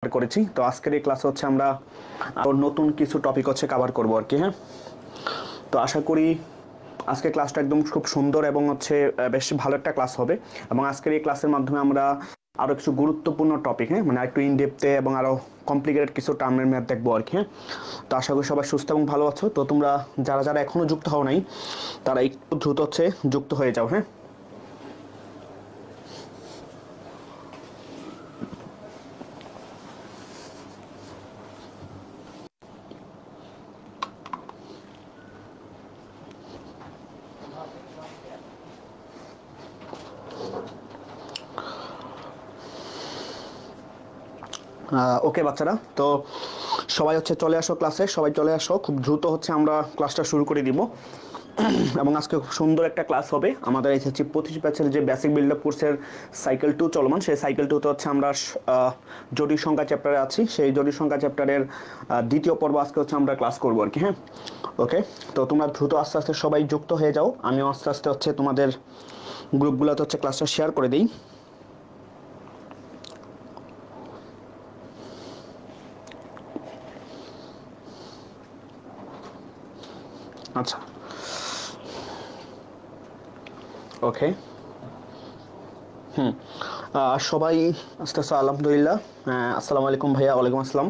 করেছি। তো আজকের এই ক্লাসে হচ্ছে আমরা আরও নতুন কিছু টপিক হচ্ছে কভার করবো আর কি। হ্যাঁ, তো আশা করি আজকের ক্লাসটা একদম খুব সুন্দর এবং হচ্ছে বেশ ভালো একটা ক্লাস হবে। এবং আজকের এই ক্লাসের মাধ্যমে আমরা আরও কিছু গুরুত্বপূর্ণ টপিক, হ্যাঁ মানে একটু ইনডেপথে এবং আরও কমপ্লিকেটেড কিছু টার্মের ম্যাথ দেখবো আর কি। হ্যাঁ, তো আশা করি সবাই সুস্থ এবং ভালো আছো। তো তোমরা যারা যারা এখনও যুক্ত হও নাই তারা একটু দ্রুত হচ্ছে যুক্ত হয়ে যাও। হ্যাঁ, ওকে বাচ্চারা, তো সবাই হচ্ছে চলে আসো ক্লাসে, সবাই চলে আসো, খুব দ্রুত হচ্ছে আমরা ক্লাসটা শুরু করে দিব। এবং আজকে খুব সুন্দর একটা ক্লাস হবে আমাদের এসএসসি 25 ব্যাচের যে বেসিক বিল্ড আপ কোর্সের সাইকেল 2 চলমান, সেই সাইকেল 2তে হচ্ছে আমরা জটিল সংখ্যা চ্যাপ্টারে আছি। সেই জটিল সংখ্যা চ্যাপ্টারের দ্বিতীয় পর্ব আজকে হচ্ছে আমরা ক্লাস করবো আর কি। হ্যাঁ, ওকে, তো তোমরা দ্রুত আস্তে আস্তে সবাই যুক্ত হয়ে যাও। আমিও আস্তে আস্তে হচ্ছে তোমাদের গ্রুপগুলোতে হচ্ছে ক্লাসটা শেয়ার করে দিই। আচ্ছা, ওকে, সবাই আস্তে আস্তে আলহামদুলিল্লাহ। আসসালামু আলাইকুম ভাইয়া। ওয়ালাইকুম আসসালাম।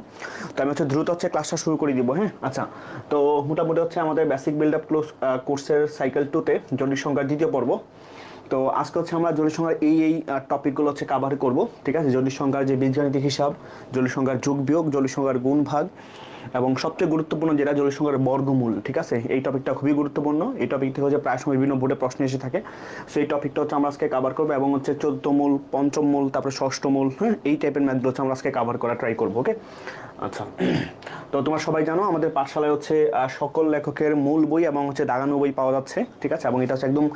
তো আমি হচ্ছে দ্রুত হচ্ছে ক্লাসটা শুরু করে দিব। হ্যাঁ, আচ্ছা, তো মোটামুটি হচ্ছে আমাদের বেসিক বিল্ড আপ কোর্সের সাইকেল 2তে জটিল সংখ্যার দ্বিতীয় পর্ব। তো আজকে হচ্ছে আমরা জটিল সংখ্যার এই টপিকগুলো হচ্ছে কাভার করব। ঠিক আছে, জটিল সংখ্যার যে বীজগাণিতিক হিসাব, জটিল সংখ্যার যোগ বিয়োগ, জটিল সংখ্যার গুণ ভাগ, এবং সবচেয়ে গুরুত্বপূর্ণ যেটা জটিল সংখ্যার বর্গমূল। ঠিক আছে, এই টপিকটা খুবই গুরুত্বপূর্ণ। এই টপিক থেকে হচ্ছে প্রায় সময় বিভিন্ন বোর্ডে প্রশ্ন এসে থাকে। সেই টপিকটা হচ্ছে আমরা আজকে কাভার করবো, এবং হচ্ছে 14 মূল, পঞ্চম মূল, তারপরে ষষ্ঠ মূল, হ্যাঁ এই টাইপের ম্যাথগুলো হচ্ছে আমরা আজকে কাভার করা ট্রাই করবো। ওকে, আচ্ছা, তো তোমরা সবাই জানো আমাদের পাঠশালায় হচ্ছে সকল লেখকের মূল বই এবং হচ্ছে দাগানো বই পাওয়া যাচ্ছে। ঠিক আছে, এবং এটা হচ্ছে একদম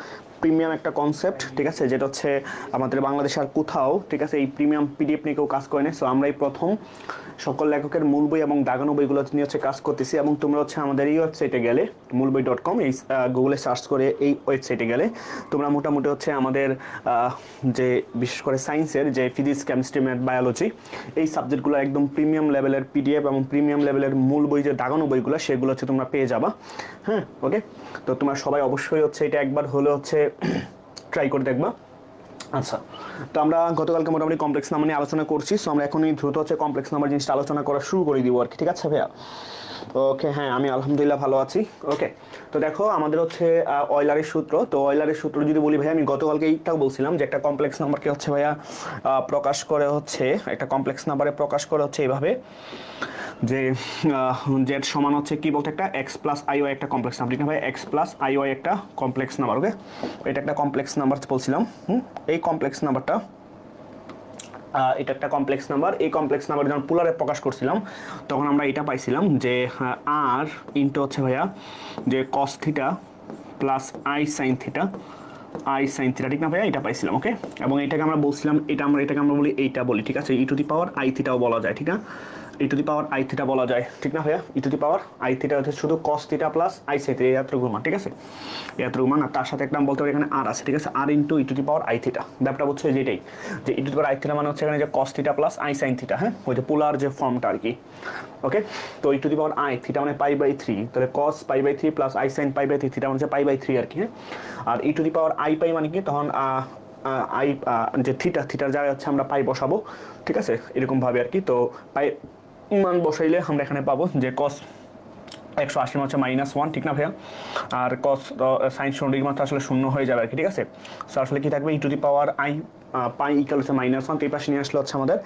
প্রিমিয়াম একটা কনসেপ্ট। ঠিক আছে, যেটা হচ্ছে আমাদের বাংলাদেশে আর কোথাও, ঠিক আছে, এই প্রিমিয়াম পিডিএফ নিয়ে কেউ কাজ করে না। সো আমরা এই প্রথম সকল লেখকের মূল বই এবং দাগানো বইগুলো নিয়ে হচ্ছে কাজ করতেছি। এবং তোমরা হচ্ছে আমাদের এই ওয়েবসাইটে গেলে, মূলবই.com, এই গুগলে সার্চ করে এই ওয়েবসাইটে গেলে তোমরা মোটামুটি হচ্ছে আমাদের যে বিশেষ করে সায়েন্সের যে ফিজিক্স, কেমিস্ট্রি, ম্যাথ, বায়োলজি এই সাবজেক্টগুলো একদম প্রিমিয়াম লেভেলের পিডিএফ এবং প্রিমিয়াম লেভেলের মূল বই যে দাগানো বইগুলো, সেগুলো হচ্ছে তোমরা পেয়ে যাবা। হ্যাঁ, ওকে, তো তোমরা সবাই অবশ্যই হচ্ছে এটা একবার হলে হচ্ছে ট্রাই করে দেখবা। আচ্ছা, তো আমরা গতকালকে মোটামুটি কমপ্লেক্স নাম্বার নিয়ে আলোচনা করছি। সো আমরা এখনই দ্রুত হচ্ছে কমপ্লেক্স নাম্বার জিনিসটা আলোচনা করা শুরু করে দিব আর কি। ঠিক আছে ভাইয়া? ওকে, হ্যাঁ আমি আলহামদুলিল্লাহ ভালো আছি। ওকে, তো দেখো আমাদের হচ্ছে অয়লারের সূত্র। তো অয়লারের সূত্র যদি বলি ভাইয়া, আমি গতকালকে এইটাও বলছিলাম যে একটা কমপ্লেক্স নাম্বারকে হচ্ছে ভাইয়া প্রকাশ করে হচ্ছে, একটা কমপ্লেক্স নাম্বারে প্রকাশ করে হচ্ছে এইভাবে যে জেড সমান হচ্ছে কি বলতে, একটা এক্স প্লাস আই ওয়াই একটা কমপ্লেক্স নাম্বার। ঠিক না ভাই, এক্স প্লাস আই ওয়াই একটা কমপ্লেক্স নাম্বার। ওকে, এটা একটা কমপ্লেক্স নাম্বার বলছিলাম। এই কমপ্লেক্স নাম্বারটা, এটা একটা কমপ্লেক্স নাম্বার। এই কমপ্লেক্স নাম্বার যখন পোলারে প্রকাশ করছিলাম তখন আমরা এটা পাইছিলাম যে আর ইন্টু হচ্ছে ভাইয়া যে cos theta plus I sine theta, I sine theta. ঠিক না ভাইয়া, এটা পাইছিলাম। ওকে, এবং এটাকে আমরা বলছিলাম, এটাকে আমরা বলি, এইটা বলি। ঠিক আছে, ই টু দি পাওয়ার আই থিটাও বলা যায়। ঠিক না, E to the power I theta বলা যায়। ঠিক না ভাইয়া, E to the power I theta হচ্ছে শুধু cos theta plus I sine theta, এতটুকু মান। ঠিক আছে, এতটুকু মান, আর তার সাথে একটা বলতে পারি এখানে আর আছে। ঠিক আছে, R into E to the power I theta. ব্যাপারটা হচ্ছে যেটাই, যে E to the power I theta মানে হচ্ছে এখানে যে cos theta plus I sine theta. হ্যাঁ, ওই যে পোলার যে ফর্মটা আর কি। ওকে, তো E to the power I theta মানে পাই বাই 3, তাহলে cos pi by 3 plus I sine pi by 3, theta মানে হচ্ছে পাই বাই 3 আর কি। হ্যাঁ, আর ই টু দি পাওয়ার আই পাই মানে কি, তখন আই যে থিটার জায়গায় হচ্ছে আমরা পাই বসাবো। ঠিক আছে, এরকম ভাবে আর কি। তো পাই মান বসাইলে আমরা এখানে পাবো যে কস 180 হচ্ছে -1। ঠিক না ভাইয়া, আর কস সাইন 0 ডিগ্রি মাত্র আসলে শূন্য হয়ে যাবে আর কি। ঠিক আছে, সো আসলে কি থাকবে, E to the power I pi equal হচ্ছে -1। তো এই পাশে নিয়ে আসলে হচ্ছে আমাদের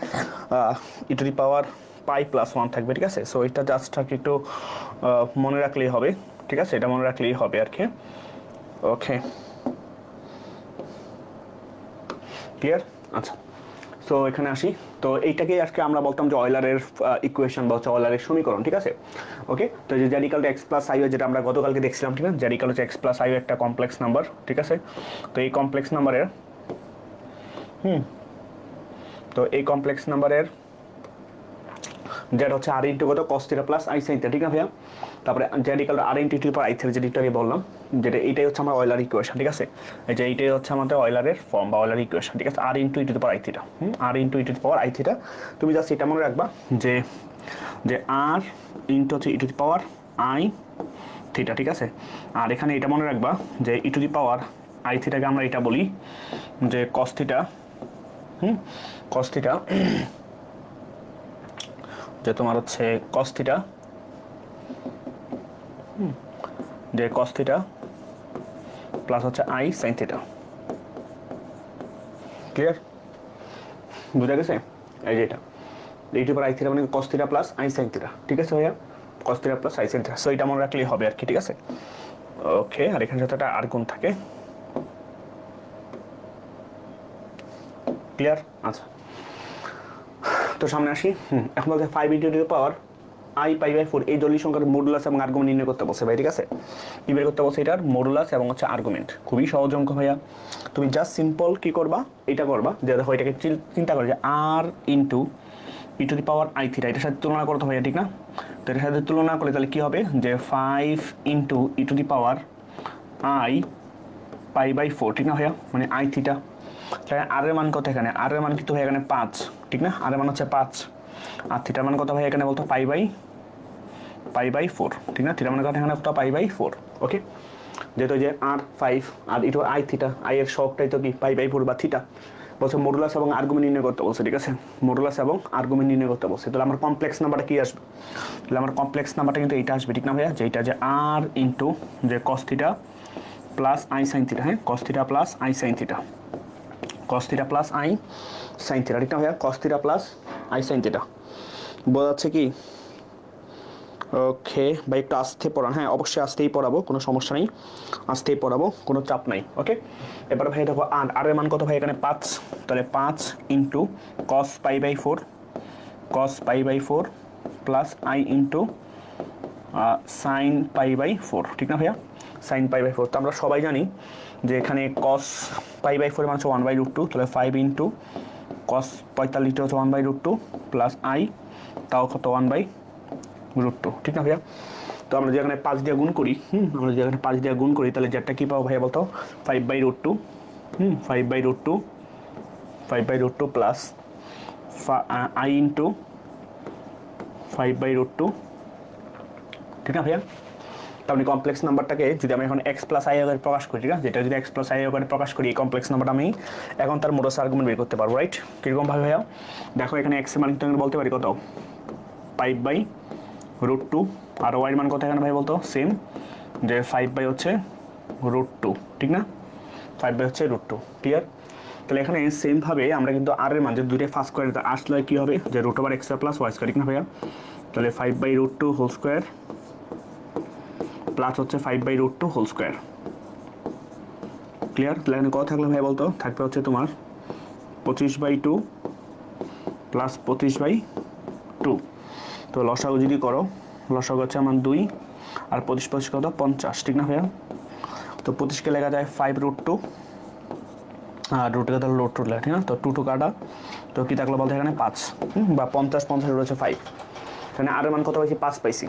ই to the power pi plus 1 থাকবে। ঠিক আছে, সো এটা জাস্ট একটু মনে রাখলেই হবে। ঠিক আছে, এটা মনে রাখলেই হবে আর কি। ওকে, ক্লিয়ার? আচ্ছা, তো এখানে আসি। তো এইটাকেই আজকে আমরা বলতাম যে অয়লারের ইকুয়েশন বা হচ্ছে অয়লারের সমীকরণ। ঠিক আছে, ওকে, তো যে Z equal two x plus I, যেটা আমরা গতকালকে দেখছিলাম। ঠিক আছে, Z equal two x plus I একটা কমপ্লেক্স নাম্বার। ঠিক আছে, তো এই কমপ্লেক্স নাম্বারের তো এই কমপ্লেক্স নাম্বারের যেটা হচ্ছে আর ইন্টু কত cos theta plus I sine theta, ঠিক না ভাইয়া? তারপরে z equal to r into to power I theta, যেটা আগে বললাম, যেটা এইটাই হচ্ছে আমার অয়লার ইকুয়েশন, ঠিক আছে? এই যে এইটাই হচ্ছে আমাদের অয়লারের ফর্ম বা অয়লার ইকুয়েশন, ঠিক আছে? R into to power I theta, R into to power I theta. তুমি জাস্ট এটা মনে রাখবা যে আর ইন্টু হচ্ছে টু পাওয়ার আই থিটা, ঠিক আছে? আর এখানে এটা মনে রাখবা যে টু পাওয়ার আই থিটাকে আমরা এটা বলি যে cos থিটা, cos থিটা, যে তোমার হচ্ছে cos থিটা, যে cos থিটা প্লাস হচ্ছে আই সাইন থিটা। ক্লিয়ার? বুঝা গেছে? এই যে এটা টু পাওয়ার আই থিটা মানে cos theta plus I sine theta, ঠিক আছে ভাইয়া? cos theta plus I sine theta, so এটা মনে রাখলেই হবে আর কি, ঠিক আছে? ওকে, আর এখানে যাতে একটা আর গুণ থাকে। ক্লিয়ার? আচ্ছা, তো সামনে আসি। এখন বলতে 5 into to power I pi by 4 এই জলীয় সংখ্যার মডুলাস এবং আর্গুমেন্ট নির্ণয় করতে বলছে ভাই, ঠিক আছে? কি বের করতে বলছে? এটার মডুলাস এবং হচ্ছে আর্গুমেন্ট। খুবই সহজ অঙ্ক ভাইয়া, তুমি জাস্ট সিম্পল কি করবা, এটা করবা যে দেখো এটাকে চিন্তা করে যে R into to the power I theta, এটার সাথে তুলনা করতে ভাইয়া, ঠিক না? তো এটার সাথে তুলনা করলে তাহলে কি হবে যে 5 into to the power I pi by 4, ঠিক না ভাইয়া? মানে আই থিটা। তাহলে আর এর মান কত এখানে? আর এর মান কিন্তু ভাই এখানে 5, ঠিক না? আর এর মান হচ্ছে 5, আর থিটার মান কত ভাই এখানে বলতো? পাই বাই 4, ঠিক না? থিটার মান কত এখানে? কত? পাই বাই 4। ওকে, যেহেতু যে আর 5 আর ইটু আই থিটা, আই এর শখটাই তো কি পাই বাই 4 বা থিটা। বলছে মডুলাস এবং আর্গুমেন্ট নির্ণয় করতে বলছে, ঠিক আছে? মডুলাস এবং আর্গুমেন্ট নির্ণয় করতে বলছে। তাহলে আমার কমপ্লেক্স নাম্বারটা কি আসবে? তাহলে আমার কমপ্লেক্স নাম্বারটা কিন্তু এইটা আসবে, ঠিক না ভাইয়া? যেটা যে আর ইন্টু যে cos theta plus I sine theta, হ্যাঁ, cos theta plus I sine theta, cos theta plus I sine theta, ঠিক না ভাইয়া? cos theta plus I sine theta. বোঝা যাচ্ছে কি? ওকে ভাই, একটু আস্তে পড়ান। হ্যাঁ, অবশ্যই আস্তেই পড়াবো, কোনো সমস্যা নেই, আস্তেই পড়াবো, কোনো চাপ নাই। ওকে, এবার ভাই দেখো আর এর মান কত ভাই এখানে? 5, তাহলে 5 into cos pi by 4 plus I into sine pi by 4, ঠিক না ভাইয়া? Sine pi by 4। তো আমরা সবাই জানি যে এখানে cos পাই বাই 4 মানে হচ্ছে 1/√2, তাহলে 5 ইন্টু cos 45 হচ্ছে 1/√2 প্লাস আই তাও কত? 1/√2, ঠিক না ভাইয়া? তো আমরা যেখানে 5 দিয়ে গুণ করি, আমরা যেখানে 5 দিয়ে গুণ করি, তাহলে যেটা কি পাবো ভাইয়া বলতো? 5/√2, 5/√2 প্লাস আই ইন্টু 5/√2, ঠিক না ভাইয়া? তো আমি কমপ্লেক্স নাম্বারটাকে যদি আমি এখন এক্স প্লাস আই আকারে প্রকাশ করি, ঠিক আছে? যেটা যদি এক্স প্লাস আই আকারে প্রকাশ করি, এই কমপ্লেক্স নাম্বারটা আমি এখন তার মডুলাস আর্গুমেন্ট বের করতে পারবো, রাইট? কীরকম ভাবে ভাইয়া? দেখো এখানে এক্স এর মান কিন্তু বলতে পারি কত? 5/√2, আর ওয়াই এর মান কত এখানে ভাই বলতো? সেম, যে 5 হচ্ছে √2, ঠিক না? 5 হচ্ছে √2, ক্লিয়ার? তাহলে এখানে সেমভাবে আমরা কিন্তু আর এর মান যে দুইটাই ফার্স্ট স্কোয়ার আসলে কী হবে? যে √x প্লাস ওয়াই স্কোয়ার, ঠিক না ভাইয়া? তাহলে 5/√2 হোল স্কোয়ার প্লাস হচ্ছে 5/√2 হোল স্কোয়ার, ক্লিয়ার? তাহলে এখানে কত থাকলে ভাই বলতো? থাকবে হচ্ছে তোমার 25/2 প্লাস 25/2। তো লসাগু যদি করো, লসাগু হচ্ছে আমার 2 আর 25 কত? 50, ঠিক না ভাইয়া? তো 25কে লেখা যায় 5√2 আর √কে তাহলে √2 লেখা, ঠিক না? তো 2 কাটা, তো কি থাকলো বলতে এখানে 5, বা 50 রয়েছে 5। এখানে আর এর মান কত পাইছি? 5 পাইছি।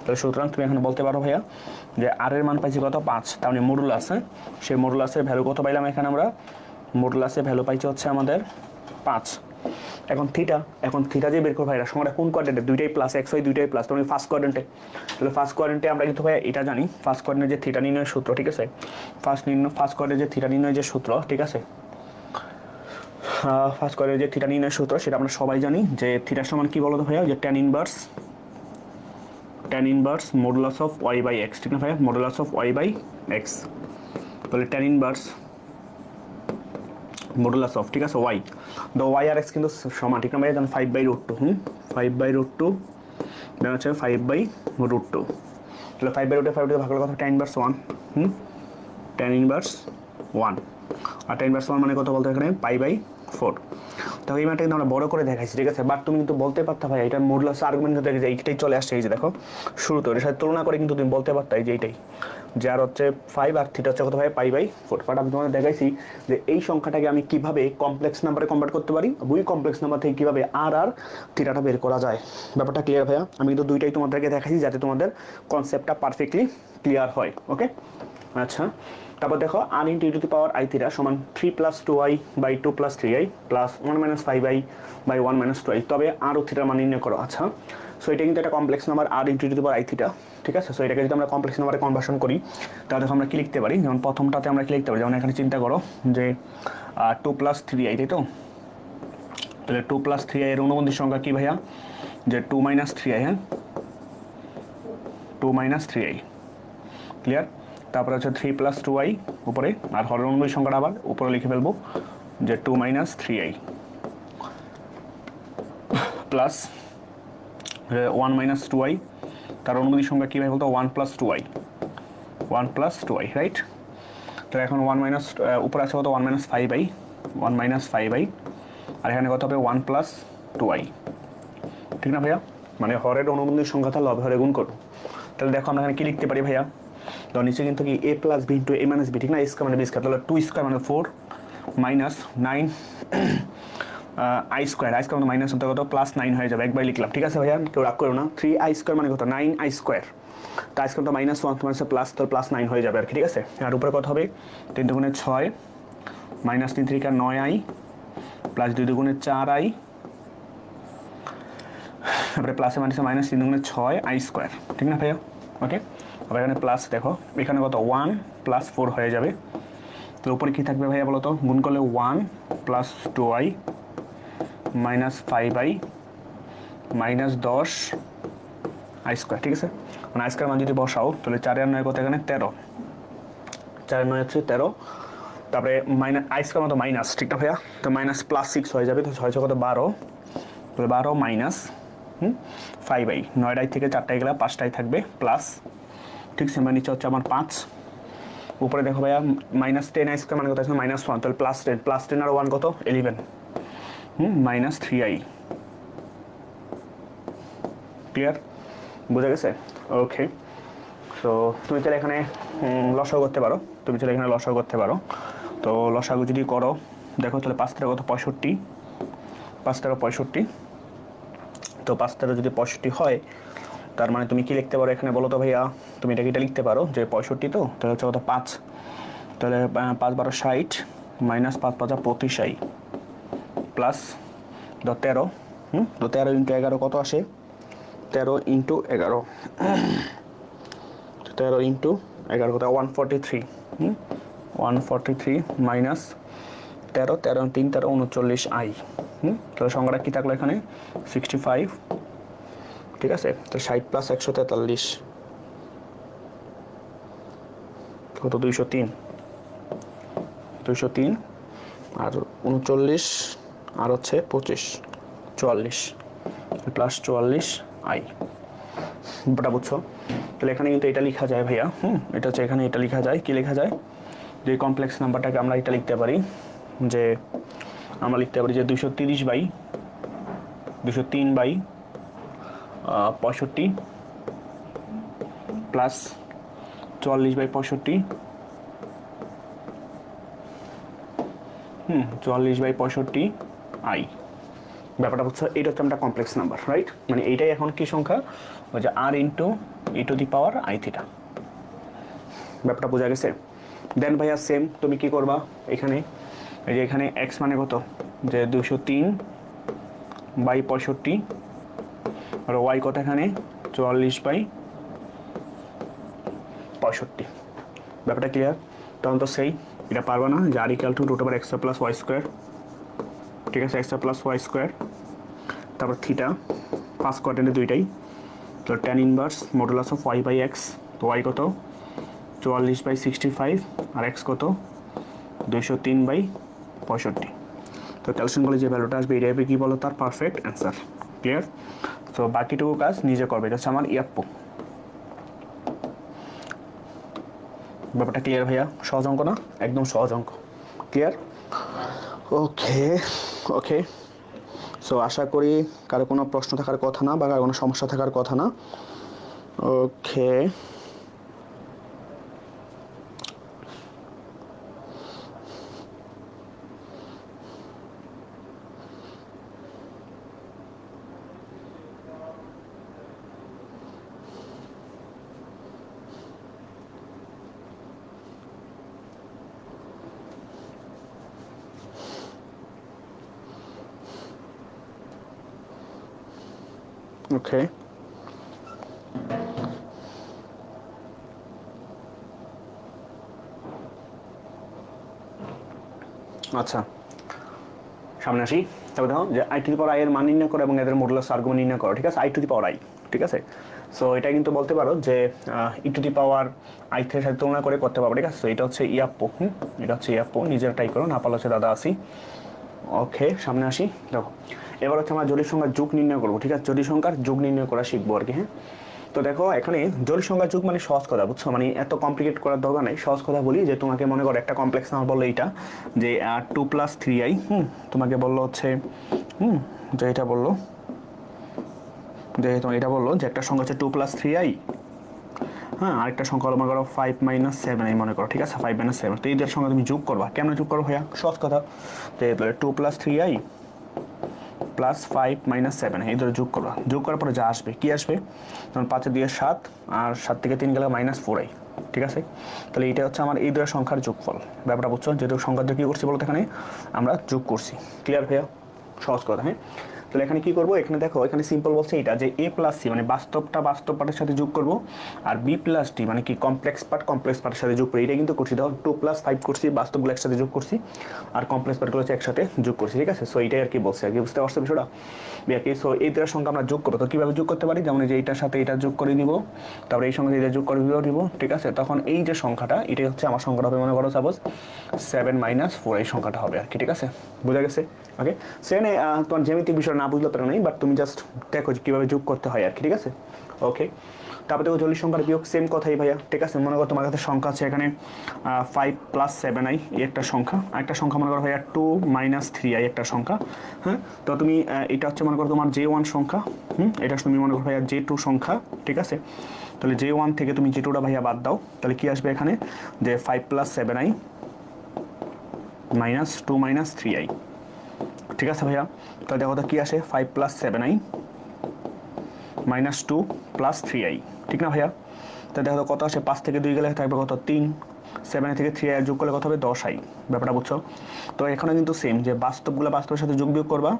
তাহলে সুতরাং তুমি এখানে বলতে পারো ভাইয়া যে আর এর মান পাইছি কত? 5। তার মানে মডুলাস, সেই মডুলাসের ভ্যালু কত পাইলাম এখানে আমরা? মডুলাসের ভ্যালু পাইছি হচ্ছে আমাদের 5। এখন থিটা যে বের করবো ভাইরা, সংখ্যাটা কোন কোয়াড্রেন্টে? দুইটাই প্লাস, এক্স ওয়াই দুইটাই প্লাস, তুমি ফার্স্ট কোয়াড্রেন্টে। তাহলে ফার্স্ট কোয়াড্রেন্টে আমরা কিন্তু ভাইয়া এটা জানি, ফার্স্ট কোয়াড্রেন্টে যে থিটা নির্ণয়ের সূত্র, ঠিক আছে? ফার্স্ট কোয়াড্রেন্টে যে থিটা নির্ণয়ের যে সূত্র, ঠিক আছে? ফার্স্ট কোয়াড্রেন্টে যে থিটা নির্ণয়ের সূত্র সেটা আমরা সবাই জানি, যে থিটার সমান কি বলো তো ভাইয়া? যে tan inverse modulus of y by x, ঠিক না ভাইয়া? Modulus of y by x. তাহলে tan ইনভার্স মডুলাস অফ, ঠিক আছে, ওয়াই, দ্য ওয়াই আর এক্স কিন্তু সমান, ঠিক না ভাইয়া? যেমন 5/√2, 5/√2 দেন হচ্ছে 5/√2। তাহলে 5/√2 5 ভাগ করলে কত? tan ইনভার্স 1, tan ইনভার্স 1, আর tan ইনভার্স 1 মানে কত বলতো এখানে? π/4। তো এই ম্যাটটা কিন্তু আমরা বড় করে দেখাইছি, ঠিক আছে, বাট তুমি কিন্তু বলতে পারতা ভাই এটার মডুলাস আর্গুমেন্ট কিন্তু এইটাই চলে আসছে, এই যে দেখো শুরুতে এর সাথে তুলনা করে কিন্তু তুমি বলতে পারতা এই যে এইটাই, যে আর হচ্ছে 5 আর থিটা হচ্ছে কত ভাই π/4। বাট আমি তোমাদের দেখাইছি যে এই সংখ্যাটাকে আমি কিভাবে কমপ্লেক্স নাম্বারে কনভার্ট করতে পারি, ওই কমপ্লেক্স নাম্বার থেকে কিভাবে আর থিটাটা বের করা যায়। ব্যাপারটা ক্লিয়ার ভাইয়া? আমি কিন্তু দুইটাই তোমাদেরকে দেখাইছি যাতে তোমাদের কনসেপ্টটা পারফেক্টলি ক্লিয়ার হয়। ওকে, আচ্ছা, তারপর দেখো r into e two the power i theta সমান 3 + 2i by 2 + 3i plus 1 - 5i by 1 - 2i। তবে r ও থিটার মান নির্ণয় করো। আচ্ছা, সো এটা কিন্তু একটা complex number r into e two the power i theta, ঠিক আছে। সো এটাকে যদি আমরা কমপ্লেক্স নাম্বারে কনভার্সন করি তাহলে দেখো আমরা কি লিখতে পারি, যেমন প্রথমটাতে আমরা কি লিখতে পারি, যেমন এখানে চিন্তা করো যে 2 + 3i, তাই তো? তাহলে 2 + 3i এর অনুবন্ধী সংখ্যা কি ভাইয়া, যে 2 - 3i, হ্যাঁ 2 - 3i, ক্লিয়ার। তারপরে হচ্ছে 3 + 2i উপরে, আর হরের অনুবন্ধী সংখ্যাটা আবার উপরে লিখে ফেলবো যে 2 - 3i প্লাস 1 - 2i, তার অনুবন্ধী সংখ্যা কী ভাই বলতো, 1 + 2i, 1 + 2i, রাইট। তো এখন 1 - উপরে আছে কত, 1 - 5i, 1 - 5i, আর এখানে কত হবে 1 + 2i, ঠিক না ভাইয়া? মানে হরের অনুবন্ধী সংখ্যাটা লবে হরে গুণ করবো। তাহলে দেখো আমরা এখানে কী লিখতে পারি ভাইয়া, তো নিচে কিন্তু কি a + b * a - b, ঠিক না, a স্কয়ার মানে b স্কয়ার, তাহলে 2 স্কয়ার মানে 4 minus 9 i square, i square মানে মাইনাস হতে কত +9 হয়ে যাবে, একবার লিখলাম, ঠিক আছে ভাইয়া, কেউ রাগ করো না। 3i স্কয়ার মানে কত, 9i স্কয়ার, তো i স্কয়ার তো -1 তোমার হচ্ছে প্লাস, তো +9 হয়ে যাবে আর কি, ঠিক আছে। আর উপরে কত হবে, 3 দুগুণে 6 মাইনাস 3 3 9i প্লাস 2 দুগুণে 4i, তারপরে প্লাসে মাইনাসে মাইনাস 3 দুগুণে 6i স্কয়ার, ঠিক না ভাইয়া? ওকে, আবার এখানে প্লাস দেখো এখানে কত 1 + 4 হয়ে যাবে, তো উপরে কী থাকবে ভাইয়া বলো তো, গুণ করলে 1 + 2i minus 5i minus 10i square, ঠিক আছে। মানে i স্কয়ার মান যদি বসাও তাহলে 4 আর 9 কত, এখানে 13, 4 আর 9 হচ্ছে 13, তারপরে মাইনাস i স্কয়ার মতো মাইনাস, ঠিক না ভাইয়া, তো মাইনাস +6 হয়ে যাবে, তো 6 কত 12, তাহলে 12 মাইনাস 5i, 9টাই থেকে 4টায় গেলে 5টাই থাকবে প্লাস, ঠিক আছে, নিচে হচ্ছে আমার 5, উপরে দেখো ভাইয়া -10i স্কয়ার মানে কত আছে -1, তাহলে +10 আর 1 কত 11, -3i, ক্লিয়ার, বুঝা গেছে? ওকে, সো তুমি চাইলে এখানে লসাগু করতে পারো, তো লসাগু যদি করো দেখো তাহলে 5 টাকা কত 65, 5 টাকা 65, তো 5 টাকা যদি 65 হয় তার মানে তুমি কি লিখতে পারো এখানে বলো তো ভাইয়া, তুমি এটা লিখতে পারো যে 65, তো তাহলে হচ্ছে কত 5, তাহলে 5 12 60 মাইনাস 5 5 25i প্লাস 13, তো 13 × 11 কত আসে, 13 × 11, 13 × 11 কত 143, 143 মাইনাস 13, 13 3 13 39i, তাহলে সংখ্যাটা কী থাকলো এখানে 65, ঠিক আছে। তো 60 + 143 কত 203, আর 39 আর হচ্ছে 25 44 প্লাস 44i, ওটা বুঝছো? তাহলে এখানে কিন্তু এটা লেখা যায় ভাইয়া, এটা হচ্ছে এখানে এটা লেখা যায়, কি লেখা যায়, যে কমপ্লেক্স নাম্বারটাকে আমরা এটা লিখতে পারি, যে আমরা লিখতে পারি যে 203/65 প্লাস 44/65, 44/65i, ব্যাপারটা বুঝছো? এটা হচ্ছে আমরা কমপ্লেক্স নাম্বার, রাইট, মানে এইটাই এখন কি সংখ্যা, ওই যে r into e two the power i theta, ব্যাপারটা বোঝা গেছে? দেন ভাইয়া সেম তুমি কি করবা, এখানে এই যে এখানে x মানে কত, যে 203/65, আর y কত এখানে 44/65, ব্যাপারটা ক্লিয়ার? তখন তো সেই এটা পারবা না যে r = √x² + y², ঠিক আছে, x² + y², তারপর থিটা ফার্স্ট কোয়াড্রেন্টে দুইটাই, তো tan inverse modulus of y/x, তো y কত 44/65 আর x কত 203/65, তো ক্যালকুলেশন করলে যে ভ্যালুটা আসবে এটাই কি বলো তার পারফেক্ট অ্যান্সার, ক্লিয়ার? তো বাকিটুকু কাজ নিজে করবে, এটা হচ্ছে আমার ইয়াপ্পু, ব্যাপারটা ক্লিয়ার ভাইয়া? সহজ অঙ্ক না, একদম সহজ অঙ্ক, ক্লিয়ার? ওকে, সো আশা করি কারো কোনো প্রশ্ন থাকার কথা না বা কারো কোনো সমস্যা থাকার কথা না। ওকে, ওকে, আচ্ছা সামনে আসি। তবে দেখো যে I two the power I এর মান নির্ণয় করো এবং এদের মডুলাস আর্গুমেন্ট নির্ণয় করো, ঠিক আছে, I two the power I, ঠিক আছে। সো এটা কিন্তু বলতে পারো যে E to the power I এর সাথে তুলনা করে করতে পারবো, ঠিক আছে। তো এটা হচ্ছে ইয়াপ্পো, এটা হচ্ছে ইয়াপ্পো, নিজেরা ট্রাই করো, না পারলে হচ্ছে দাদা আসি। ওকে, সামনে আসি। দেখো এবার হচ্ছে আমরা জটিল সংখ্যার যুগ নির্ণয় করবো, ঠিক আছে, জটিল সংখ্যার যুগ নির্ণয় করা শিখবো আর কি। হ্যাঁ, তো দেখো এখানে জটিল সংখ্যার যুগ মানে সহজ কথা, বুঝছো, মানে এত কমপ্লিকেট করার দরকার নেই। সহজ কথা বলি যে তোমাকে মনে করো একটা কমপ্লেক্স নাম্বার বললো এইটা যে 2+3i, তোমাকে বললো হচ্ছে যে এটা বললো যে তোমার এটা বললো যে একটা সংখ্যা হচ্ছে 2+3i, হ্যাঁ, আরেকটা সংখ্যা হলো মনে করো 5 - 7i মনে করো, ঠিক আছে, 5 - 7। তো এই দুটার সঙ্গে তুমি যোগ করবা, কেমন যোগ করো ভাইয়া? সহজ কথা, যে 2+3i প্লাস 5 - 7 এই ধরে যোগ করবা। যোগ করার পরে যা আসবে, কি আসবে, তখন 5 দিয়ে 7 আর 7 থেকে 3 গেলে -4i, ঠিক আছে। তাহলে এটা হচ্ছে আমার এই দুটো সংখ্যার যোগফল। ব্যাপারটা বুঝছো, যেহেতু সংখ্যা দিয়ে কী করছি বলতো এখানে আমরা যোগ করছি। ক্লিয়ার ভাইয়া? সহজ কথা। হ্যাঁ, তাহলে এখানে কি করবো, এখানে দেখো এখানে সিম্পল বলছে এটা যে a + c মানে বাস্তবটা বাস্তব পার্টের সাথে যোগ করব, আর b + d মানে কি কমপ্লেক্স পার্টের সাথে যোগ করি। এটা কিন্তু করছি, দেখো 2 + 5 করছি, বাস্তবগুলো একসাথে যোগ করছি, আর কমপ্লেক্স পার্টগুলো হচ্ছে একসাথে যোগ করছি, ঠিক আছে। সো এইটাই আর কি বলছে আর কি, বুঝতে পারছো বিষয়টা? কি সো এই দুটার সংখ্যা আমরা যোগ করবো। তো কীভাবে যোগ করতে পারি, যেমন যে এইটার সাথে এটা যোগ করে দিব, তারপরে এই সঙ্গে এটা যোগ করে দিব, ঠিক আছে। তখন এই যে সংখ্যাটা, এটাই হচ্ছে আমার সংখ্যাটা হবে, মনে করো সাপোজ 7 - 4 এই সংখ্যাটা হবে আর কি, ঠিক আছে, বোঝা গেছে? ওকে, সেখানে তোমার জ্যামিতিক বিষয় না বুঝলে তো নেই, বাট তুমি জাস্ট দেখো যে কীভাবে যোগ করতে হয় আর কি, ঠিক আছে। ওকে, তারপরে দেখো জটিল সংখ্যার বিয়োগ, সেম কথাই ভাইয়া, ঠিক আছে। মনে করো তোমার কাছে সংখ্যা আছে এখানে 5 + 7i এই একটা সংখ্যা, আরেকটা সংখ্যা মনে করো ভাইয়া 2 - 3i একটা সংখ্যা। হ্যাঁ, তো তুমি এটা হচ্ছে মনে করো তোমার J1 সংখ্যা, এটা তুমি মনে করো ভাইয়া J2 সংখ্যা, ঠিক আছে। তাহলে J1 থেকে তুমি J2টা ভাইয়া বাদ দাও, তাহলে কি আসবে এখানে, যে 5 + 7i - 2 - 3i, ঠিক আছে ভাইয়া। তাহলে দেখো তো কী আসে, 5 + 7i - 2 + 3i, ঠিক না ভাইয়া? তো দেখো কত আসে, 5 থেকে 2 গেলে থাকবে কত, 3, 7 থেকে 3i যোগ করলে কত হবে, 10i। ব্যাপারটা বুঝছো? তো এখানে কিন্তু সেম, যে বাস্তবগুলো বাস্তবের সাথে যোগ বিয়োগ করবা,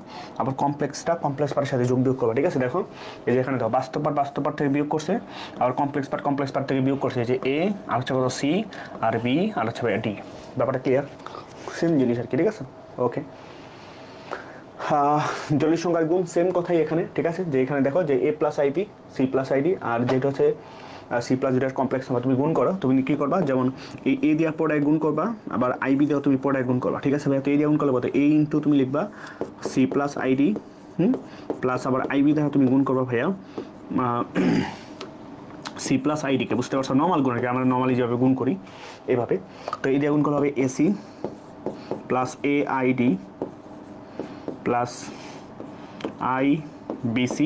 আবার কমপ্লেক্সটা কমপ্লেক্স পার্টের সাথে যোগ বিয়োগ করবা, ঠিক আছে। দেখো এই যে এখানে দেখো বাস্তব পার্ট থেকে বিয়োগ করছে, আবার কমপ্লেক্স পার্ট থেকে বিয়োগ করছে, যে a আর হচ্ছে কত c আর b আর হচ্ছে d। ব্যাপারটা ক্লিয়ার? সেম জিনিস আর কি, ঠিক আছে। ওকে, জটিল সংখ্যার গুণ সেম কথাই এখানে, ঠিক আছে। যে এখানে দেখো যে a + ib c + id, আর যেটা হচ্ছে c + d কমপ্লেক্স নাম্বার তুমি গুণ করো, তুমি কী করবা, যেমন এই a দিয়ে পড়ায় গুণ করবা, আবার ib দিয়েও তুমি পড়ায় গুণ করবা, ঠিক আছে ভাইয়া। তো a দিয়ে গুণ করলে কত, a ইন্টু তুমি লিখবা c + id প্লাস আবার ib দ্বারা তুমি গুণ করবা ভাইয়া c + id কে, বুঝতে পারছো? নর্মাল গুণ আর কি, আমরা নর্মালি যেভাবে গুণ করি এইভাবে। তো এই দিয়ে গুণ করা হবে ac plus aid plus ibc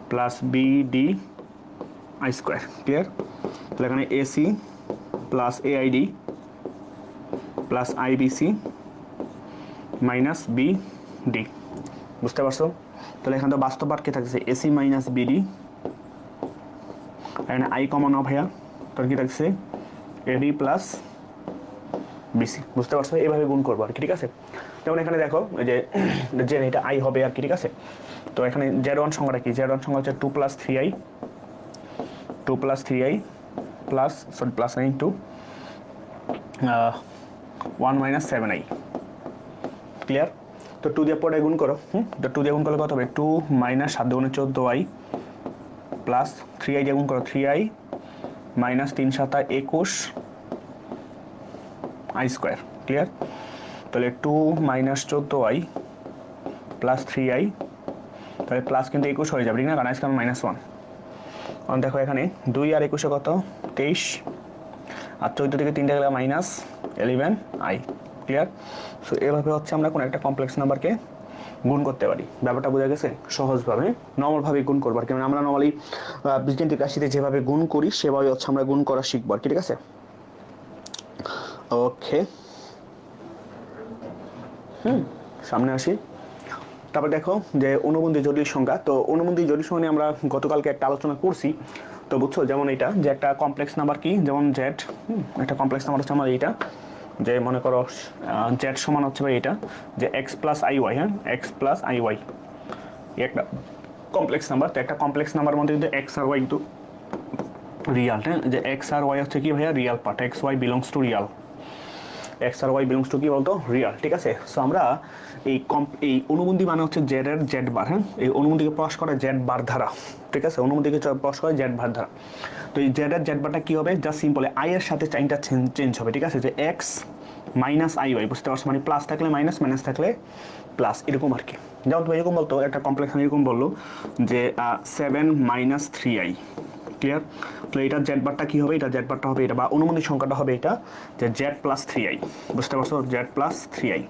plus bd i square. Clear? তাহলে এখানে ac plus aid plus ibc minus bd, বুঝতে পারছো? তাহলে এখানে তো বাস্তব পার্ট কে থাকছে, ac মাইনাস bd, এখানে i কমন নাও ভাইয়া, তোর কি থাকছে ad প্লাস bc, বুঝতে পারছো? এইভাবে গুণ করবো আর কি, ঠিক আছে। যেমন এখানে দেখো যে এটা i হবে আর কি, ঠিক আছে। তো এখানে Z1 সংখ্যাটা কি, Z1 সংখ্যা হচ্ছে 2 + 3i plus plus 9 2 1 - 7i। Clear? তো 2 দিয়ে পরে গুণ করো, তো 2 দিয়ে গুণ করলে কত হবে, 2 - 7 × 14i প্লাস 3i দিয়ে গুণ করো, 3i minus 3 × 7 = 21 i square. Clear? তাহলে 2 - 14i প্লাস 3i, তাহলে প্লাস কিন্তু 21 হয়ে যাবে, ঠিক না, কারণ আজকে আমি -1। কারণ দেখো এখানে 2 আর 21 কত, 23, আর 14 থেকে 3 গেলে -11i। ক্লিয়ার? সো এভাবে হচ্ছে আমরা কোনো একটা কমপ্লেক্স নাম্বারকে গুণ করতে পারি। ব্যাপারটা বোঝা গেছে? সহজভাবে নর্মালভাবে গুণ করবো আর কি, মানে আমরা নর্মালি বীজগাণিতিক রাশিতে যেভাবে গুণ করি সেভাবে হচ্ছে আমরা গুণ করা শিখবো আর কি, ঠিক আছে? ওকে, সামনে আসি। তারপর দেখো যে অনুবন্ধী জটিল সংখ্যা। তো অনুবন্ধী জটিল সংখ্যা নিয়ে আমরা গতকালকে একটা আলোচনা করছি। তো বুঝছো, যেমন এটা যে একটা কমপ্লেক্স নাম্বার কি, যেমন জেড, একটা কমপ্লেক্স নাম্বার হচ্ছে আমার এইটা, যে মনে করো জেড সমান হচ্ছে ভাই এটা, যে এক্স প্লাস আই ওয়াই, হ্যাঁ এক্স প্লাস আই ওয়াই একটা কমপ্লেক্স নাম্বার। তো একটা কমপ্লেক্স নাম্বার মধ্যে কিন্তু এক্স আর ওয়াই কিন্তু রিয়াল, হ্যাঁ যে এক্স আর ওয়াই হচ্ছে কি ভাইয়া real part, x y belongs to real, x আর ওয়াই বিলংস টু কি বলতো রিয়াল, ঠিক আছে? সো আমরা এই অনুবন্ধী মানে হচ্ছে জেড এর জেড বার, হ্যাঁ এই অনুবন্ধীকে প্রকাশ করে জেড বার ধারা, ঠিক আছে? অনুবন্ধীকে প্রকাশ করে জেড বার ধারা। তো এই জেড এর জেড বারটা কি হবে, জাস্ট সিম্পল আই এর সাথে সাইনটা চেঞ্জ হবে, ঠিক আছে? যে এক্স মাইনাস আই ওয়াই, বুঝতে পারছো, মানে প্লাস থাকলে মাইনাস, মাইনাস থাকলে প্লাস, এরকম আর কি। যেমন তুমি এরকম বলতো, একটা কমপ্লেক্স এরকম বললো যে 7 মাইনাস 3i, ক্লিয়ার? তো এটার জেড বারটা কি হবে, এটা জেড বারটা হবে এটা, বা অনুবন্ধী সংখ্যাটা হবে এটা, যে জেড প্লাস 3i, বুঝতে পারছো? জেড প্লাস 3i,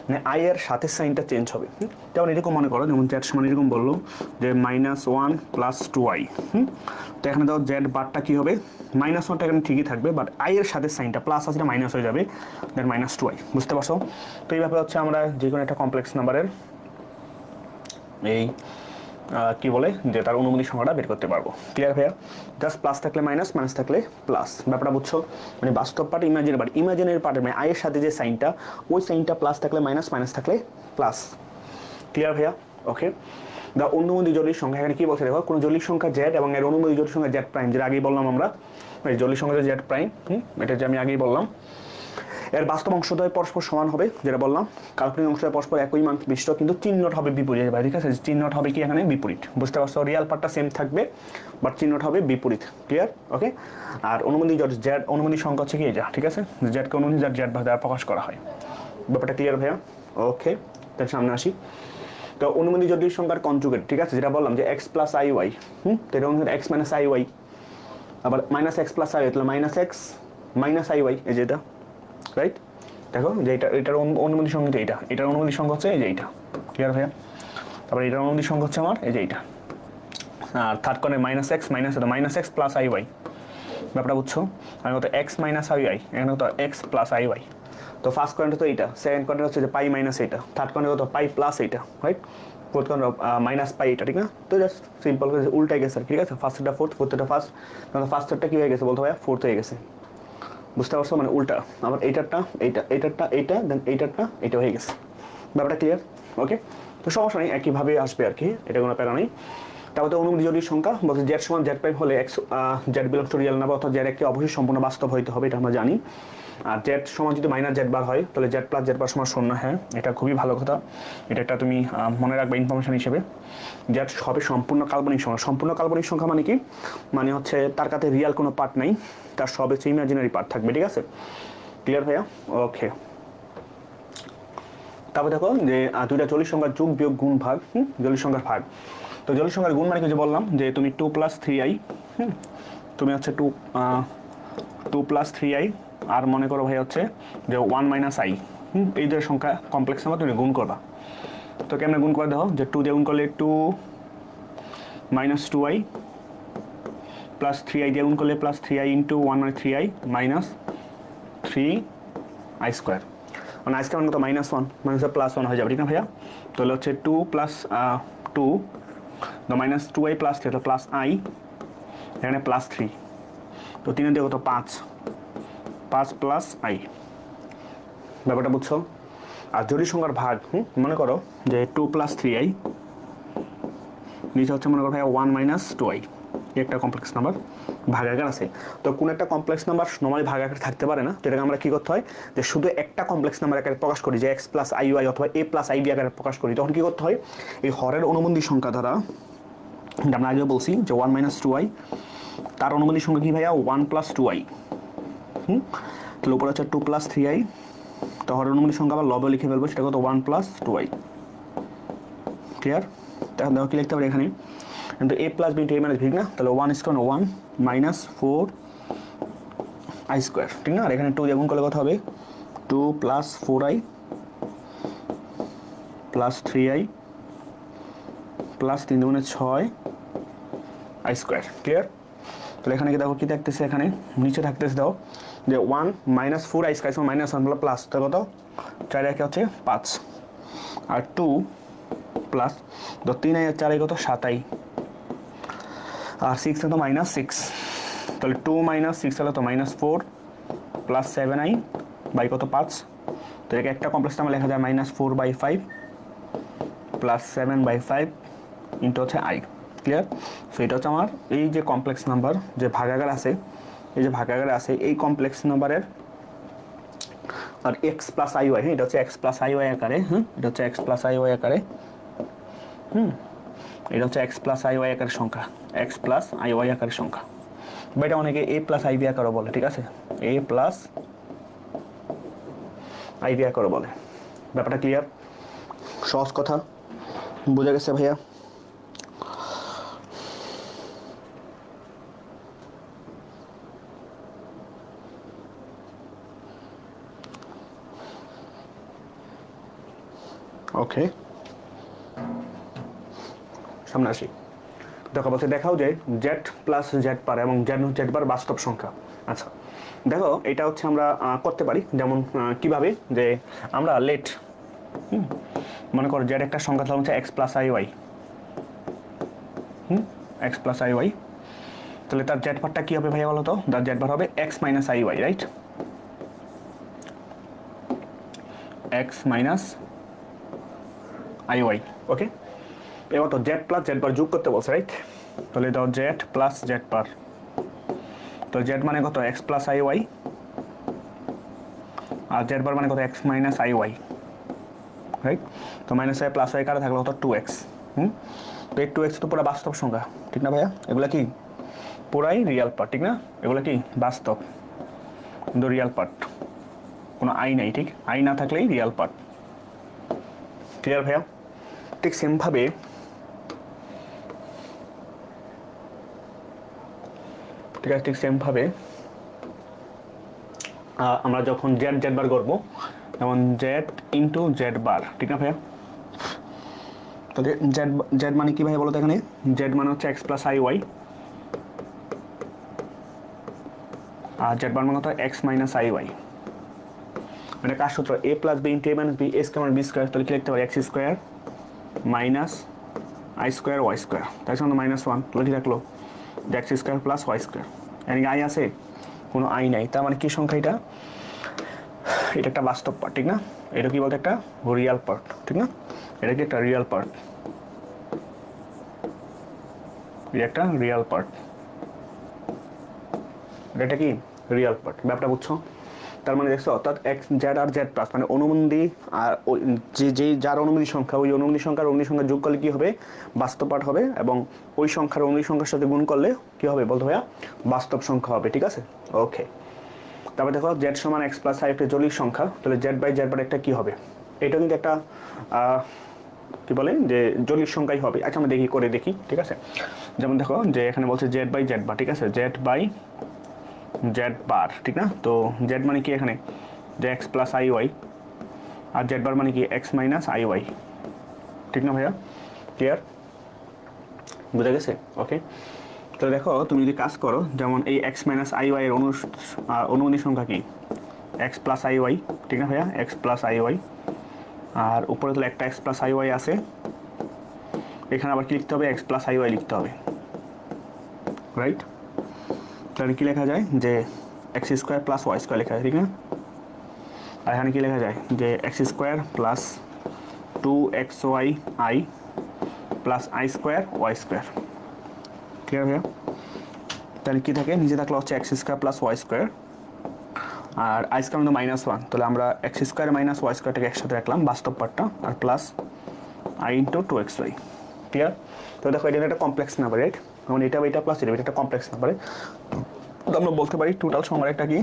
মানে আই এর সাথে সাইনটা চেঞ্জ হবে। যেমন এরকম মনে করো, যেমন জেড সমান এরকম বললো যে -1 প্লাস 2i। তো এখানে দেখো জেড বারটা কি হবে, -1টা এখানে ঠিকই থাকবে, বাট আই এর সাথে সাইনটা প্লাস আছে, মাইনাস হয়ে যাবে, দেন -2i, বুঝতে পারছো? তো এই ব্যাপারে হচ্ছে আমরা যে কোনো একটা কমপ্লেক্স নাম্বারের এই কি বলে যে তার অনুবন্ধী সংখ্যাটা বের করতে পারবো। ক্লিয়ার ভাইয়া? জাস্ট প্লাস থাকলে মাইনাস, মাইনাস থাকলে প্লাস, ব্যাপারটা বুঝছো? মানে বাস্তব পার্ট, ইমাজিনারি পার্টের মানে আয়ের সাথে যে সাইনটা, ওই সাইনটা প্লাস থাকলে মাইনাস, মাইনাস থাকলে প্লাস। ক্লিয়ার ভাইয়া? ওকে। দা অনুবন্ধী জটিল সংখ্যা, এখানে কি বলছে দেখো, কোনো জটিল সংখ্যা জেড এবং এর অনুবন্ধী জটিল সংখ্যা জেড প্রাইম, যেটা আগেই বললাম আমরা, এই জটিল সংখ্যা জেড প্রাইম, এটা যে আমি আগেই বললাম, এর বাস্তব অংশদ্বয় পরস্পর সমান হবে, যেটা বললাম, কাল্পনিক অংশদ্বয় পরস্পর একই মান বিশিষ্ট, কিন্তু চিহ্নটা হবে বিপরীত, ঠিক আছে? চিহ্নটা হবে কি এখানে বিপরীত, বুঝতে পারছো? রিয়াল পার্টটা সেম থাকবে, বাট চিহ্নটা হবে বিপরীত। ক্লিয়ার? ওকে। আর অনুবন্ধী জেড, অনুবন্ধী সংখ্যা হচ্ছে কি এটা, ঠিক আছে? জেডকে অনুবন্ধী জেড দ্বারা প্রকাশ করা হয়। ব্যাপারটা ক্লিয়ার ভাইয়া? ওকে, তার সামনে আসি। তো অনুবন্ধী জটিল সংখ্যার কনজুগেট, ঠিক আছে, যেটা বললাম যে এক্স প্লাস আই ওয়াই, তো এটা এক্স মাইনাস আই ওয়াই, আবার minus x plus I Y, তাহলে minus X minus I Y, এই যেটা, রাইট? দেখো যে এটার অনুবন্ধী সংখ্যা এইটা, এটার অনুবন্ধী সংখ্যা হচ্ছে এই যে এইটা। ক্লিয়ার ভাইয়া? তারপরে এটার অনুবন্ধী সংখ্যা হচ্ছে আমার এই যে এইটা। আর third corner minus X minus, এটা minus x plus I Y, ব্যাপারটা বুঝছো? আমি কত এক্স মাইনাস আই ওয়াই, এখানে কত এক্স প্লাস আই ওয়াই। তো ফার্স্ট কর্নার তো এইটা, সেকেন্ড কর্নার হচ্ছে যে পাই মাইনাস এইটা, থার্ড কর্নার কত পাই প্লাস এইটা, রাইট? ফোর্থ কর্নার মাইনাস পাই এটা, ঠিক না? তো জাস্ট সিম্পল করে উল্টাই গেছে, ঠিক আছে? ফার্স্টটা ফোর্থ, ফোর্থটা ফার্স্ট, কারণ ফার্স্টটা কি হয়ে গেছে বলতে ভাইয়া, ফোর্থ হয়ে গেছে, বুঝতে পারছো? মানে উল্টা, আবার এইটারটা এইটা, এইটারটা এইটা, দেন এইটারটা এইটা হয়ে গেছে। ব্যাপারটা ক্লিয়ার? ওকে। তো সমস্যা নেই, একইভাবে আসবে আর কি, এটা কোনো প্যারা নেই। তারপরে অনুবন্ধী জটিল সংখ্যা বলতে জেড সমান জেড প্রাইম হলে x Z belongs to real number, অর্থাৎ জেড একটি অবশ্যই সম্পূর্ণ বাস্তব হইতে হবে, এটা আমরা জানি। আর জেড সমান যদি মাইনাস জেড বার হয় তাহলে জেড প্লাস জেড বার সমান 0, হ্যাঁ এটা খুবই ভালো কথা, এটা একটা তুমি মনে রাখবে ইনফরমেশন হিসেবে। জেড হবে সম্পূর্ণ কাল্পনিক সংখ্যা। সম্পূর্ণ কাল্পনিক সংখ্যা মানে কি, মানে হচ্ছে তার কাছে রিয়াল কোনো পার্ট নাই, তার সব হচ্ছে ইমাজিনারি পার্ট থাকবে, ঠিক আছে? ক্লিয়ার ভাইয়া? ওকে। তারপর দেখো যে দুইটা জটিল সংখ্যার যোগ বিয়োগ গুণ ভাগ, জটিল সংখ্যার ভাগ। তো জটিল সংখ্যার গুণ মানে কি, যে বললাম যে তুমি 2 প্লাস 3i, তুমি হচ্ছে 2 প্লাস 3i, আর মনে করো ভাই হচ্ছে যে 1 মাইনাস আই, এই দুটো সংখ্যা কমপ্লেক্স নাম্বার তুমি গুণ করবা। তো কেমনে গুণ করে দেখো, যে 2 দিয়ে গুণ করলে 2 মাইনাস 2i, প্লাস 3i দিয়ে গুণ করলে প্লাস 3i ইন্টু 1 মানে 3i মাইনাস 3i স্কোয়ার, মানে আজকে আমার কত -1 মানে +1 হয়ে যাবে, ঠিক না ভাইয়া? তাহলে হচ্ছে 2 plus 2 minus 2i plus 3, plus i, এখানে প্লাস 3, তো 3 দিয়ে কত 5 প্লাস i, ব্যাপারটা বুঝছো? আর জটিল সংখ্যার ভাগ, মনে করো যে 2 প্লাস 3i, নিচে হচ্ছে মনে করো ভাইয়া 1 মাইনাস 2i, একটা কমপ্লেক্স নাম্বার ভাগাকার আছে। তো কোন একটা কমপ্লেক্স নাম্বার নর্মালি ভাগাকার থাকতে পারে না, তো এটাকে আমরা কি করতে হয়, যে শুধু একটা কমপ্লেক্স নাম্বার আকারে প্রকাশ করি, যে এক্স প্লাস আই ওয়াই অথবা এ প্লাস আই বি আকারে প্রকাশ করি, তখন কি করতে হয়, এই হরের অনুবন্ধী সংখ্যা দ্বারা, আমরা আগে বলছি যে 1 মাইনাস 2i, তার অনুবন্ধী সংখ্যা কি ভাইয়া 1 প্লাস 2i, তাহলে উপরে হচ্ছে 2 প্লাস 3i, তো হরের অনুবন্ধী সংখ্যা আবার লবে লিখে ফেলবো, সেটা কত 1 প্লাস 2i। ক্লিয়ার? তখন দেখো কি লিখতে পারি এখানে, কিন্তু a plus B into a minus b, না? তাহলে 1 স্কোয়ার 1 মাইনাস 4i স্কোয়ার, ঠিক না? আর এখানে 2 দিয়ে গুণ করলে কত হবে, 2 plus 4i plus 3i plus 3 দুগুণে 6 i স্কোয়ার। ক্লিয়ার? তাহলে এখানে কি দেখো কি থাকতেছে, এখানে নিচে থাকতেছে দাও যে 1 minus 4i square minus 1 plus, তো কত 4 একে হচ্ছে 5 আর 2 প্লাস 3i আর 4i কত 7i আর 6 তো মাইনাস 6, তাহলে 2 মাইনাস 6 হলে তো মাইনাস 4 প্লাস 7i বাই কত 5, তো এটাকে একটা কমপ্লেক্স নাম্বার লেখা যায় মাইনাস 4/5 প্লাস 7/5 ইন্টু হচ্ছে i। ক্লিয়ার? সো এটা হচ্ছে আমার এই যে কমপ্লেক্স নাম্বার যে ভাগাগার আছে, এই যে ভাগাগারে আছে এই কমপ্লেক্স নাম্বারের আর এক্স প্লাস আই ওয়াই, হ্যাঁ এটা হচ্ছে এক্স প্লাস আই ওয়াই আকারে, এটা হচ্ছে এক্স প্লাস আই ওয়াই আকারে, এটা হচ্ছে এক্স প্লাস আই ওয়াই আকারের সংখ্যা, এক্স প্লাস আই ওয়াই আকারের সংখ্যা, বা এটা অনেকে এ প্লাস আই বি আকারও বলে। ঠিক আছে, এ প্লাস আই বি আকারও বলে। ব্যাপারটা ক্লিয়ার? সহজ কথা বোঝা গেছে ভাইয়া? ওকে, সামনে আসি। দেখো বলছে দেখাও যে জেড প্লাস জেড বার এবং জেড বার বাস্তব সংখ্যা। আচ্ছা দেখো এটা হচ্ছে আমরা করতে পারি যেমন কিভাবে, যে আমরা লেট মনে করো জেড একটা সংখ্যা তাহলে হচ্ছে x plus I y, x plus I Y, তাহলে তার জেড বারটা কী হবে ভাইয়া বলো তো? তার জেড বার হবে x minus I Y, right? X minus I Y. Okay, এবার তো জেড প্লাস জেড বার যোগ করতে বলছে, রাইট? তাহলে দাও জেড প্লাস জেড বার, তো জেড মানে কত এক্স প্লাস আই ওয়াই আর জেড বার মানে কত x minus I Y, right? তো মাইনাস আই প্লাস আই কারা থাকলো কত 2x। তো এই 2x তো পুরো বাস্তব সংখ্যা, ঠিক না ভাইয়া? এগুলো কি পুরাই রিয়াল পার্ট, ঠিক না? এগুলো কি বাস্তব, কিন্তু রিয়াল পার্ট, কোনো আই নাই, ঠিক? আই না থাকলেই রিয়াল পার্ট। ক্লিয়ার ভাইয়া? ঠিক সেমভাবে ঠিক আছে, ঠিক সেমভাবে আমরা যখন জেড জেড বার করবো যেমন জেড ইন্টু জেড বার, ঠিক না ভাইয়া? তাহলে জেড জেড মানে কি ভাইয়া বলো তো? এখানে জেড মানে হচ্ছে এক্স প্লাস আই ওয়াই আর জেড বার মানে হতো এক্স মাইনাস আই ওয়াই। এটা কার সূত্র? A plus B into A minus B, A square B square, তাহলে কি লিখতে পারি? X square minus I square Y square, তাই সঙ্গে -1, তাহলে কি থাকলো? যে x square plus Y square. এখানে আই আছে? কোনো আই নাই, তার মানে কি সংখ্যা এটা? এটা একটা বাস্তব পার্ট, ঠিক না? এটা কি বলতে? একটা রিয়াল পার্ট, ঠিক না? এটা কি একটা রিয়াল পার্ট, এটা একটা রিয়াল পার্ট, এটা কি রিয়াল পার্ট। ব্যাপারটা বুঝছো? তার মানে দেখছো, অর্থাৎ এক্স জেড আর জেড প্লাস মানে অনুবন্ধী আর যে যার অনুমতি সংখ্যা, ওই অনুমতি সংখ্যার যোগ করলে কি হবে? বাস্তব পার্ট হবে, এবং ওই সংখ্যার অনুমতি সংখ্যার সাথে গুণ করলে কি হবে বলতে ভাইয়া? বাস্তব সংখ্যা হবে, ঠিক আছে? ওকে, তারপর দেখো জেড সমান এক্স প্লাস আই একটা জলিক সংখ্যা, তাহলে জেড বাই জেড বার একটা কি হবে? এটা কিন্তু একটা কি বলে যে জলিক সংখ্যাই হবে। আচ্ছা আমরা করে দেখি, ঠিক আছে? যেমন দেখো যে এখানে বলছে জেড বাই জেড বার, ঠিক আছে? জেড বাই জেড বার, ঠিক না? তো জেড মানে কি এখানে? যে এক্স প্লাস আই ওয়াই আর জেড বার মানে কি? এক্স মাইনাস আই ওয়াই, ঠিক না ভাইয়া? ক্লিয়ার? বুঝা গেছে? ওকে, তো দেখো তুমি যদি কাজ করো যেমন এই এক্স মাইনাস আই ওয়াই এর অনুমতি সংখ্যা কি? এক্স প্লাস আই ওয়াই, ঠিক না ভাইয়া? এক্স প্লাস আই ওয়াই, আর উপরে তো একটা এক্স প্লাস আই ওয়াই আছে, এখানে আবার কি লিখতে হবে? এক্স প্লাস আই ওয়াই লিখতে হবে, রাইট? তাহলে কি লেখা যায়? যে x square plus Y square লেখা যায়, ঠিক না? আর এখানে কি লেখা যায়? যে x square plus 2xy I plus I square Y square. Clear ভাইয়া? তাহলে কি থাকে? নিচে থাকলে হচ্ছে X square plus Y square আর আই স্কোয়ার কিন্তু -1, তাহলে আমরা এক্স স্কোয়ার মাইনাস ওয়াই স্কোয়ারটাকে একসাথে রাখলাম বাস্তব পার্টটা, আর plus I into 2xy। Clear? তো দেখো এটা একটা কমপ্লেক্স নাম্বার, রাইট? যেমন এটা এটা প্লাস এটা একটা কমপ্লেক্স নাম্বার, তো আমরা বলতে পারি টোটাল সংখ্যার একটা কি?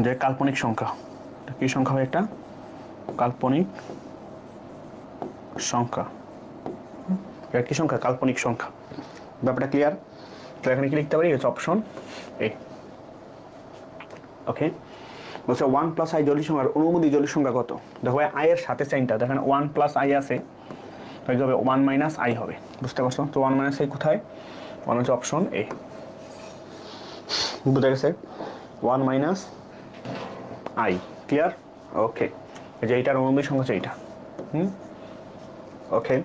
যে কাল্পনিক সংখ্যা। কি সংখ্যা হয়? একটা কাল্পনিক সংখ্যা। এটা কি সংখ্যা? কাল্পনিক সংখ্যা। ব্যাপারটা ক্লিয়ার? তো এখানে কি লিখতে পারি? হচ্ছে অপশন এ। ওকে, বলছে 1 প্লাস আই জটিল সংখ্যার অনুমোদিত জটিল সংখ্যা কত? দেখো ভাই আই এর সাথে সাইনটা দেখেন 1 প্লাস আই আছে, তাই হবে 1 মাইনাস আই হবে, বুঝতে পারছো? তো 1 মাইনাস আই কোথায়? 1 হচ্ছে অপশন এ, বুঝতে গেছে? 1 মাইনাস আই, ক্লিয়ার? ওকে, যে এইটার অনুমোদিত সংখ্যা হচ্ছে এইটা। ওকে,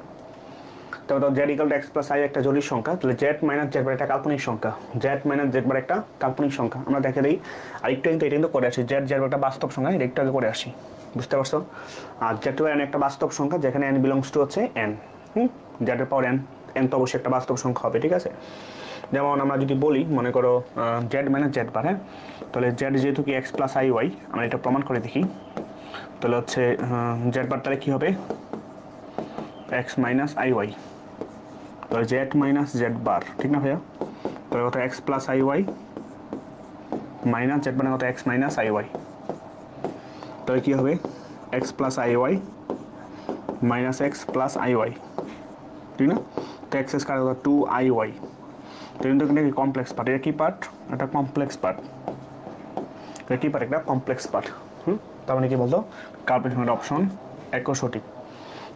তবে তো Z equal two x plus I একটা জটিল সংখ্যা, তাহলে জেড মাইনাস জেড বার একটা কাল্পনিক সংখ্যা, জেড মাইনাস জেড বার একটা কাল্পনিক সংখ্যা। আমরা দেখে দিই আরেকটু, কিন্তু এটা কিন্তু করে আসি, জেড জেড একটা বাস্তব সংখ্যা, এটা একটু আগে করে আসি, বুঝতে পারছো? আর জেড টু এন একটা বাস্তব সংখ্যা, যেখানে এন বিলংস টু হচ্ছে এন। জেড এর পাওয়ার এন, এন তো অবশ্যই একটা বাস্তব সংখ্যা হবে, ঠিক আছে? যেমন আমরা যদি বলি, মনে করো জেড মাইনাস জেড বার, হ্যাঁ, তাহলে জেড যেহেতু কি এক্স প্লাস আই ওয়াই, আমরা এটা প্রমাণ করে দেখি। তাহলে হচ্ছে জেড বার তাহলে কী হবে? এক্স মাইনাস আই ওয়াই, তাহলে জেড মাইনাস জেড বার, ঠিক না ভাইয়া? তাহলে কত? X plus I y minus z মানে কত? X minus I Y. তাহলে কী হবে? X plus I y minus x plus I y, ঠিক না? তো এক্স স্কয়ার কত? 2 আই ওয়াই। তো কিন্তু এটা কি কমপ্লেক্স পার্ট? এটা কি পার্ট? এটা কমপ্লেক্স পার্ট। এটা কি পার্ট? একটা কমপ্লেক্স পার্ট। তার মানে কি বলতো? কাল্পনিক সংখ্যার অপশন একও সঠিক।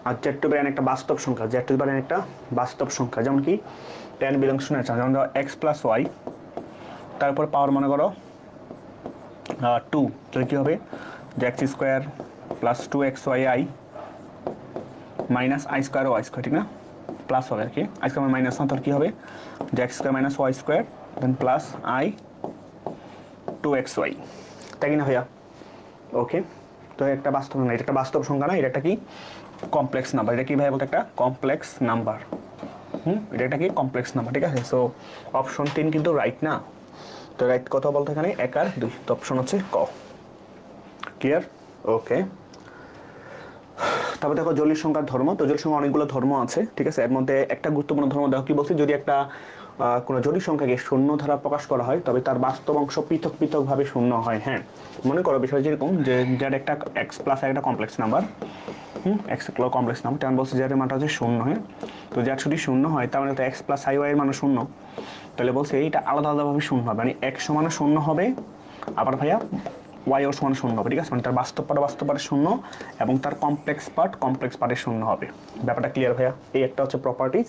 আর জেড টু এন একটা বাস্তব সংখ্যা, জেড টু এন একটা বাস্তব সংখ্যা, যেমন কি টেন বিলংস টু নেচার, যেমন ধরো এক্স প্লাস ওয়াই, তারপর পাওয়ার মনে করো 2, তাহলে কী হবে? যে x square plus 2 xy i minus I square Y square, ঠিক না? প্লাস হবে আর কি, আই স্কোয়ার মাইনাস না, তাহলে কী হবে? যে x square minus y square then plus i 2xy, তাই কি না ভাইয়া? ওকে, তো একটা বাস্তব না, এটা একটা বাস্তব সংখ্যা না, এটা একটা কি কমপ্লেক্স নাম্বার। এটা কি ভাই বলতে? একটা কমপ্লেক্স নাম্বার। এটা একটা কি কমপ্লেক্স নাম্বার, ঠিক আছে? সো অপশন 3 কিন্তু রাইট না। তো রাইট কথা বলতে এখানে 1 আর 2, তো অপশন হচ্ছে ক। ক্লিয়ার? ওকে, তারপর দেখো জটিল সংখ্যার ধর্ম। তো জটিল সংখ্যা অনেকগুলো ধর্ম আছে, ঠিক আছে? এর মধ্যে একটা গুরুত্বপূর্ণ ধর্ম দেখো কি বলছি, যদি একটা কোনো জটিল সংখ্যাকে শূন্য দ্বারা প্রকাশ করা হয়, তবে তার বাস্তব অংশ পৃথক পৃথকভাবে শূন্য হয়। হ্যাঁ, মনে করো বিষয় যেরকম যে জেড একটা এক্স প্লাস একটা complex number, x complex number, তেমন বলছে জেডের মানটা হচ্ছে শূন্য। হ্যাঁ, তো জেড যদি শূন্য হয়, তার মানে তো এক্স প্লাস আই ওয়াই এর মানে শূন্য। তাহলে বলছে এইটা আলাদা আলাদাভাবে শূন্য হবে, মানে এক্স সমানে শূন্য হবে, আবার ভাইয়া ওয়াই ওর সমান শূন্য হবে, ঠিক আছে? মানে তার বাস্তব পার্টের শূন্য এবং তার কমপ্লেক্স পার্টের শূন্য হবে। ব্যাপারটা ক্লিয়ার ভাইয়া? এই একটা হচ্ছে প্রপার্টিজ।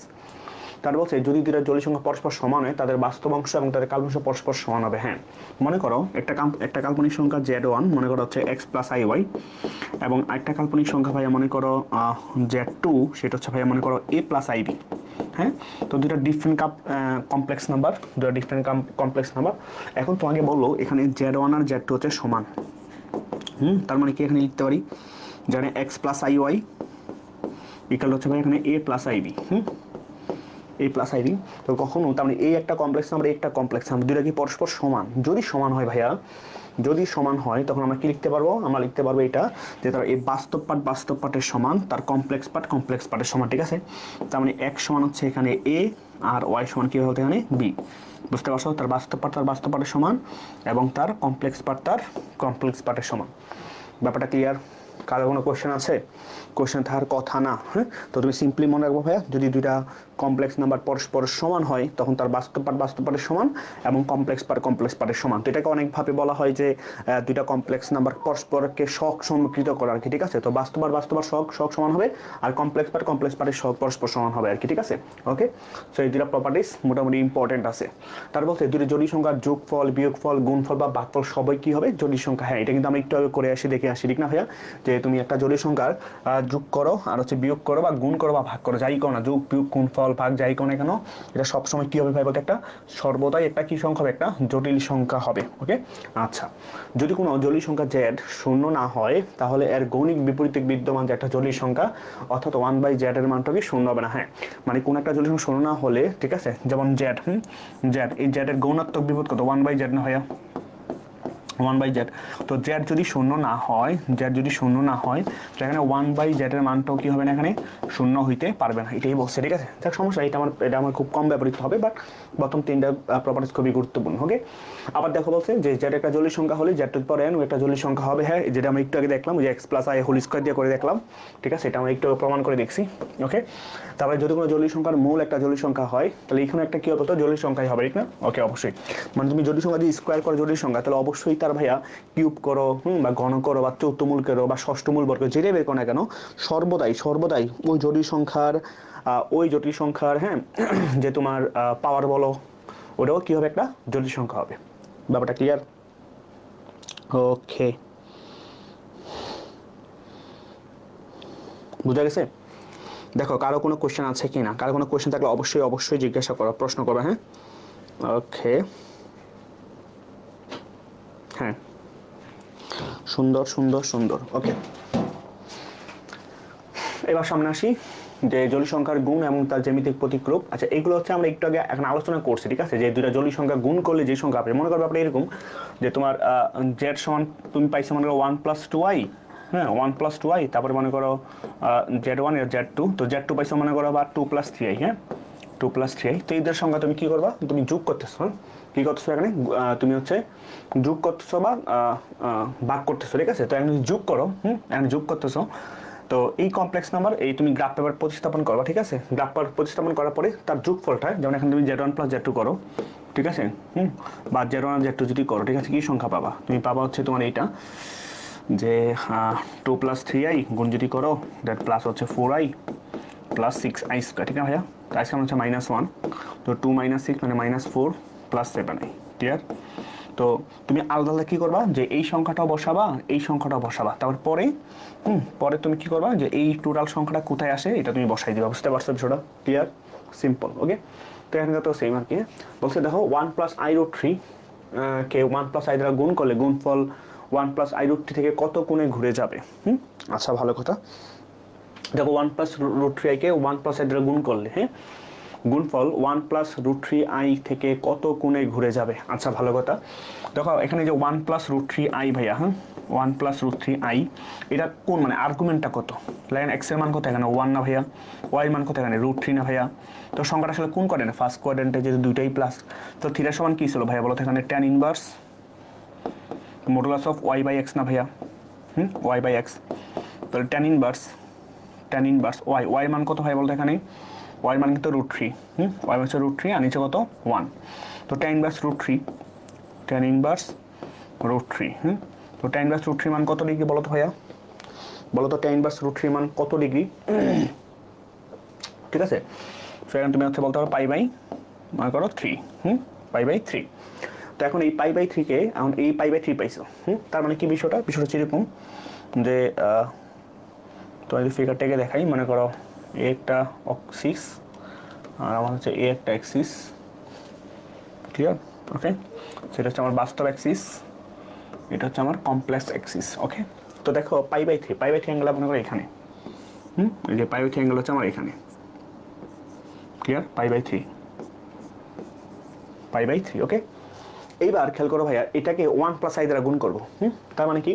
তার বলছে যদি দুইটা জটিল সংখ্যা পরস্পর সমান হয়, তাদের বাস্তব অংশ এবং তাদের কাল্পনিক অংশ পরস্পর সমান হবে। হ্যাঁ, মনে করো একটা কাল্পনিক সংখ্যা z1 মনে করো হচ্ছে x প্লাস আই ওয়াই, এবং একটা কাল্পনিক সংখ্যা ভাইয়া মনে করো z2, সেটা হচ্ছে ভাইয়া মনে করো a প্লাস আই বি। হ্যাঁ, তো দুটা ডিফারেন্ট কমপ্লেক্স নাম্বার, দুটা ডিফারেন্ট কমপ্লেক্স নাম্বার। এখন তোমাকে বললো এখানে z1 আর z2 হচ্ছে সমান। তার মানে কি এখানে লিখতে পারি জানে x plus I y equal হচ্ছে ভাই এখানে a plus i b. a plus i b, তো কখনো তার মানে এই একটা কমপ্লেক্স নাম্বার, একটা কমপ্লেক্স নাম্বার, দুইটা কি পরস্পর সমান? যদি সমান হয় ভাইয়া, যদি সমান হয়, তখন আমরা কি লিখতে পারবো? আমরা লিখতে পারবো এটা যে তার এই বাস্তব পার্টের সমান, তার কমপ্লেক্স পার্টের সমান, ঠিক আছে? তার মানে x সমান হচ্ছে এখানে a আর y সমান কি হতে এখানে b, বুঝতে পারছো? তার বাস্তব পার্টের সমান এবং তার কমপ্লেক্স পার্টের সমান। ব্যাপারটা ক্লিয়ার? কারো কোনো কোশ্চেন আছে? কোশ্চেন থাকার কথা না। হ্যাঁ, তো তুমি সিম্পলি মনে রাখবো ভাইয়া, যদি দুইটা কমপ্লেক্স নাম্বার পরস্পর সমান হয়, তখন তার বাস্তব পার্টের সমান এবং কমপ্লেক্স পার্টের সমান। তো এটাকে অনেকভাবে বলা হয় যে দুইটা কমপ্লেক্স নাম্বার পরস্পরকে সহগ সম্মুখিত করা আর কি, ঠিক আছে? তো বাস্তব সহগ সমান হবে, আর কমপ্লেক্স পার্টের সহগ পরস্পর সমান হবে আর কি, ঠিক আছে? ওকে, সো এই দুইটা প্রপার্টিস মোটামুটি ইম্পর্টেন্ট আছে। তার বলতে দুটি জটিল সংখ্যার যোগফল, বিয়োগফল, গুণফল বা ভাগফল সবই কি হবে? জটিল সংখ্যা। হ্যাঁ, এটা কিন্তু আমি একটু করে দেখে আসি, ঠিক না ভাইয়া? যে তুমি একটা জটিল সংখ্যার যোগ করো আর হচ্ছে বিয়োগ করো বা গুণ করো বা ভাগ করো, যাই করো না, যোগ বিয়োগ গুণফল ভাগ যাই করো না কেন, এটা সবসময় কি হবে ভাই বলতে? একটা সর্বদাই একটা কি সংখ্যা হবে? একটা জটিল সংখ্যা হবে। ওকে, আচ্ছা, যদি কোনো জটিল সংখ্যা জেড শূন্য না হয়, তাহলে এর গৌণিক বিপরীতে বিদ্যমান যে একটা জটিল সংখ্যা, অর্থাৎ 1/z এর মানটা কি শূন্য হবে না। হ্যাঁ, মানে কোন একটা জটিল সংখ্যা শূন্য না হলে, ঠিক আছে, যেমন জেড, এই জেডের গৌণাত্মক বিপরীত কত? 1/z না ভাইয়া? 1/z। তো z যদি শূন্য না হয়, তো এখানে 1/z এর মানটাও কি হবে না? এখানে শূন্য হইতে পারবে না, এটাই বলছে, ঠিক আছে? যাক, সমস্যা, এটা আমার খুব কম ব্যবহৃত হবে, বাট প্রথম তিনটা প্রপার্টিস খুবই গুরুত্বপূর্ণ। ওকে, আবার দেখো বলছে যে z একটা জটিল সংখ্যা হলে z two the power n একটা জটিল সংখ্যা হবে। হ্যাঁ, যেটা আমরা একটু আগে দেখলাম, যে x plus i whole square দিয়ে করে দেখলাম, ঠিক আছে? এটা আমরা একটু প্রমাণ করে দেখছি। ওকে, তারপরে যদি কোনো জটিল সংখ্যার মূল একটা জটিল সংখ্যা হয়, তাহলে এখানে একটা কি হতো? জটিল সংখ্যাই হবে, ঠিক না? ওকে, অবশ্যই, মানে তুমি জটিল সংখ্যা দিয়ে স্কোয়ার করো জটিল সংখ্যা, তাহলে অবশ্যই তার সংখ্যার ভাইয়া কিউব করো বা ঘন করো বা চতুর্মূল করো বা ষষ্ঠমূল বর্গ যেটাই বের করো না কেন, সর্বদাই ওই জটিল সংখ্যার হ্যাঁ যে তোমার পাওয়ার বলো ওটাও কি হবে, একটা জটিল সংখ্যা হবে। ব্যাপারটা ক্লিয়ার? ওকে, বুঝা গেছে? দেখো কারো কোনো কোশ্চেন আছে কি না, কারো কোনো কোশ্চেন থাকলে অবশ্যই জিজ্ঞাসা করো, প্রশ্ন করবে। হ্যাঁ ওকে, হ্যাঁ সুন্দর। ওকে, এবার সামনে আসি যে জটিল সংখ্যার গুণ এবং তার জ্যামিতিক প্রতিক্রূপ। আচ্ছা, এগুলো হচ্ছে আমরা একটু আগে এখন আলোচনা করছি, ঠিক আছে? যে দুইটা জটিল সংখ্যা গুণ করলে যে সংখ্যা হবে, মনে করো ব্যাপারটা এরকম যে তোমার জেড সমান তুমি পাইছো মনে করো 1+2i, হ্যাঁ 1+2i, তারপরে মনে করো Z1 এর Z2, তো Z2 পাইছো মনে করো বা 2+3i, হ্যাঁ 2+3i। তো এদের সংখ্যা তুমি কি করবা, তুমি যোগ করতেছো। হ্যাঁ কি করতেছো এখানে, তুমি হচ্ছে যোগ করতেছো বা ভাগ করতেছো, ঠিক আছে? তো এখন যোগ করো, এখন যোগ করতেছো। তো এই কমপ্লেক্স নাম্বার এই তুমি গ্রাফ পেপার প্রতিস্থাপন করবা, ঠিক আছে? গ্রাফ পেপার প্রতিস্থাপন করার পরে তার যোগফলটা, যেমন এখন তুমি Z1 + Z2 করো, ঠিক আছে? বা Z1 আর Z2 যদি করো, ঠিক আছে, কি সংখ্যা পাবা? তুমি পাবা হচ্ছে তোমার এইটা যে 2+3i গুণ যদি করো দ্যাট প্লাস হচ্ছে 4i + 6i², ঠিক আছে ভাইয়া? তো আজকে হচ্ছে -1, তো 2 - 6 মানে -4 + 7i, ক্লিয়ার? তো তুমি আলাদা কি করবা, যে এই সংখ্যাটাও বসাবা, এই সংখ্যাটাও বসাবা, তারপর পরে তুমি কি করবা, যে এই টোটাল সংখ্যাটা কোথায় আসে এটা তুমি বসাই দিবা। বুঝতে পারছো বিষয়টা? ক্লিয়ার? সিম্পল। ওকে, তো এখানে তো সেম আর কি। বলছে দেখো 1+i√3 কে 1+i দ্বারা গুণ করলে গুণফল 1+i√3 থেকে কত গুণে ঘুরে যাবে। আচ্ছা, ভালো কথা। দেখো 1+√3i কে 1+i দ্বারা গুণ করলে, হ্যাঁ গুণফল 1+√3i থেকে কত গুণে ঘুরে যাবে। আচ্ছা, ভালো কথা। দেখো এখানে যে 1+√3i ভাইয়া, হ্যাঁ 1+√3i, এটা কোন মানে আর্গুমেন্টটা কত, লাইন x এর মান কত এখানে 1 না ভাইয়া, y এর মান কত এখানে √3 না ভাইয়া। তো সংখ্যাটা আসলে কোন কোয়াড্রেন্টে, ফার্স্ট কোয়াড্রেন্টে, যেহেতু দুইটাই প্লাস। তো থিটা সমান কি ছিল ভাইয়া বলো তো এখানে, tan inverse modulus of y/x না ভাইয়া, y/x। তাহলে tan ইনভার্স y, y মান কত হয় বলতো এখানে, y মান কিন্তু √3, y হচ্ছে √3 আর নিচে কত 1। তো tan ইনভার্স √3, তো tan ইনভার্স √3 মান কত ডিগ্রি বলো তো ভাইয়া, বলো তো tan ইনভার্স √3 মান কত ডিগ্রি? ঠিক আছে, সেখানে তুমি হচ্ছে বলতে পারো পাই/, মনে করো 3, পাই/3। তো এখন এই পাই/3 কে এখন এই পাই/3 পাইছো, তার মানে কি বিষয়টা এরকম যে তোমার যদি ফিগারটাকে দেখাই, মনে করো এ একটা অক্সিস আর আমার হচ্ছে এ একটা অ্যাক্সিস, ক্লিয়ার? ওকে, সেটা হচ্ছে আমার বাস্তব অ্যাক্সিস, এটা হচ্ছে আমার কমপ্লেক্স অ্যাক্সিস। ওকে, তো দেখো পাই/3 অ্যাঙ্গেল মনে করো এখানে, এই যে পাই/3 অ্যাঙ্গেল হচ্ছে আমার এখানে, ক্লিয়ার? পাই/3। ওকে, এইবার খেয়াল করো ভাইয়া, এটাকে 1+i দ্বারা গুণ করবো। তার মানে কি,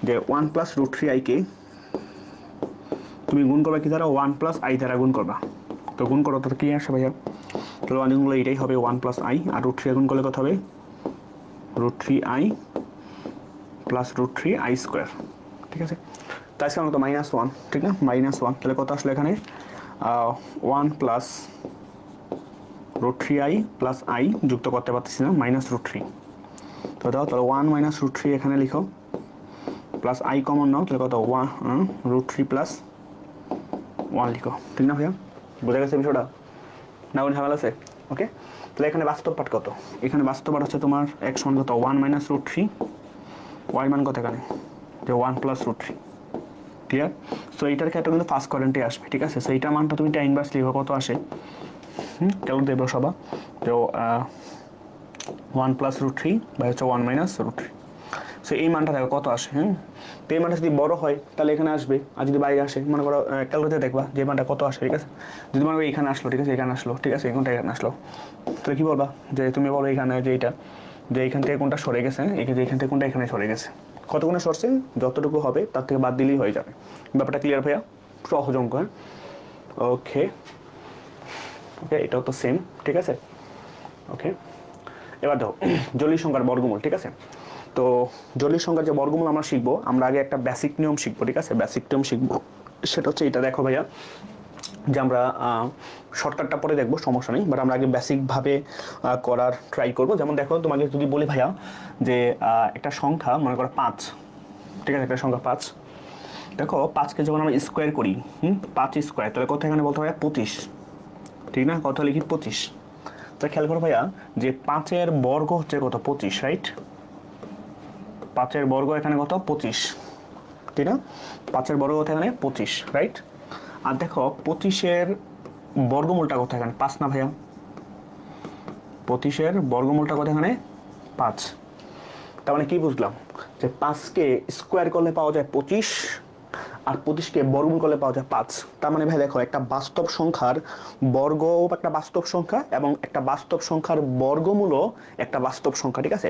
যে 1+√3i কে তুমি গুণ করবা কি দ্বারা, 1+i দ্বারা গুণ করবা। তো গুণ করো তো কি আসে ভাইয়া, তাহলে অনেকগুলো এটাই হবে 1+i, আর √3 গুণ করলে কত হবে, √3i + √3i², ঠিক আছে? তাই আজকে আমরা তো -1, ঠিক না, -1, তাহলে কত আসলে এখানে 1+√3i + i যুক্ত করতে পারতেছি না, -√3। তো দাও, তাহলে 1 - √3 এখানে লিখো, প্লাস i কমন নাও, তাহলে কত √3 + 1 লিখো, ঠিক না ভাইয়া? বোঝা গেছে বিষয়টা না? কোন ঝামেলা আছে? ওকে, তাহলে এখানে বাস্তব পাঠ কত, এখানে বাস্তব পাঠ হচ্ছে তোমার x সমান কত 1 - √3, y মান কত এখানে, যে 1+√3, ক্লিয়ার? সো এইটার ক্ষেত্রে কিন্তু ফার্স্ট কোয়াড্রেন্টে আসবে, ঠিক আছে? সো এইটার মানটা তুমি tan ইনভার্স লিখো, কত আসে, কেমন দেবো সবা, তো 1+√3 বা হচ্ছে 1 - √3। সো এই মানটা দেখো কত আসে, তো এই মানটা যদি বড় হয় তাহলে এখানে আসবে, আর যদি বাইরে আসে মনে করো ক্যালকুলেটরে দেখবা যে মানটা কত আসে, ঠিক আছে? যদি মনে করো এখানে আসলো, ঠিক আছে, এখানে আসলো, ঠিক আছে, কোনটা এখানে আসলো, তাহলে কি বলবা, যে তুমি বলো এখানে যে এইটা, যে এইখান থেকে কোনটা সরে গেছে, এখান থেকে কোনটা এখানে সরে গেছে, কত গুণে সরছে, যতটুকু হবে তার থেকে বাদ দিলেই হয়ে যাবে। ব্যাপারটা ক্লিয়ার ভাইয়া? সহজ অঙ্ক। ওকে, এটাও তো সেম, ঠিক আছে? ওকে, এবার দেখো জটিল সংখ্যার বর্গমূল, ঠিক আছে? তো জটিল সংখ্যার যে বর্গমূল আমরা শিখবো, আমরা আগে একটা বেসিক নিয়ম শিখবো, ঠিক আছে? বেসিক নিয়ম শিখবো, সেটা হচ্ছে এটা। দেখো ভাইয়া, যে আমরা শর্টকাটটা পরে দেখবো, সমস্যা নেই, বাট আমরা আগে বেসিকভাবে করার ট্রাই করব। যেমন দেখো, তোমাকে যদি বলি ভাইয়া যে একটা সংখ্যা মনে করো 5, ঠিক আছে, একটা সংখ্যা 5, দেখো 5কে যখন আমরা স্কোয়ার করি, 5 স্কোয়ার, তাহলে কত এখানে বলতে হবে 25, ঠিক না? কত লিখি 25। তাহলে খেয়াল করো ভাইয়া যে 5-এর বর্গ হচ্ছে কত 25, রাইট? 5-এর বর্গ এখানে কত 25, ঠিক না? 5-এর বর্গ কত এখানে 25, রাইট? আর দেখো 25-এর বর্গমূলটা কত এখানে 5 না ভাইয়া? 25-এর বর্গমূলটা কত এখানে 5। তার মানে কি বুঝলাম? যে 5কে স্কোয়ার করলে পাওয়া যায় 25, আর 25কে বর্গমূল করলে পাওয়া যায় 5। তার মানে ভাই দেখো, একটা বাস্তব সংখ্যার বর্গ একটা বাস্তব সংখ্যা, এবং একটা বাস্তব সংখ্যার বর্গমূলও একটা বাস্তব সংখ্যা, ঠিক আছে?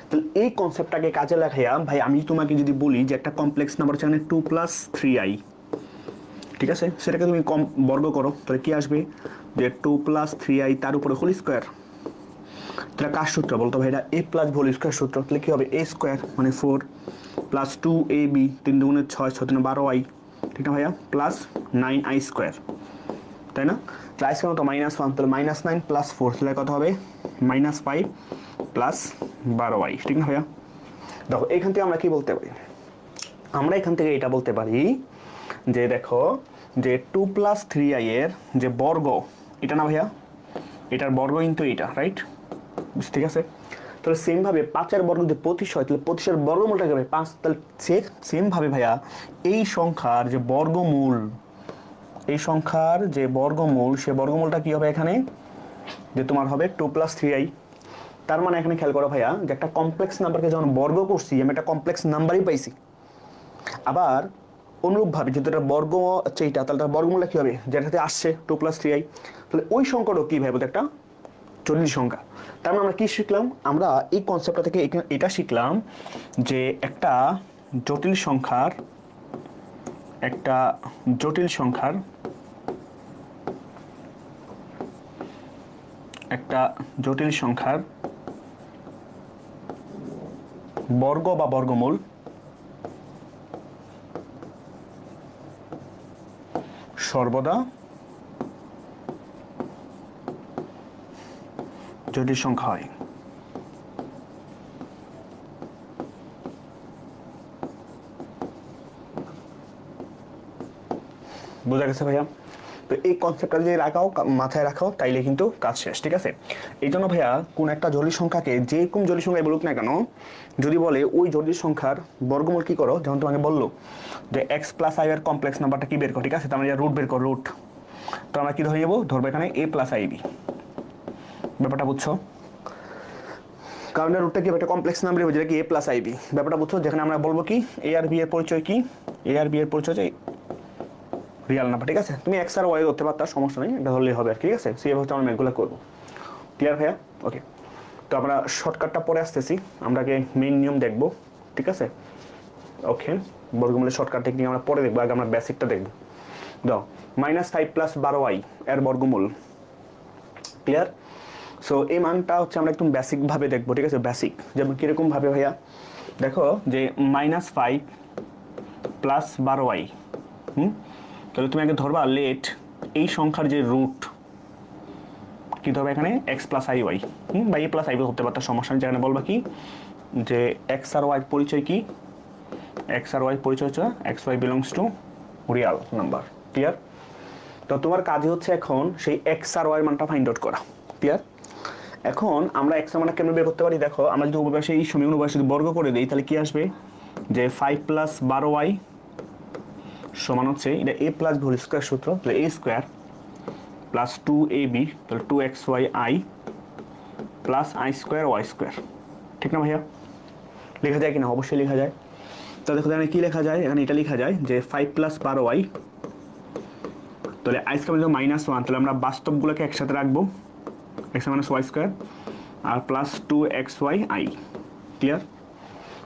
তাহলে এই কনসেপ্টটাকে কাজে লাগাইয়া ভাই আমি তোমাকে যদি বলি যে একটা কমপ্লেক্স নাম্বার হচ্ছে এখানে 2 + 3i, ঠিক আছে, সেটাকে তুমি বর্গ করো, তাহলে কি আসবে যে 2 + 3i তার উপরে হোল স্কোয়ার। তাহলে কার সূত্র বলতো ভাই? এটা a + হোল স্কোয়ার সূত্র। তাহলে কি হবে? a স্কোয়ার মানে 4 + 2ab 3 × 6 6 × 12i, ঠিক না ভাইয়া? প্লাস 9i স্কোয়ার, তাই না? তাহলে i স্কোয়ার তো -1, তাহলে -9 + 4, তাহলে কত হবে? -5 + 12i, ঠিক না ভাইয়া? দেখো এখান থেকে আমরা কি বলতে পারি? আমরা এখান থেকে এটা বলতে পারি যে দেখো যে 2 + 3i এর যে বর্গ, এটা না ভাইয়া, এটার বর্গ কিন্তু এটা, রাইট? ঠিক আছে, তাহলে সেমভাবে 5-এর বর্গ যদি 25 হয়, তাহলে 25-এর বর্গমূলটা কি হবে? 5। তাহলে সেমভাবে ভাইয়া এই সংখ্যার যে বর্গমূল, এই সংখ্যার যে বর্গমূল, সে বর্গমূলটা কি হবে এখানে? যে তোমার হবে 2 + 3i। তার মানে এখানে খেয়াল করো ভাইয়া যে একটা কমপ্লেক্স নাম্বারকে যখন বর্গ করছি, আমি একটা কমপ্লেক্স নাম্বারই পাইছি। আবার অনুরূপভাবে যদি এটা বর্গ হচ্ছে এইটা, তাহলে তার বর্গমূলটা কী হবে? যেটাতে আসছে 2 + 3i, তাহলে ওই সংখ্যাটাও কী ভাবে? একটা জটিল সংখ্যা। তার মানে আমরা কি শিখলাম? আমরা এই কনসেপ্টটা থেকে এটা শিখলাম যে একটা জটিল সংখ্যার একটা জটিল সংখ্যার একটা জটিল সংখ্যার বর্গ বা বর্গমূল সর্বদা জটিল সংখ্যা হয়। বোঝা গেছে ভাইয়া? তো এই কনসেপ্টটা যদি রাখাও, মাথায় রাখাও, তাইলে কিন্তু কাজ শেষ, ঠিক আছে? এই জন্য ভাইয়া কোন একটা জটিল সংখ্যাকে, যে কোন জটিল সংখ্যায় বলুক না কেন, যদি বলে ওই জটিল সংখ্যার বর্গমূল কি করো, যেমন তোমাকে বললো যে x + i এর কমপ্লেক্স নাম্বারটা কি বের করো, ঠিক আছে? তার মানে রুট বের করো, রুট। তো আমরা কি ধরে নেবো? ধরবো এখানে a + ib। ব্যাপারটা বুঝছো? কারণ রুটটা কি একটা কমপ্লেক্স নাম্বার, যেটা কি a + ib। ব্যাপারটা বুঝছো? যেখানে আমরা বলবো কি a আর b এর পরিচয় কি? a আর b এর পরিচয় রিয়াল নাম্বার, ঠিক আছে? তুমি এক্স আর ওয়াই ধরতে পারতা, সমস্যা নেই, এটা ধরলেই হবে আর, ঠিক আছে? সেভাবে হচ্ছে আমরা ম্যাথগুলো করবো। ক্লিয়ার ভাইয়া? ওকে, তো আমরা শর্টকাটটা পরে আসতেছি, আমরা আগে মেইন নিয়ম দেখবো, ঠিক আছে? ওকে, বর্গমূলের শর্টকাট টেকনিক আমরা পরে দেখবো, আগে আমরা বেসিকটা দেখবো। দাও -5 + 12i এর বর্গমূল। ক্লিয়ার? সো এই মানটা হচ্ছে আমরা একদম বেসিকভাবে দেখবো, ঠিক আছে? বেসিক যেমন কীরকমভাবে ভাইয়া? দেখো যে -5 + 12i, তাহলে তুমি আগে ধরবা লেট এই সংখ্যার যে রুট কি ধরবে এখানে x + iy, বা a + i হতে পারতো, সমস্যা নেই। যেখানে বলবা কি যে x আর y পরিচয় কি? x আর y পরিচয় হচ্ছে x y belongs to real number. Clear? তো তোমার কাজই হচ্ছে এখন সেই x আর y মানটা ফাইন্ড আউট করা। ক্লিয়ার? এখন আমরা x এর মানটা কেমনে বের করতে পারি? দেখো আমরা যদি উভয় পাশে এই সমীকরণ উভয় যদি বর্গ করে দেই, তাহলে কি আসবে? যে 5 + 12i সমান হচ্ছে এটা a + b হোল স্কয়ার সূত্র, তাহলে a স্কয়ার প্লাস 2ab, তাহলে 2xyi plus i square y square, ঠিক না ভাইয়া? লেখা যায় কিনা? অবশ্যই লেখা যায়। তো দেখো এখানে কি লেখা যায়? এখানে এটা লেখা যায় যে 5 + 12i, তাহলে i স্কয়ার -1, তাহলে আমরা বাস্তবগুলোকে একসাথে রাখবো, x - y স্কয়ার আর প্লাস 2xyi। ক্লিয়ার?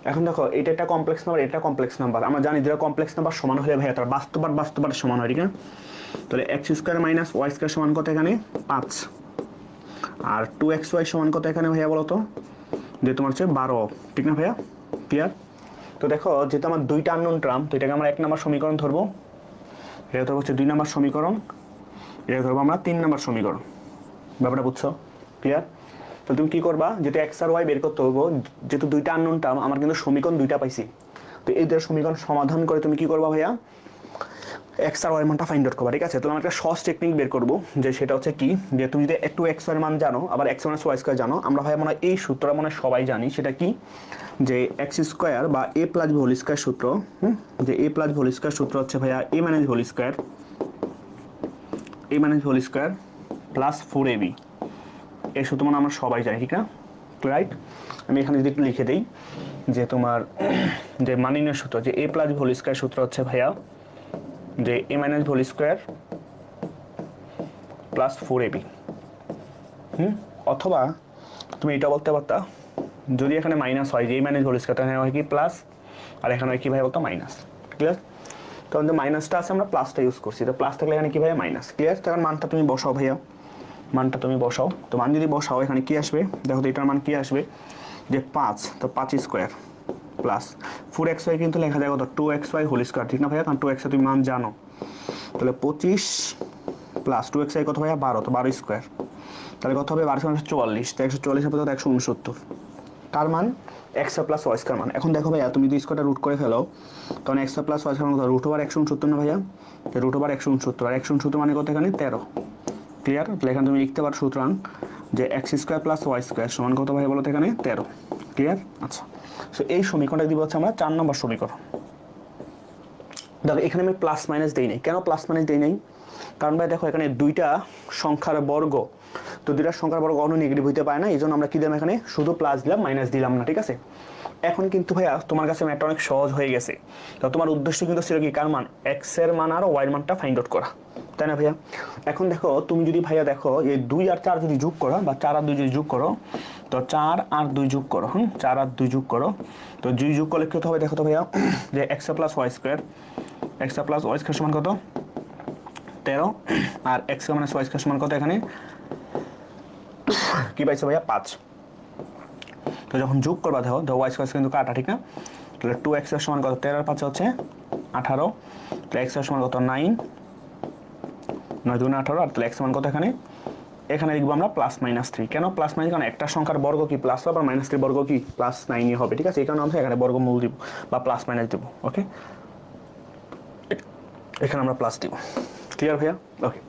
এখন দেখো এটা একটা কমপ্লেক্স নাম্বার, এটা কমপ্লেক্স নাম্বার, আমরা জানি যেটা কমপ্লেক্স নাম্বার সমান হলে ভাইয়া তার বাস্তব আর সমান হয়, ঠিক না? তাহলে x স্কয়ার - y স্কয়ার সমান কত এখানে? 5। আর 2xy সমান কত এখানে ভাইয়া বলো তো? যে তোমার হচ্ছে 12, ঠিক না ভাইয়া? ক্লিয়ার? তো দেখো যেহেতু আমার দুইটা আননোন টার্ম, তো এটাকে আমরা 1 নম্বর সমীকরণ ধরবো, এটা ধরবো হচ্ছে 2 নম্বর সমীকরণ, এটা ধরবো আমরা 3 নম্বর সমীকরণ। ব্যাপারটা বুঝছো? ক্লিয়ার? তাহলে তুমি কি করবা, যেহেতু এক্স আর ওয়াই বের করতে হবে, যেহেতু দুইটা আননোন টার্ম, আমার কিন্তু সমীকরণ দুইটা পাইছি, তো এই দুটো সমীকরণ সমাধান করে তুমি কি করবা ভাইয়া, এক্স আর ওয়াই মানটা ফাইন্ড আউট করবা। ঠিক আছে? তো আমরা একটা সহজ টেকনিক বের করবো, যে সেটা হচ্ছে কি, যে তুমি যদি একটু এক্স এর মান জানো, আবার এক্স মাইনাস ওয়াই স্কয়ার জানো, আমরা ভাইয়া মনে হয় এই সূত্রটা মনে হয় সবাই জানি। সেটা কি, যে এক্স স্কয়ার বা A plus B whole square সূত্র, যে এ প্লাস হোল স্কয়ার সূত্র হচ্ছে ভাইয়া A minus whole square, A minus whole square plus 4ab। এই সূত্র মানে আমরা সবাই জানি, ঠিক না? রাইট? আমি এখানে যদি একটু লিখে দিই, যে তোমার যে মানিনের সূত্র, যে এ প্লাস হোল স্কয়ার সূত্র হচ্ছে ভাইয়া যে A minus whole square plus 4ab। অথবা তুমি এটা বলতে পারতা, যদি এখানে মাইনাস হয়, যে এ মাইনাস হোল স্কয়ার, তাহলে হয় কি প্লাস, আর এখানে হয় কি ভাই বলতো মাইনাস। ক্লিয়ার? তখন যে মাইনাসটা আছে আমরা প্লাসটা ইউজ করছি, তো প্লাস থাকলে এখানে কি ভাইয়া মাইনাস। ক্লিয়ার? তখন মানটা তুমি বসাও ভাইয়া, মানটা তুমি বসাও। তো মান যদি বসাও, এখানে কি আসবে দেখো তো, এটার মান কি আসবে, যে 5, তো 5 স্কোয়ার প্লাস 4xy কিন্তু লেখা যায় কত, 2xy হোল স্কোয়ার, ঠিক না ভাইয়া? কারণ 2xy তুমি মান জানো, তাহলে 25 প্লাস 2xy কত ভাইয়া 12, তো 12 স্কোয়ার, তাহলে কত হবে 12 144, তো 144 হবে তো 169, তার মান এক্স প্লাস ওয়াই স্কয়ার মান। এখন দেখো ভাইয়া, তুমি যদি স্কোয়ারটা রুট করে ফেলো, তখন এক্স প্লাস ওয়াই স্কয়ার মান রুট ওভার 169 না ভাইয়া, রুট ওভার 169, আর 169 মানে কত এখানে 13। ক্লিয়ার? তাহলে এখানে তুমি লিখতে পারো সুতরাং যে x square plus Y square সমান কত ভাই বলো তো এখানে 13। ক্লিয়ার? আচ্ছা, সো এই সমীকরণটা দিব হচ্ছে আমরা 4 নম্বর সমীকরণ। দেখো এখানে আমি প্লাস মাইনাস দেই নাই, কেন প্লাস মাইনাস দেই নাই, কারণ ভাই দেখো এখানে দুইটা সংখ্যার বর্গ, তো দুইটা সংখ্যার বর্গ কখনো নেগেটিভ হইতে পারে না, এই জন্য আমরা কি দিলাম এখানে, শুধু প্লাস দিলাম, মাইনাস দিলাম না। ঠিক আছে? এখন কিন্তু ভাইয়া তোমার কাছে ম্যাথটা অনেক সহজ হয়ে গেছে, তো তোমার উদ্দেশ্য কিন্তু ছিল কি, কার মান, এক্স এর মান আর ওয়াই এর মানটা ফাইন্ড আউট করা, তাই না ভাইয়া? এখন দেখো তুমি যদি ভাইয়া দেখো এই 2 আর 4 যদি যোগ করো, বা 4 আর 2 যদি যোগ করো, তো 4 আর 2 যোগ করো, 4 আর 2 যোগ করো, তো 2 যোগ করলে কত হবে দেখো তো ভাইয়া, যে x plus Y square, x plus Y square সমান কত 13, আর এক্স মাইনাস ওয়াই স্কোয়ার সমান কত এখানে কি পাইছো ভাইয়া 5। তো যখন যোগ করবা দেখো ওয়াই স্কোয়ার কিন্তু কাটা, ঠিক না? তাহলে 2x এর সমান কত, 13 আর 5 হচ্ছে 18, তাহলে x এর সমান কত 9, 9 2 18, আর তাহলে x সমান কত এখানে, এখানে লিখবো আমরা প্লাস মাইনাস 3। কেন প্লাস মাইনাস, কারণ একটা সংখ্যার বর্গ কি প্লাস হবে, আর মাইনাস 3 বর্গ কি প্লাস 9ই হবে। ঠিক আছে? এই কারণে আমরা এখানে বর্গমূল দিব বা প্লাস মাইনাস দিব। ওকে, এখানে আমরা প্লাস দিব। ক্লিয়ার ভাইয়া? ওকে,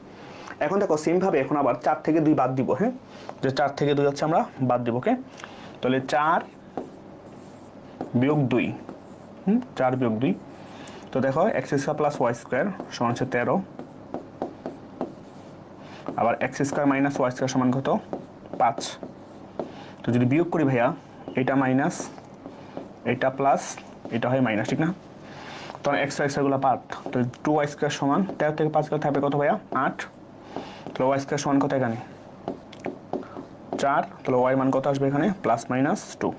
এখন দেখো সেম ভাবে এখন আবার 4 থেকে 2 বাদ দিব। হ্যাঁ, যে 4 থেকে 2 হচ্ছে আমরা বাদ দিব। ওকে, তাহলে 4 বিয়োগ 2, 4 বিয়োগ 2, তো দেখো x square plus Y square সমান হচ্ছে 13, আবার x square minus Y square সমান কত 5। তো যদি বিয়োগ করি ভাইয়া, এটা মাইনাস, এটা প্লাস, এটা হয় মাইনাস, ঠিক না? তখন এক্স এক্সগুলো বাদ, তো 2y স্কয়ার সমান 13 থেকে 5 গেলে থাকবে কত ভাইয়া 8, তাহলে ওয়াই স্কয়ার সমান কত এখানে 4, তাহলে ওয়াই মান কত আসবে এখানে প্লাস মাইনাস 2।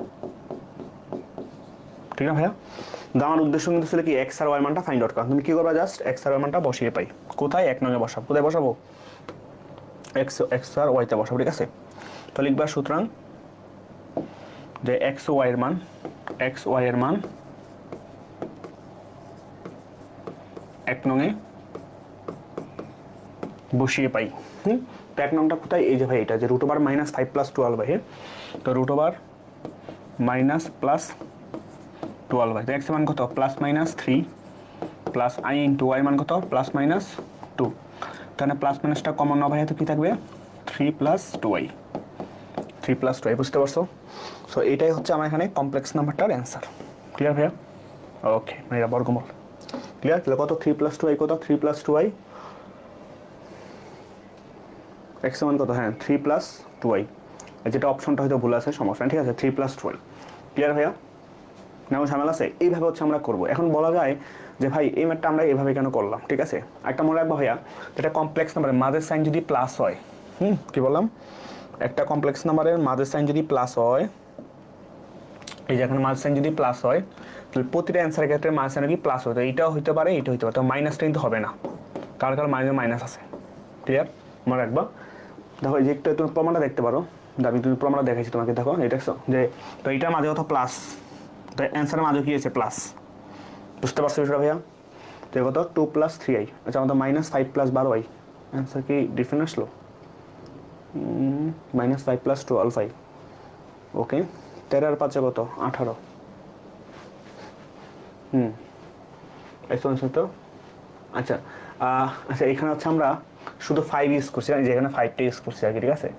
ঠিক না ভাইয়া? আমার উদ্দেশ্য কিন্তু ছিল কি, এক্স আর ওয়াই মানটা ফাইন্ড আউট করা। তুমি কি করবা, জাস্ট এক্স আর ওয়াই মানটা বসিয়ে পাই, কোথায় 1 নঙে বসাবো, কোথায় বসাবো, এক্স আর ওয়াইতে বসাবো। ঠিক আছে? তো লিখবা সুতরাং যে এক্স ও ওয়াই এর মান, এক্স ওয়াই এর মান 1 নঙে বসিয়ে পাই। তো 1 নংটা কোথায়, এই যে ভাই এটা যে রুট ওভার মাইনাস 5 প্লাস 12 ভাই, তো রুট ওভার মাইনাস প্লাস 12 ভাই, তো এক্স মান কত plus minus 3 plus I into y মান কত প্লাস মাইনাস 2, তাহলে প্লাস মাইনাসটা কমন না ভাই, তো কি থাকবে 3 প্লাস 2y, 3 প্লাস 2y। বুঝতে পারছো? সো এটাই হচ্ছে আমার এখানে কমপ্লেক্স নাম্বারটার অ্যান্সার। ক্লিয়ার ভাইয়া? ওকে, এটা বর্গমূল। ক্লিয়ার? তাহলে কত 3 প্লাস 2y কত, 3 প্লাস 2y, এক্স মান কত, হ্যাঁ 3 প্লাস 2y, যেটা অপশনটা হয়তো ভুল আছে, সমস্যা নেই। ঠিক আছে? 3 প্লাস 2y। ক্লিয়ার ভাইয়া? না ঝামেলা আছে? এইভাবে হচ্ছে আমরা করবো। এখন বলা যায় যে ভাই এই ম্যাথটা আমরা এইভাবে কেন করলাম। ঠিক আছে? একটা মনে রাখবো ভাইয়া, যেটা কমপ্লেক্স নাম্বারের মাঝের সাইন যদি প্লাস হয়, কি বললাম, একটা কমপ্লেক্স নাম্বারের মাঝের সাইন যদি প্লাস হয়, এই যে এখানে মাঝের সাইন যদি প্লাস হয়, তাহলে প্রতিটা অ্যান্সারের ক্ষেত্রে মাঝের সাইন কি প্লাস হতো, এইটাও হইতে পারে, এইটা হইতে পারে, তো মাইনাসটা কিন্তু হবে না, কারণ মাইনাস মাইনাস আছে। ক্লিয়ার? মনে রাখবা। দেখো এই যে একটু তুমি প্রমাণটা দেখতে পারো, আমি তুমি প্রমাণটা দেখাইছি তোমাকে, দেখো এই দেখছো যে, তো এইটার মাঝে কত প্লাস, তো অ্যান্সারের মাঝে কি আছে প্লাস। বুঝতে পারছো বিষয়টা ভাইয়া? তো কত 2 প্লাস 3i, আচ্ছা আমাদের মাইনাস 5 প্লাস 12i, অ্যান্সার কি ডিফারেন্ট আসলো? -5 + 12i। ওকে, 13 আর 5 কত? 18। এই তো। আচ্ছা আচ্ছা, এখানে হচ্ছে আমরা শুধু 5 ইউজ করছি, যেখানে 5টা ইউজ করছি আর কি, ঠিক আছে?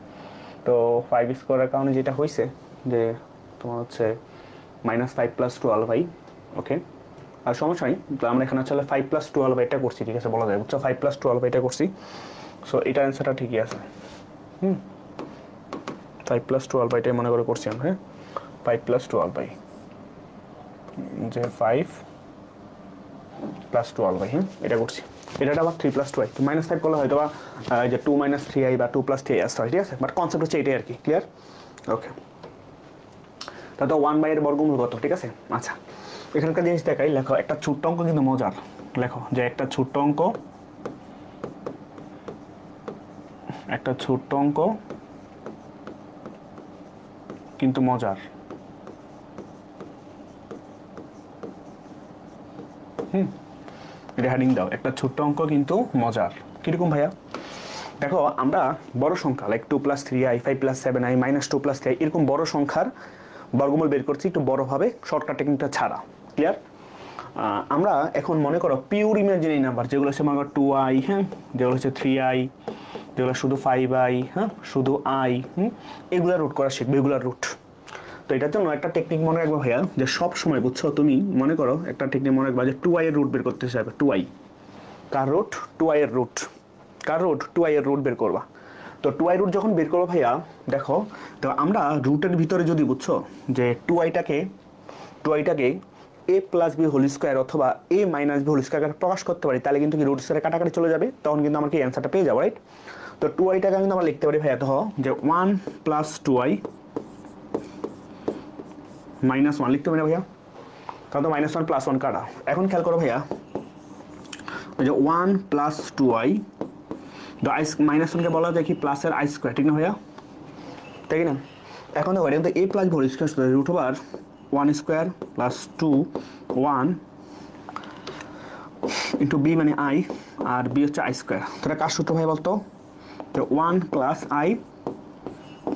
তো 5 ইউজ করার কারণে যেটা হয়েছে যে তোমার হচ্ছে -5 + 12i। ওকে, আর সমস্যা নেই, তো আমরা এখানে আসলে 5 + 12iটা করছি, ঠিক আছে, বলা যায়, বুঝছো? 5 + 12iটা করছি, সো এটার অ্যান্সারটা ঠিকই আছে। 5 + 12iটাই মনে করে করছি আমরা। হ্যাঁ, 5 + 12i, যে 5 + 12i, হ্যাঁ এটা করছি। এটা আবার 3 + 2i, তো -5 করলে হয়তো বা যে 2 - 3i বা 2 + 3i আসতে হয়, ঠিক আছে, বাট কনসেপ্ট হচ্ছে এটাই আর কি। ক্লিয়ার? ওকে, তাহলে 1/এর বর্গমূল কত? ঠিক আছে, আচ্ছা এখানকার জিনিস দেখাই, লেখো একটা ছোট্ট অঙ্ক কিন্তু মজার। লেখো যে একটা ছোট্ট অঙ্ক কিন্তু মজার। এটা হেডিং দাও, একটা ছোট্ট অঙ্ক কিন্তু মজার। কিরকম ভাইয়া? দেখো আমরা বড় সংখ্যা লাইক 2 + 3i, 5 + 7i, -2 + 3i, এরকম বড় সংখ্যার বর্গমূল বের করছি একটু বড়ভাবে, শর্টকাট টেকনিকটা ছাড়া। ক্লিয়ার? আমরা এখন মনে করো পিওর ইমাজিনারি নাম্বার, যেগুলো হচ্ছে মনে করো 2i, হ্যাঁ, যেগুলো হচ্ছে 3i, যেগুলো শুধু 5i, হ্যাঁ, শুধু i, এগুলা রুট করা শিখবে, এগুলার রুট। তো এটার জন্য একটা টেকনিক মনে রাখবো ভাইয়া, যে সব সময়, বুঝছো, তুমি মনে করো একটা টেকনিক মনে রাখবা যে 2i এর রুট বের করতে চাইবে। 2i কার রুট? 2i এর রুট। কার রুট? 2i এর রুট বের করবা। তো 2i রুট যখন বের করবো ভাইয়া, দেখো তো আমরা রুটের ভিতরে যদি, বুঝছো, যে 2iটাকে a + b হোল স্কয়ার অথবা a - b হোল স্কয়ার প্রকাশ করতে পারি, তাহলে কিন্তু কি রুট স্কয়ারে কাটাকাটি চলে যাবে, তখন কিন্তু আমরা কি অ্যান্সারটা পেয়ে যাবো, রাইট? তো 2iটাকে কিন্তু আমরা লিখতে পারি ভাইয়া, দেখো যে 1 + 2i -1 লিখতে পারি না ভাইয়া? তাহলে তো -1 + 1 কাটা। এখন খেয়াল করো ভাইয়া, ওই যে 1 + 2i, -1কে বলা যায় কি প্লাসের i স্কয়ার, ঠিক না ভাইয়া? তাই না? এখন দেখো, এটা কিন্তু a + b whole square, root over 1 square + 2 1 into b মানে i, আর b হচ্ছে i স্কয়ার। তাহলে কার সূত্র ভাই বলতো? তো 1 + i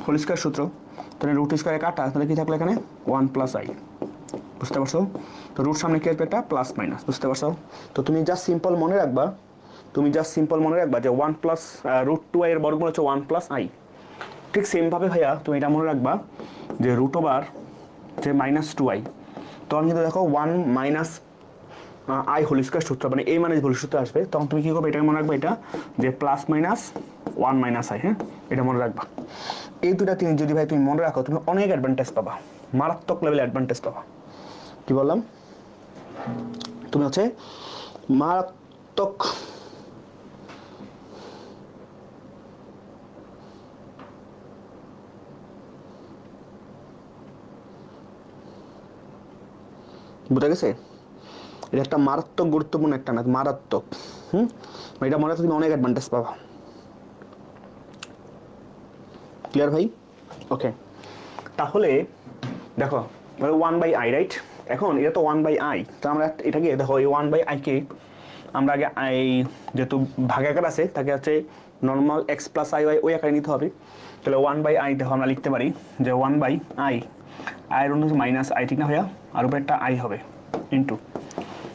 হোল স্কয়ার সূত্র। তাহলে রুট স্কয়ারে কাটা, তাহলে কি থাকলো এখানে? 1 + i। বুঝতে পারছো? তো রুট সামনে কি আসবে? একটা প্লাস মাইনাস। বুঝতে পারছো? তো তুমি জাস্ট সিম্পল মনে রাখবা, যে 1 প্লাস √2i এর বর্গমূল হচ্ছে 1 + i। ঠিক সেম ভাবে ভাইয়া তুমি এটা মনে রাখবা যে রুট ওভার যে -2i, তখন কিন্তু দেখো 1 - i হোল স্কয়ার সূত্র, মানে a - হোল সূত্র আসবে, তখন তুমি কি করবে? এটাকে মনে রাখবা, এটা যে +-1 - i, হ্যাঁ, এটা মনে রাখবা। এই দুটা জিনিস যদি ভাই তুমি মনে রাখো, তুমি অনেক অ্যাডভান্টেজ পাবা, মারাত্মক লেভেলে অ্যাডভান্টেজ পাবা। কি বললাম? তুমি হচ্ছে মারাত্মক বুঝা গেছে? এটা একটা মারাত্মক গুরুত্বপূর্ণ একটা ম্যাথ, মারাত্মক। এটা মনে রাখলে তুমি অনেক অ্যাডভান্টেজ পাবা। ক্লিয়ার ভাই? ওকে, তাহলে দেখো 1/i, রাইট? এখন এটা তো 1/i, তো আমরা এটাকে দেখো এই 1/i কে আমরা আগে i যেহেতু ভাগাকার আছে, তাকে হচ্ছে নর্মাল x + iy ওই আকারে নিতে হবে। তাহলে 1/i দেখো আমরা লিখতে পারি যে 1/i, i এর হচ্ছে -i, ঠিক না ভাইয়া? আর উপরে একটা i হবে ইন্টু,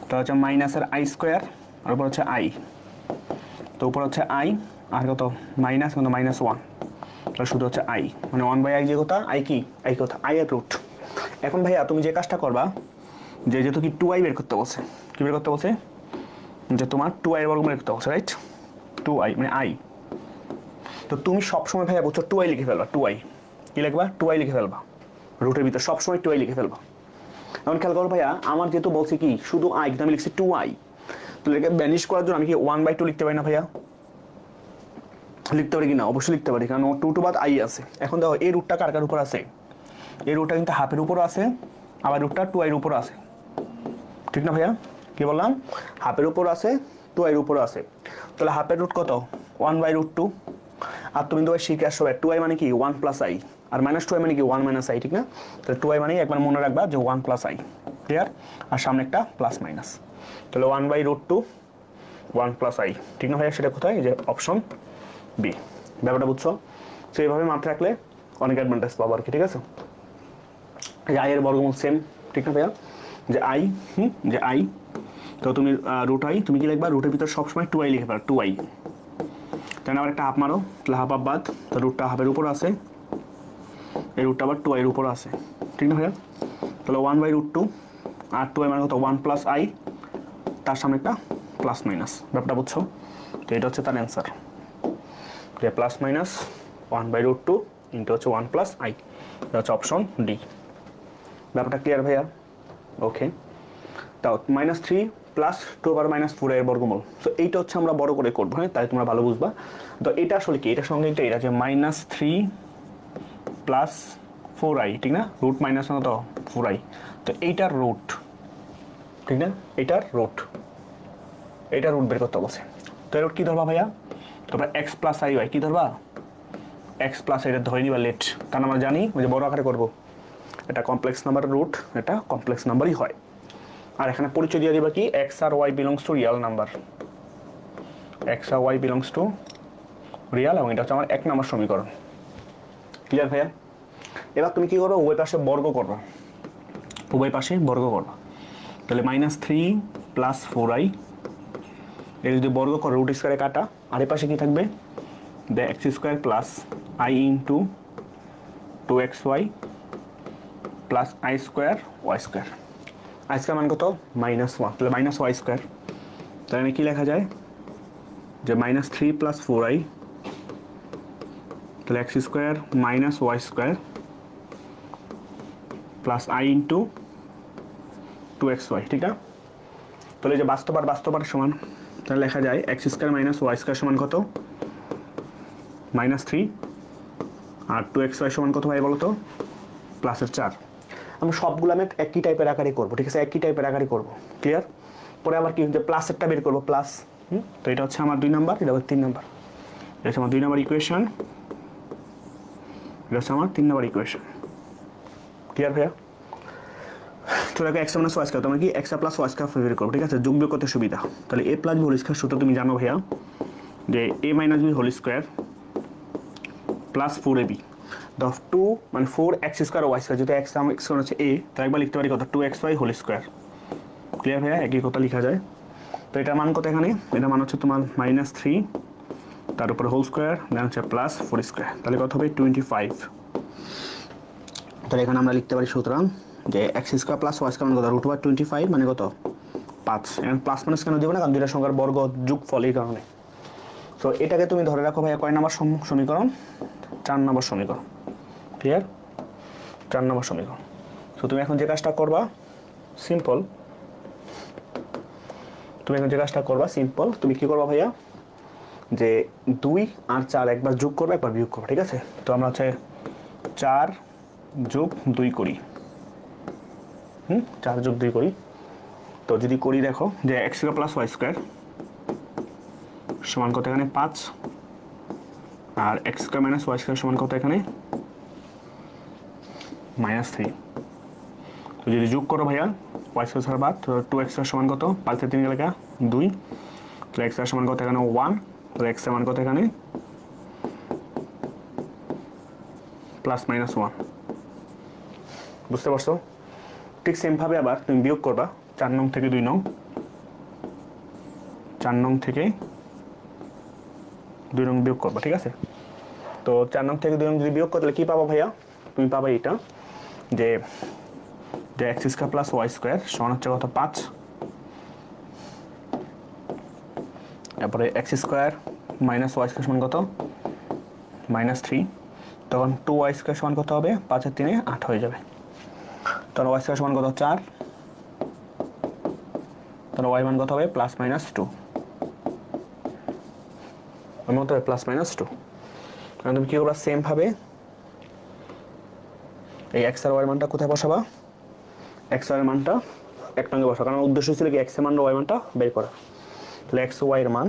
তো হচ্ছে মাইনাসের i স্কয়ার, আর উপর হচ্ছে i, তো উপর হচ্ছে i, আর কত মাইনাস, কত -1, তাহলে শুধু হচ্ছে i, মানে 1/i যে কথা, i কি, i কথা, i এর রুট। এখন ভাইয়া তুমি যে কাজটা করবা, যে যেহেতু কি 2i বের করতে বলছে, কি বের করতে বলছে? যে তোমার 2i এর বর্গমূল বের করতে বলছে, রাইট? 2i মানে i, তো তুমি সবসময় ভাইয়া বলছো 2i লিখে ফেলবা। 2i কি লিখবা? 2i লিখে ফেলবা, রুটের ভিতর সবসময় 2i লিখে ফেলবা। এখন খেয়াল করো ভাইয়া, আমার যেহেতু বলছি কি শুধু i, কিন্তু আমি লিখছি 2i, তো এটাকে ব্যানিশ করার জন্য আমি কি 1/2 লিখতে পারি না ভাইয়া? লিখতে পারি কি না? অবশ্যই লিখতে পারি, কারণ 2 বাদ i আছে। এখন দেখো এই রুটটা কার কার উপর আছে? এই রুটটা কিন্তু হাফের উপরও আছে, আবার রুটটা 2i এর উপরও আছে, ঠিক না ভাইয়া? কি বললাম? হাফের উপর আছে, 2i এর উপরও আছে। তাহলে হাফের রুট কত? 1/√2। আর তুমি তো শিখে আসছো 2i মানে কি 1 + i, আর -2i মানে কি 1 - i, ঠিক না? তাহলে 2i মানে একবার মনে রাখবা যে 1 + i। ক্লিয়ার? আর সামনে একটা প্লাস মাইনাস, তাহলে 1/√2 1 প্লাস আই, ঠিক না ভাইয়া? সেটা কোথায়? এই যে অপশন বি। ব্যাপারটা বুঝছো? সো এইভাবে মাথায় রাখলে অনেক অ্যাডভান্টেজ পাবো আর কি, ঠিক আছে? এই আই এর বর্গমূল সেম, ঠিক না ভাইয়া? যে আই, যে আই, তো তুমি রুট আই, তুমি কি লিখবা? রুটের ভিতর সবসময় 2i লিখে পারো, 2i। তাই না? আবার একটা হাফ মারো, তাহলে হাফ হাফ বাদ, তো রুটটা হাফের উপর আছে, এই রুটটা আবার 2i এর উপর আছে, ঠিক না ভাইয়া? তাহলে 1/√2 আর 2i মানে কত? 1 প্লাস আই, তার সামনে একটা প্লাস মাইনাস। ব্যাপারটা বুঝছো? তো এটা হচ্ছে তার অ্যান্সার, যে প্লাস মাইনাস 1/√2 ইন্টু হচ্ছে 1 প্লাস আই, এটা হচ্ছে অপশন ডি। ব্যাপারটা ক্লিয়ার ভাইয়া? ওকে। তাও -3 প্লাস 2⁻⁴ এর বর্গমূল। সো এইটা হচ্ছে আমরা বড় করে করবো, হ্যাঁ, তাই তোমরা ভালো বুঝবা। তো এটা আসলে কি? এটার সঙ্গে এটা যে -3 প্লাস 4i, ঠিক না? রুট মাইনাস কত? 4i। তো এইটার রুট, ঠিক না? এইটার রুট, এইটার রুট বের করতে বলছে। তো এর রুট কী ধরবা ভাইয়া? তোমরা এক্স প্লাস আই ওয়াই কী ধরবা? এক্স প্লাস এটা ধরে নিবা লেট, কারণ আমরা জানি ওই যে বড় আকারে করবো, এটা কমপ্লেক্স নাম্বার রুট, এটা কমপ্লেক্স নাম্বারই হয়। আর এখানে পরিচয় দিয়ে দিবা কি? এক্স আর y belongs to real number, x আর ওয়াই বিলংস টু রিয়াল, এবং এটা হচ্ছে আমার 1 নম্বর সমীকরণ। ক্লিয়ার ভাইয়া? এবার তুমি কি করবে? উভয় পাশে বর্গ করবা, উভয় পাশে বর্গ করবা। তাহলে -3 প্লাস 4i, এর যদি বর্গ করো রুট স্কোয়ারে কাটা, আর এ পাশে কি থাকবে? The x square plus I into 2xy plus I square Y square. I square মান কত? -1, তাহলে -y স্কোয়ার। তাহলে কি লেখা যায়? যে -3 প্লাস 4i, তাহলে x square minus y square plus I into 2xy, ঠিক না? তাহলে যে বাস্তব আর সমান, তাহলে লেখা যায় x square minus y square সমান কত? -3, আর 2xy সমান কত ভাই বলো তো? +4। আমরা সবগুলো আমি একই টাইপের আকারে করবো, ঠিক আছে? একই টাইপের আকারে করবো, ক্লিয়ার? পরে আবার কি যে প্লাসেরটা বের করবো, প্লাস। তো এটা হচ্ছে আমার 2 নাম্বার, এটা হচ্ছে 3 নাম্বার, এটা হচ্ছে আমার 2 নাম্বার ইকুয়েশন, এটা হচ্ছে আমার 3 নাম্বার ইকুয়েশন। ক্লিয়ার ভাইয়া? তো দেখো এক্স মাইনাস ওয়াই স্কয়ার, তোমরা কি এক্স প্লাস ওয়াই স্কয়ার বের করবো, ঠিক আছে? যোগ বিয়োগ করতে সুবিধা। তাহলে A plus B whole square সূত্র তুমি জানো ভাইয়া, যে A minus B whole square plus 4ab, the 2 মানে 4x স্কয়ার ওয়াই স্কয়ার, যেটা এক্স স্কয়ার হচ্ছে এ, তাই একবার লিখতে পারি কত? 2xy whole square. ক্লিয়ার ভাইয়া? একই কথা লেখা যায়। তো এটার মান কত এখানে? এটা মান হচ্ছে তোমার -3, তার উপরে হোল স্কয়ার, দেন হচ্ছে প্লাস 4 স্কয়ার, তাহলে কত হবে? 25। তাহলে এখানে আমরা লিখতে পারি সুতরাং যে x square plus Y square কত? √25 মানে কত? 5। এখন প্লাস মাইনাস কেন দেবো না? কারণ দুইটা সংখ্যার বর্গ যোগফল, এই কারণে। সো এটাকে তুমি ধরে রাখো ভাইয়া কয় নম্বর সমীকরণ? 4 নম্বর সমীকরণ। ক্লিয়ার? 4 নম্বর সমীকরণ। সো তুমি এখন যে কাজটা করবা সিম্পল, তুমি কি করবা ভাইয়া? যে 2 আর 4 একবার যোগ করবে, একবার বিয়োগ করবে, ঠিক আছে? তো আমরা হচ্ছে 4 যোগ 2 করি, 4 যোগ 2 করি। তো যদি করি দেখো যে x square plus Y square সমান কত এখানে? 5, আর X square minus Y square সমান কত এখানে? -3। তো যদি যোগ করো ভাইয়া ওয়াই স্কয়ার ছাড়া বাদ, তো 2x সমান কত? 5 এর 3 গেলে 2, তো x এর সমান কত এখানে? 1, তো x এর মান কত এখানে? +-1। বুঝতে পারছো? ঠিক সেম ভাবে আবার তুমি বিয়োগ করবা 4 নং থেকে 2 নং, 4 নং থেকে 2 নং বিয়োগ করবা, ঠিক আছে? তো 4 নং থেকে 2 নং যদি বিয়োগ করলে কি পাবো ভাইয়া? তুমি পাবা এটা যে x square plus Y square সমান হচ্ছে কত? 5, তারপরে x square minus Y square সমান কত? -3। তখন 2y স্কয়ার সমান কত হবে? 5 আর 3 8 হয়ে যাবে। তাহলে ওয়াই স্কয়ার সমান কত? 4, তাহলে ওয়াই মান কত হবে? +-2, আমার কত হবে? +-2। এখন তুমি কি করবা? সেম ভাবে এই এক্স আর ওয়াই মানটা কোথায় বসাবা? এক্স ওয়াই মানটা 1 নঙ্গে বসাও, কারণ উদ্দেশ্য ছিল কি এক্স এর মান ওয়াই মানটা বের করা। তাহলে এক্স ও ওয়াই এর মান,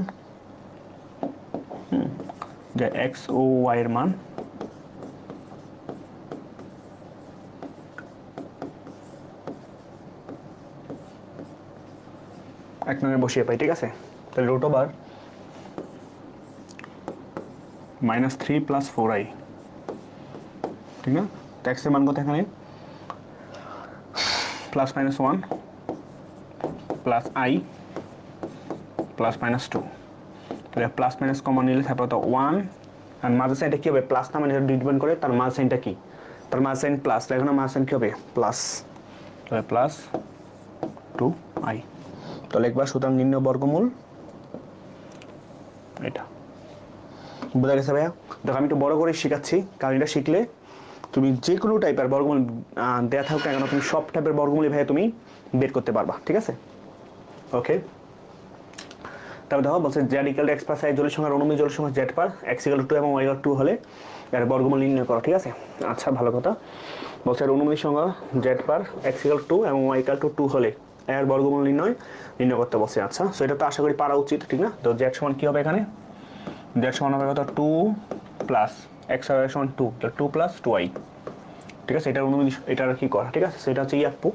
যে এক্স ও ওয়াই এর মান এক নঙ্গে বসিয়ে পাই, ঠিক আছে? তাহলে রুট ওভার -3 + 4i, ঠিক না? তো x এর মান কত এখানে +-1 প্লাস i +-2, তাহলে প্লাস মাইনাস কমন নিলে তারপর তো 1 আর মাঝের সাইনটা কি হবে প্লাস না মানে এটা ডিপেন্ড করে তার মাঝ সাইনটা কি, তার মাঝ সাইন প্লাস, এখানে মাঝ সাইন কি হবে প্লাস, তাহলে +2i। তাহলে একবার সুতরাং নির্ণয় বর্গমূল এটা বোঝা গেছে ভাইয়া? দেখো আমি একটু বড় করে শেখাচ্ছি, কারণ এটা শিখলে তুমি যে কোনো টাইপের বর্গমূল দেওয়া থাকুক না কেন তুমি সব টাইপের বর্গমূলই ভাইয়া তুমি বের করতে পারবা, ঠিক আছে? ওকে, তারপর দেখো বলছে z = x + i জোড়ের সংখ্যা অনুমিত জোড়ের সংখ্যা z পার x = 2 এবং y = 2 হলে এর বর্গমূল নির্ণয় করো, ঠিক আছে? আচ্ছা ভালো কথা, বলছে অনুমিত সংখ্যা z পার x = 2 এবং y = 2 হলে এর বর্গমূল নির্ণয় করতে বলছে। আচ্ছা, সো এটা তো আশা করি পারা উচিত, ঠিক না? তো z সমান কি হবে এখানে, z সমান হবে কত 2 প্লাস x সমান 2, তাহলে 2 + 2i, ঠিক আছে? এটা অনুমিত, এটা আর কি করা, ঠিক আছে? সেটা হচ্ছে আপু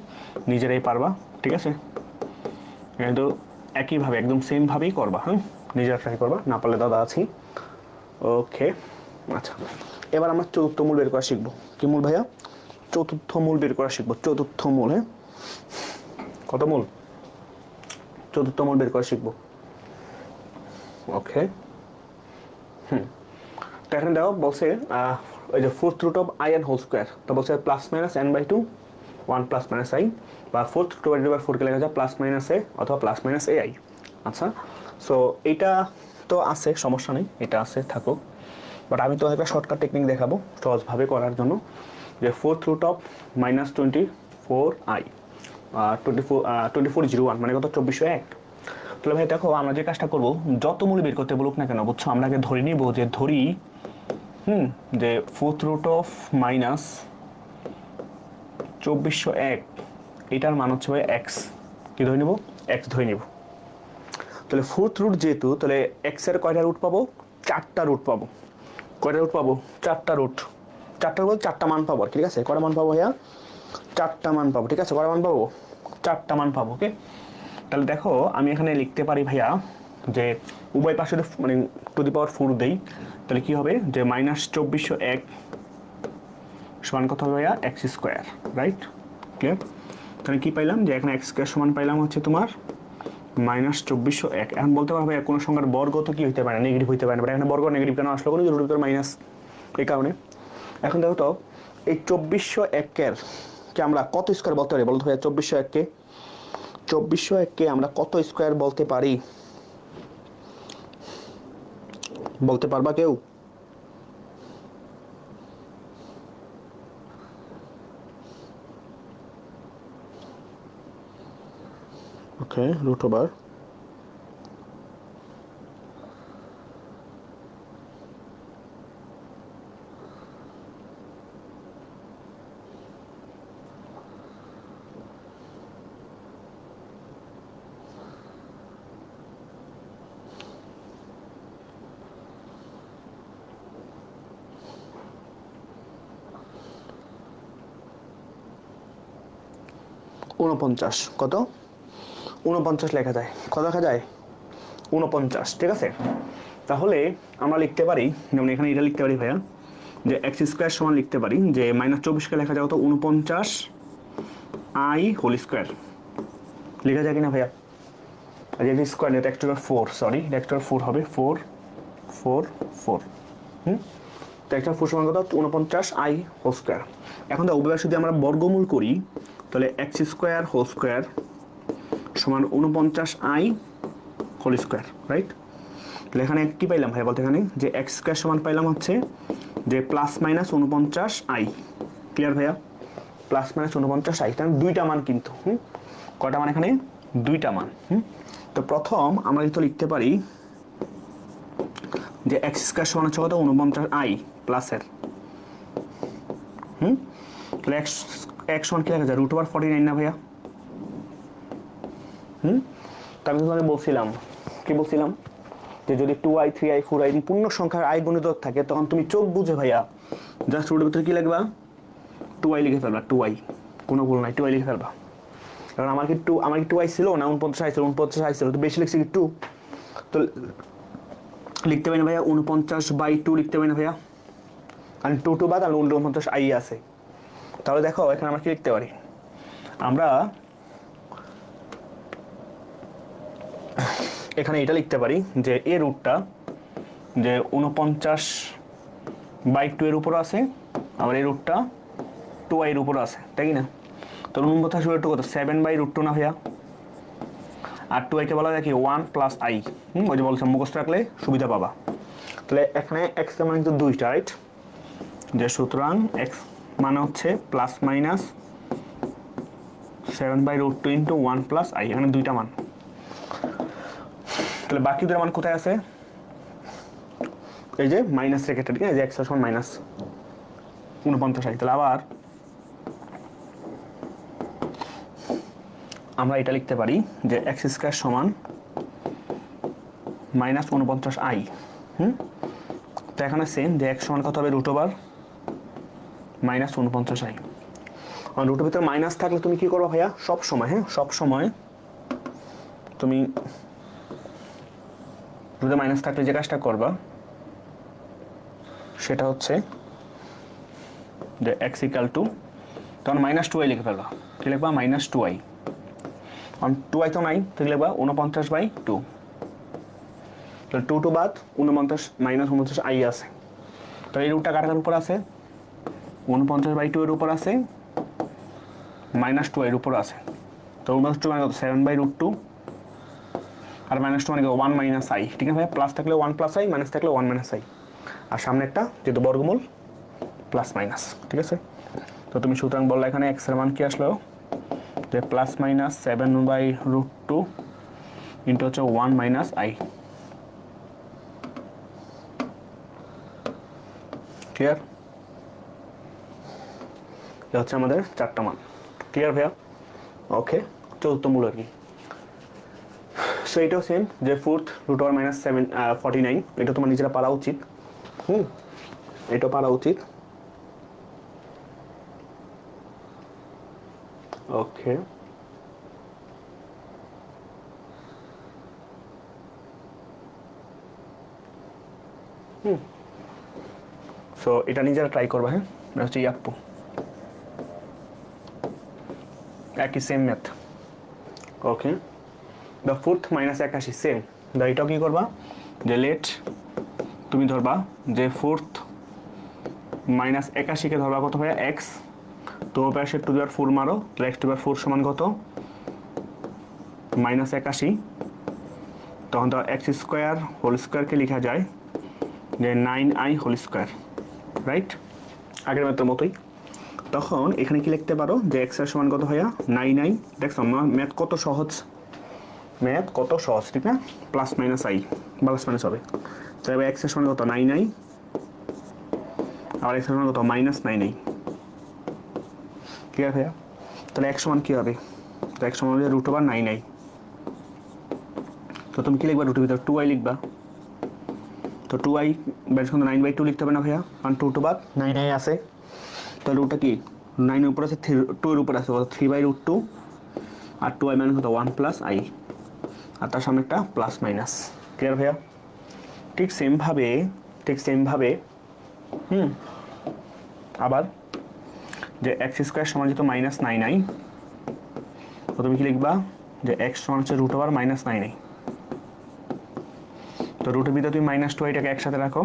নিজেরাই পারবা, ঠিক আছে? কিন্তু একইভাবে একদম সেম ভাবেই করবা, হ্যাঁ নিজেরা ট্রাই করবা, না পারলে দাদা আছি। ওকে, আচ্ছা এবার আমরা চতুর্থ মূল বের করা শিখবো। কি মূল ভাইয়া? চতুর্থ মূল বের করা শিখবো, চতুর্থ মূল। হ্যাঁ, কত মূল? চতুর্থ মূল বের করা শিখবো। ওকে, তো এখানে দেখো বলছে ওই যে 4th root of i n whole square, তো বলছে +-n/2 1 +-i বা 4th root 4 কে লেখা যায় +-a অথবা +-ai। আচ্ছা, সো এটা তো আছে, সমস্যা নেই, এটা আছে থাকুক, বাট আমি তো একটা শর্টকাট টেকনিক দেখাবো সহজভাবে করার জন্য, যে 4th root of -24i 2401 মানে কত 2401। তাহলে ভাই দেখো আমরা যে কাজটা করবো, যত মূল বের করতে বলুক না কেন বুঝছো, আমরা আগে ধরে নিব যে ধরি যে 4th root of -2401 এটার মান হচ্ছে ভাই x, কি ধরে নিব x ধরে নিব। তাহলে 4th root যেহেতু, তাহলে x এর কয়টা রুট পাবো? 4টা রুট পাবো। কয়টা রুট পাবো? 4টা রুট। 4টা বলতে 4টা মান পাবো, ঠিক আছে? কয়টা মান পাবো ভাইয়া? 4টা মান পাবো, ঠিক আছে? কয়টা মান পাবো? 4টা মান পাবো। ওকে, তাহলে দেখো আমি এখানে লিখতে পারি ভাইয়া যে উভয় পাশে মানে ⁴ দেই, তাহলে কি হবে যে -2401 সমান কত হবে ভাইয়া? x², right? ক্লিয়ার? তাহলে কি পাইলাম যে এখানে x² সমান পাইলাম হচ্ছে তোমার -2401। এখন বলতে পারবে কোনো সংখ্যার বর্গ তো কি হইতে পারে না, নেগেটিভ হইতে পারে না, বাট এখানে বর্গ নেগেটিভ কেন আসলো? কোনো রুটের ভিতর মাইনাস, এই কারণে। এখন দেখো তো এই 2401-এর কে আমরা কত স্কোয়ার বলতে পারি বলতো ভাইয়া? 2401-কে আমরা কত স্কোয়ার বলতে পারি, বলতে পারবা কেউ? ওকে, রুট ওভার ঊনপঞ্চাশ, কত? 49 লেখা যায়। কত লেখা যায়? 49, ঠিক আছে? তাহলে আমরা লিখতে পারি, যেমন এখানে এটা লিখতে পারি ভাইয়া যে x² সমান লিখতে পারি যে -24কে লেখা যায় কত? 49i হোল স্কোয়ার লেখা যায় কিনা ভাইয়া? আর যেটা স্কোয়ার নেই, x² 4, সরি x² 4 হবে 4 4 4, তো x² 4 সমান কত? 49i whole square. এখন তো উভয় যদি আমরা বর্গমূল করি, তাহলে x² হোল স্কোয়ার সমান 49i হোল স্কোয়ার, রাইট? তাহলে এখানে কি পাইলাম ভাই বলতে, এখানে যে x² সমান পাইলাম হচ্ছে যে +-49i, ক্লিয়ার ভাইয়া? +-49i, তাহলে দুইটা মান কিন্তু, কয়টা মান এখানে? দুইটা মান। তো প্রথম আমরা কিন্তু লিখতে পারি যে x² সমান হচ্ছে কত? 49i প্লাসের, তাহলে x সমান কি লেখা যায়? √49 না ভাইয়া? তো আমি তোমাকে বলছিলাম, কি বলছিলাম? যে যদি 2i 3i 4i পূর্ণ সংখ্যার i গুণিতক থাকে, তখন তুমি চোখ বুঝে ভাইয়া জাস্ট রুটের ভিতরে কি লিখবা? 2i লিখে ফেলবা, 2i, কোনো ভুল নাই, 2i লিখে ফেলবা। কারণ আমার কি 2i ছিল না 49i ছিল? 49i ছিল, তো বেশি লিখছি কি 2, তো লিখতে পারি না ভাইয়া 49/2 লিখতে পারি না ভাইয়া, কারণ 2 বাদ আর 49 আই আছে। তাহলে দেখো এখানে আমরা কি লিখতে পারি, আমরা এখানে এটা লিখতে পারি যে এর রুটটা যে 49/2 এর উপর আছে, আবার এই রুটটা 2i এর উপর আছে, তাই না? তো 49/2 কত 7/√2 না ভাইয়া, আর 2i কে বলা যায় কি 1 + i। ওই যে বলছিলাম মুখস্থ রাখলে সুবিধা পাবা। তাহলে এখানে x এর মান কিন্তু 2টা, রাইট? যে সুতরাং x মানে হচ্ছে ±7/√2 × 1 + i, এখানে 2টা মান। তাহলে বাকি দুটো মান কোথায় আছে, এই যে মাইনাস রেখে, ঠিক আছে, যে x সমান -49i। তাহলে আবার আমরা এটা লিখতে পারি যে x² সমান -49i। তো এখানে সেম যে x সমান কত হবে √(-49i)। আর রুটের ভিতরে মাইনাস থাকলে তুমি কি করবে ভাইয়া, সব সময় সব সময় তুমি রুটে মাইনাস থাকলে যে কাজটা করবা সেটা হচ্ছে যে x = তখন -2i লিখে ফেলবা। কি লিখবা, -2i। কারণ 2i তো নাই, তো লিখবা 49/2। তাহলে 2 বাদ 49 -49i আছে। তো এই রুটটা কার উপর আছে, 49/2 এর উপর আছে, -2i এর উপর আছে। তো 2 মানে কত 7/√2, আর -2 মানে 1 - i, ঠিক আছে ভাইয়া? প্লাস থাকলে 1 + i, মাইনাস থাকলে 1 - i, আর সামনে একটা যেহেতু বর্গমূল প্লাস মাইনাস, ঠিক আছে? তো তুমি সুতরাং বললে এখানে x এর মান কি আসলো, যে +-7/√2 ইন্টু হচ্ছে 1 - i। ক্লিয়ার? এটা হচ্ছে আমাদের 4টা মান। ক্লিয়ার ভাইয়া? ওকে, চতুর্থ মূল আর কি। সো এটাও সেম যে 4th √(-749), এটা তোমার নিজেরা পারা উচিত। এটা পারা উচিত। ওকে, সো এটা নিজেরা ট্রাই করবা। এটা হচ্ছে ইয়াপ্পু, একই same math. Okay, the 4th -81 same. এটাও কি করবা, যে লেট তুমি ধরবা যে 4th -81 কে ধরবা কত ভাইয়া, x। তো পাশে 2^4 মারো, তাহলে x⁴ সমান কত, -81। তখন তো x² কে লেখা যায় যে 9i², রাইট? আগের ম্যাথের মতোই। তখন এখানে কি লিখতে পারো যে x এর সমান কত ভাইয়া, 9i। দেখছো ম্যাথ কত সহজ, ঠিক না? +-i, + হবে। তাহলে x এর সমান কত 9i, আর x এর সমান কত -9i। ঠিক আছে ভাইয়া? তাহলে x সমান কি হবে, তো x সমান হবে √9i। তো তুমি কি লিখবা, রুটের ভিতরে 2i লিখবা। তো 2i ব্যাস 9/2 লিখতে হবে না ভাইয়া, কারণ 2 বাদ 9i আছে। তাহলে রুটটা কি 9 এর উপর আছে, 2 এর উপর আছে, 3/√2, আর 2i মানে কত 1 + i, আর তার সামনে একটা প্লাস মাইনাস। ক্লিয়ার ভাইয়া? ঠিক সেমভাবে আবার যে x² সমান যেহেতু -9i, তো তুমি কি লিখবা যে x সমান হচ্ছে √(-9i)। তো রুটের ভিতরে তুমি -2iটাকে একসাথে রাখো,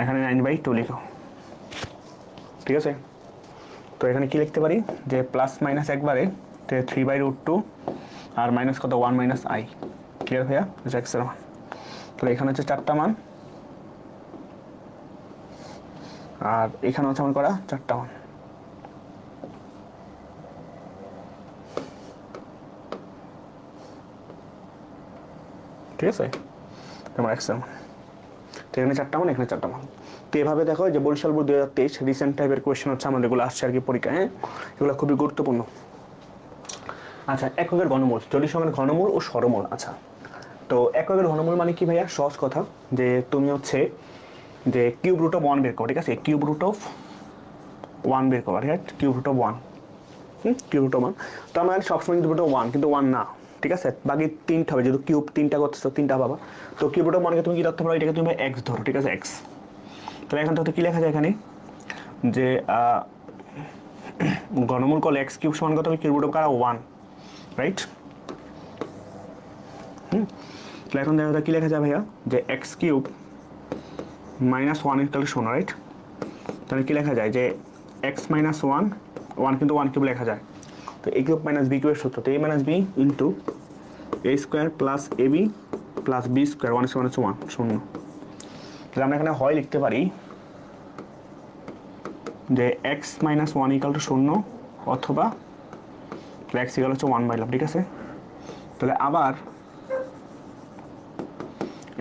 এখানে 9/2 লিখো। ঠিক আছে? তো এখানে কি লিখতে পারি, যে প্লাস একবারে 3/√2, আর মাইনাস কত 1 - i। ক্লিয়ার ভাইয়া? x এর মান। তাহলে এখানে হচ্ছে 4টা মান, আর এখানে হচ্ছে আমার করা 4টা মান। ঠিক আছে? তোমার x এর মান। তো এখানে 4টা মান, এখানে 4টা মান। তো এভাবে দেখো যে বরিশাল বোর্ড 2023 রিসেন্ট টাইপের কোয়েশ্চেন হচ্ছে আমাদের এগুলো আসছে আর কি পরীক্ষা। এগুলো খুবই গুরুত্বপূর্ণ। আচ্ছা, এককের ঘনমূল, জটিল সংখ্যার ঘনমূল ও সরমূল। আচ্ছা, তো এককের ঘনমূল মানে কি ভাইয়া? সহজ কথা, যে তুমি হচ্ছে যে কিউব√1 বের করো, ঠিক আছে? কিউব√1 বের করো, ঠিক আছে? কিউব√1, কিউব√1। তো আমরা সবসময় কিন্তু 1, কিন্তু 1 না, ঠিক আছে, বাকি 3টা হবে, যেহেতু কিউব 3টা করতেছো 3টা পাবা। তো কিউব রুট মানে তুমি কি ধরতে পারো, এটাকে তুমি এক্স ধরো, ঠিক আছে এক্স। তাহলে এখন তো কি লেখা যায় এখানে যে ঘনমূল করলে এক্স কিউব সমান কত হবে, কিউব রুট অফ কারা 1, রাইট। তাহলে এখন দেখা যায় কি লেখা যায় ভাইয়া, যে x cube minus 1 equal to 0, right. তাহলে কি লেখা যায় যে এক্স মাইনাস 1, 1 কিন্তু 1 কিউব লেখা যায়, তো এ কিউব মাইনাস বি কিউবের সূত্র, তো এ minus B into A square plus A B plus B square 1 সমান হচ্ছে 1, 0। তাহলে আমরা এখানে হয় লিখতে পারি যে এক্স মাইনাস 1 ইকাল টু 0 অথবা এক্স ইকাল হচ্ছে 1 পাইলাম, ঠিক আছে। তাহলে আবার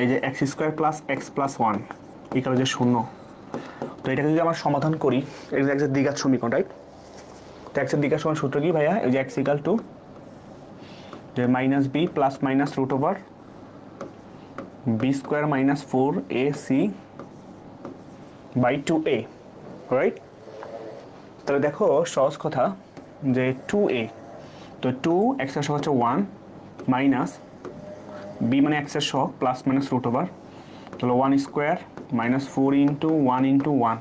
এই যে x square plus x plus 1 equal যে 0, তো এটাকে যদি আমরা সমাধান করি, এটা এক্সের দ্বিঘাত সমীকরণ, রাইট। তো এক্সের দ্বিঘাত সমীকরণ সূত্র কি ভাইয়া, এই যে এক্স ইকাল টু যে minus b plus minus root over b square minus 4ac by 2a, right. তাহলে দেখো সহজ কথা যে 2a, তো 2 এক্সের সহ হচ্ছে 1 মাইনাস বি মানে এক্সের সহ প্লাস মাইনাস রুট ওভার, তাহলে 1 স্কোয়ার মাইনাস 4 ইন্টু 1 ইন্টু 1,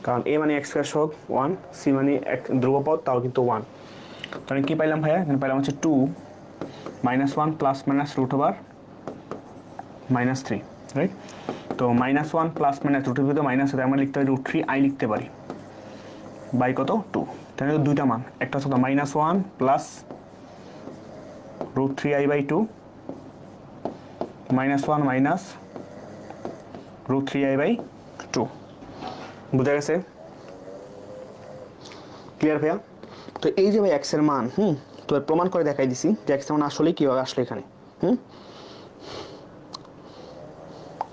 কারণ এ মানে এক্স স্কোয়ার সহ 1, সি মানে ধ্রুবপদ তাও কিন্তু 1। তাহলে কী পাইলাম ভাইয়া, এখানে পাইলাম হচ্ছে 2 minus 1 plus minus root over minus 3, right. তো মাইনাস 1 প্লাস মাইনাস রুটের ভিতরে মাইনাস হতে আমরা লিখতে পারি √3i লিখতে পারি বাই কত 2। তাহলে দুইটা মান, একটা হচ্ছে minus 1 plus √3i by 2 minus 1 minus √3i by 2, বুঝা গেছে, ক্লিয়ার ভাইয়া। তো এই যে ভাই এক্সের মান, তো প্রমাণ করে দেখাই দিছি যে এক্সের মান আসলে কীভাবে আসলো এখানে,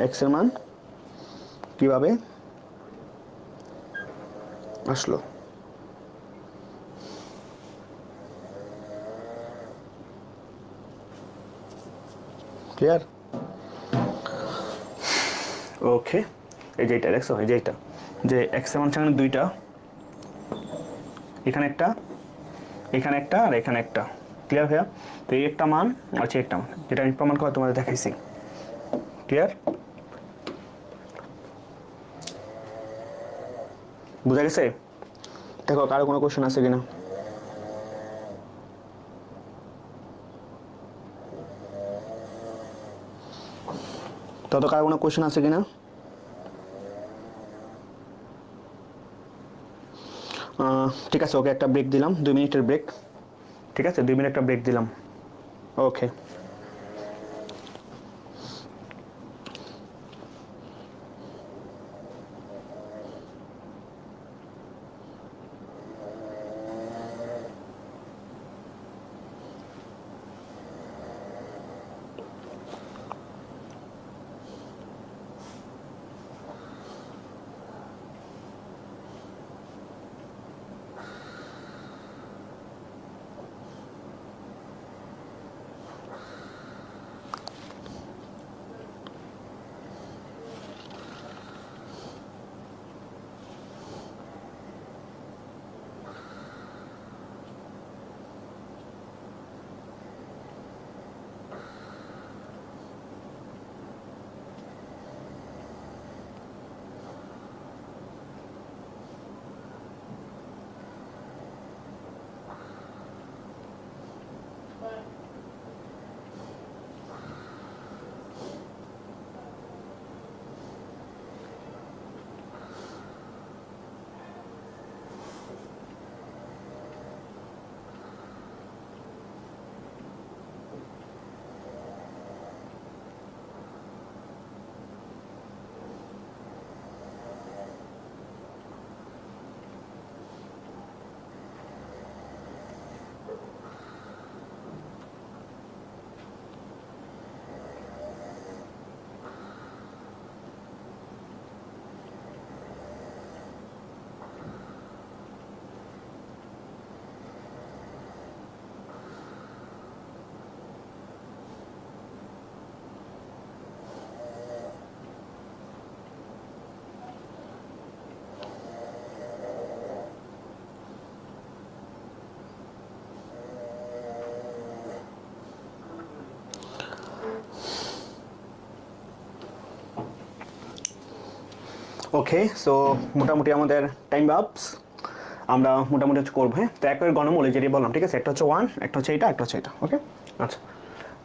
এক্সের মান কীভাবে আসলো। ক্লিয়ার, ওকে। এই যে এটা দেখছো, এই যে এটা যে এক্সের মান সেখানে দুইটা, এখানে একটা, এখানে একটা আর এখানে একটা, ক্লিয়ার ভাইয়া। তো এই একটা মান আর একটা মান, যেটা আমি প্রমাণ করে তোমাদের দেখাইছি, ক্লিয়ার, বুঝা গেছে। দেখো কারো কোনো কোশ্চেন আছে কিনা, তত কারো কোনো কোশ্চেন আছে কিনা। ঠিক আছে, ওকে একটা ব্রেক দিলাম, 2 মিনিটের ব্রেক, ঠিক আছে 2 মিনিট একটা ব্রেক দিলাম, ওকে। ওকে, সো মোটামুটি আমাদের টাইম আপস আমরা মোটামুটি হচ্ছে করবো। হ্যাঁ, তো একের গণমূলে যেটি বললাম, ঠিক আছে, একটা হচ্ছে 1, একটা হচ্ছে এটা, একটা হচ্ছে এটা। ওকে, আচ্ছা,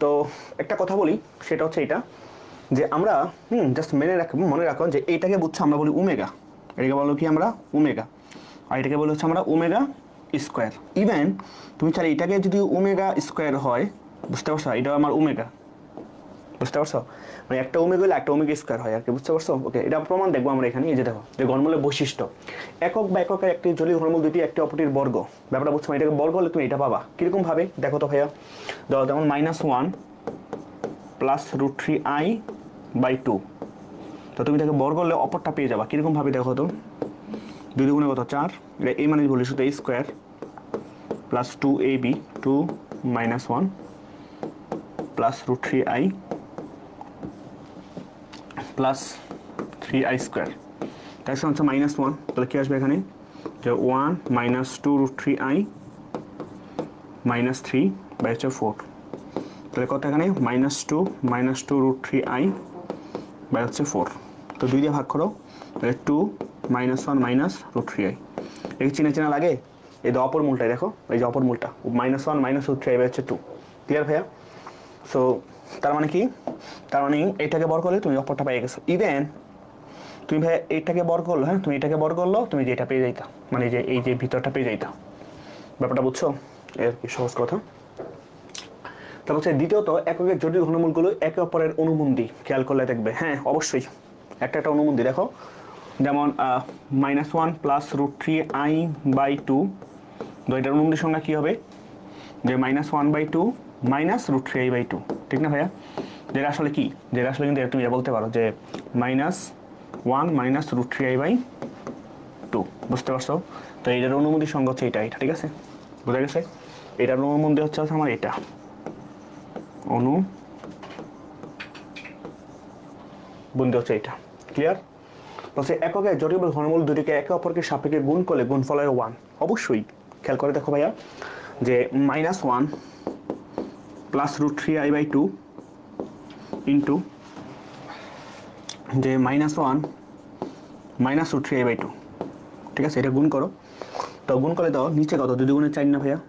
তো একটা কথা বলি, সেটা হচ্ছে এটা যে আমরা জাস্ট মনে রাখো যে এইটাকে বুঝছো আমরা বলি ওমেগা, এটাকে বলো কি আমরা ওমেগা, আর এটাকে বলি হচ্ছে আমরা ওমেগা স্কোয়ার। ইভেন তুমি চাইলে এটাকে যদি ওমেগা স্কোয়ার হয়, বুঝতে পারছো, এটা আমার ওমেগা, বুঝতে পারছো, মানে একটা ওমেগা হলে একটা ওমেগা স্কোয়ার হয় আর কি, বুঝতে পারছো। ওকে, এটা প্রমাণ দেখবো আমরা এখানে। এই যে দেখো যে ঘনমূলের বৈশিষ্ট্য, একক বা এককের একটি জলীয় ঘনমূল দুটি একটি অপরটির বর্গ, ব্যাপারটা বুঝছো, এটাকে বর্গ হলে তুমি এটা পাবা কিরকম ভাবে দেখো তো ভাইয়া। ধরো যেমন -1 প্লাস √3i/2, তো তুমি এটাকে বর্গ করলে অপরটা পেয়ে যাবা কিরকম ভাবে দেখো তো। 2 দুগুণে কত 4, এটা এই মানে বলি শুধু a square plus 2ab 2 -1 plus √3i plus 3i square, তাই হচ্ছে -1, তাহলে কি আসবে এখানে যে 1 -2 √3i -3 বাই হচ্ছে 4, তাহলে কত এখানে -2 √3i বাই হচ্ছে 4, তো 2 দিয়ে ভাগ করো, তাহলে 2 -1 -√3i। এই চিনা চেনা লাগে, এই যে অপর মূলটাই দেখো, এই যে অপর মূলটা -1 -√3i বাই হচ্ছে 2। ক্লিয়ার ভাইয়া? সো তার মানে কি, তার মানে এইটাকে বর্গ করলে তুমি অপরটা পেয়ে গেছো। ইভেন তুমি ভাই এইটাকে বর্গ করলো, হ্যাঁ তুমি এটাকে বর্গ করলো, তুমি যেটা পেয়ে যাইতা, মানে যে এই যে ভিতরটা পেয়ে যাইতা, ব্যাপারটা বুঝছো, এর কি সহজ কথা। তারপর হচ্ছে দ্বিতীয়ত, এককের জটিল ঘনমূলগুলো একে অপরের অনুবন্ধী, খেয়াল করলে দেখবে, হ্যাঁ অবশ্যই একটা অনুবন্ধী। দেখো যেমন -1 প্লাস √3i/2, তো এটার অনুবন্ধী সংখ্যা কী হবে যে -1/2 -√3i/2, ঠিক না ভাইয়া? যেটা আসলে কি, যেটা আসলে কিন্তু তুমি বলতে পারো যে -1 -√3i/2, বুঝতে পারছো। তো এটার অনুমতি সংখ্যা হচ্ছে এটা, ঠিক আছে, বোঝা গেছে। এটার অনুমতি হচ্ছে আমার এটা অনুবন্ধী হচ্ছে এটা। ক্লিয়ার? বলছে এককের জটিল ঘনমূল দুটিকে একে অপরকে সাপেক্ষে গুণ করলে গুণফল হয় 1। অবশ্যই খেয়াল করে দেখো ভাইয়া যে -1 প্লাস √3i/2 ইন্টু যে -1 -√3i/2, ঠিক আছে, এটা গুণ করো, তো গুণ করে দাও নিচে কত 2 দুগুণে 4 না ভাইয়া,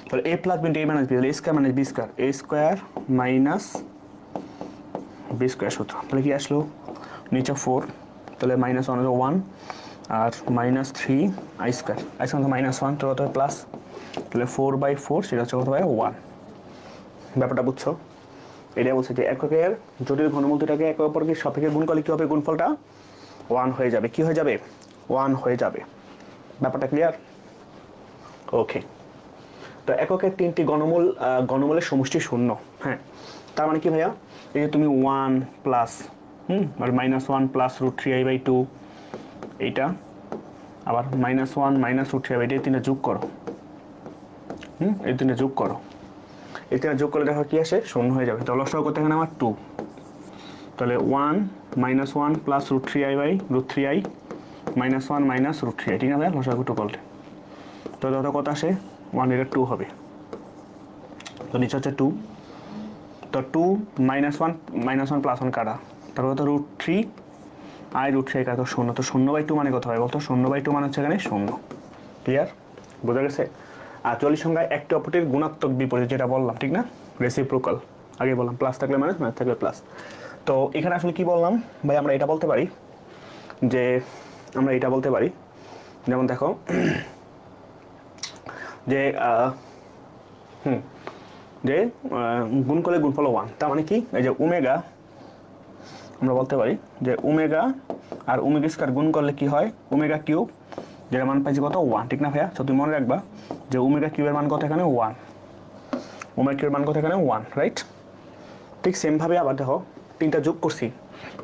তাহলে a plus b into a minus b, তাহলে a square minus b square, a square minus b square সূত্র, তাহলে কি আসলো নিচে 4, তাহলে -1 হলো 1 আর -3i স্কোয়ার, i স্কোয়ার -1 তো কত হয় প্লাস, তাহলে 4/4 সেটা হচ্ছে কত হয় 1। ব্যাপারটা বুঝছো? এটা বলছে যে এককের জটিল ঘনমূল দুটাকে একে অপরকে সাপেক্ষে গুণ করলে কি হবে, গুণফলটা 1 হয়ে যাবে। কি হয়ে যাবে? 1 হয়ে যাবে। ব্যাপারটা ক্লিয়ার? ওকে, তো এককের 3টি গণমূলের সমষ্টি 0। হ্যাঁ, তার মানে কি ভাইয়া, এই যে তুমি 1 প্লাস আর -1 প্লাস √3i/2 এইটা, আবার -1 -√3i/2 এই তিনটা যোগ করো, এই তিনটা যোগ করো, এই তিনটা যোগ করলে দেখো কি আসে, 0 হয়ে যাবে। তো লসাগু করতে এখানে আমার 2, তাহলে 1 -1 প্লাস √3i -1 -√3i, ঠিক আছে, লসাগু 2 করলে তো যত কত আসে 1, এটা 2 হবে, তো নিচে হচ্ছে 2, তো 2 -1 প্লাস 1 কাটা, তারপর তো √3i কাটা, তো 0, তো 0/2 মানে কত হয় বলতো, 0/2 মানে হচ্ছে এখানে 0। ক্লিয়ার? বোঝা গেছে? আর জটিল সংখ্যায় একটি অপরটির গুণাত্মক বিপরীত, যেটা বললাম ঠিক না, রেসিপ্রোকাল, আগে বললাম প্লাস থাকলে মাইনাস, মাইনাস থাকলে প্লাস। তো এখানে আসলে কি বললাম ভাই, আমরা এটা বলতে পারি যে যেমন দেখো যে যে গুণ করলে গুণফল 1, তার মানে কি, এই যে ওমেগা, আমরা বলতে পারি যে ওমেগা আর ওমেগা স্কয়ার গুণ করলে কি হয়, ওমেগা কিউব, যেটা মান পাইছি কত 1, ঠিক না ভাইয়া? তো তুমি মনে রাখবা যে ওমেগা কিউবের মান কত এখানে 1, ওমেগা কিউবের মান কত এখানে 1, রাইট? ঠিক সেম ভাবে আবার দেখো তিনটা যোগ করছি,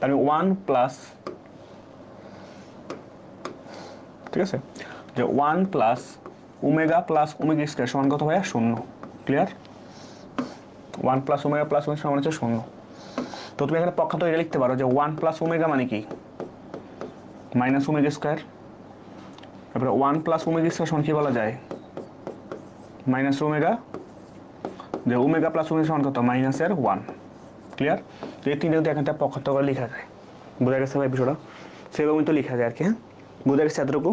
আমি 1 প্লাস, ঠিক আছে, যে 1 প্লাস ওমেগা স্কয়ার সমান কত ভাইয়া 0। ক্লিয়ার? 1 প্লাস ওমেগা সমান হচ্ছে 0। তো তুমি এখানে পক্ষান্ত এটা লিখতে পারো যে 1 প্লাস ওমেগা মানে কি মাইনাস ওমেগা স্কয়ার, তারপরে 1 প্লাস ওমেগা স্কয়ার সমান কি বলা যায় মাইনাস ওমেগা, যে ওমেগা প্লাস ওমেগা সমান কত মাইনাসের 1। ক্লিয়ার? তো এই তিনটা যদি এখানটা পক্ষান্ত করে লেখা যায়, বোঝা গেছে ভাই বিষয়টা? সেভাবে তো লেখা যায় আর কি। হ্যাঁ, বুঝে গেছে এতটুকু?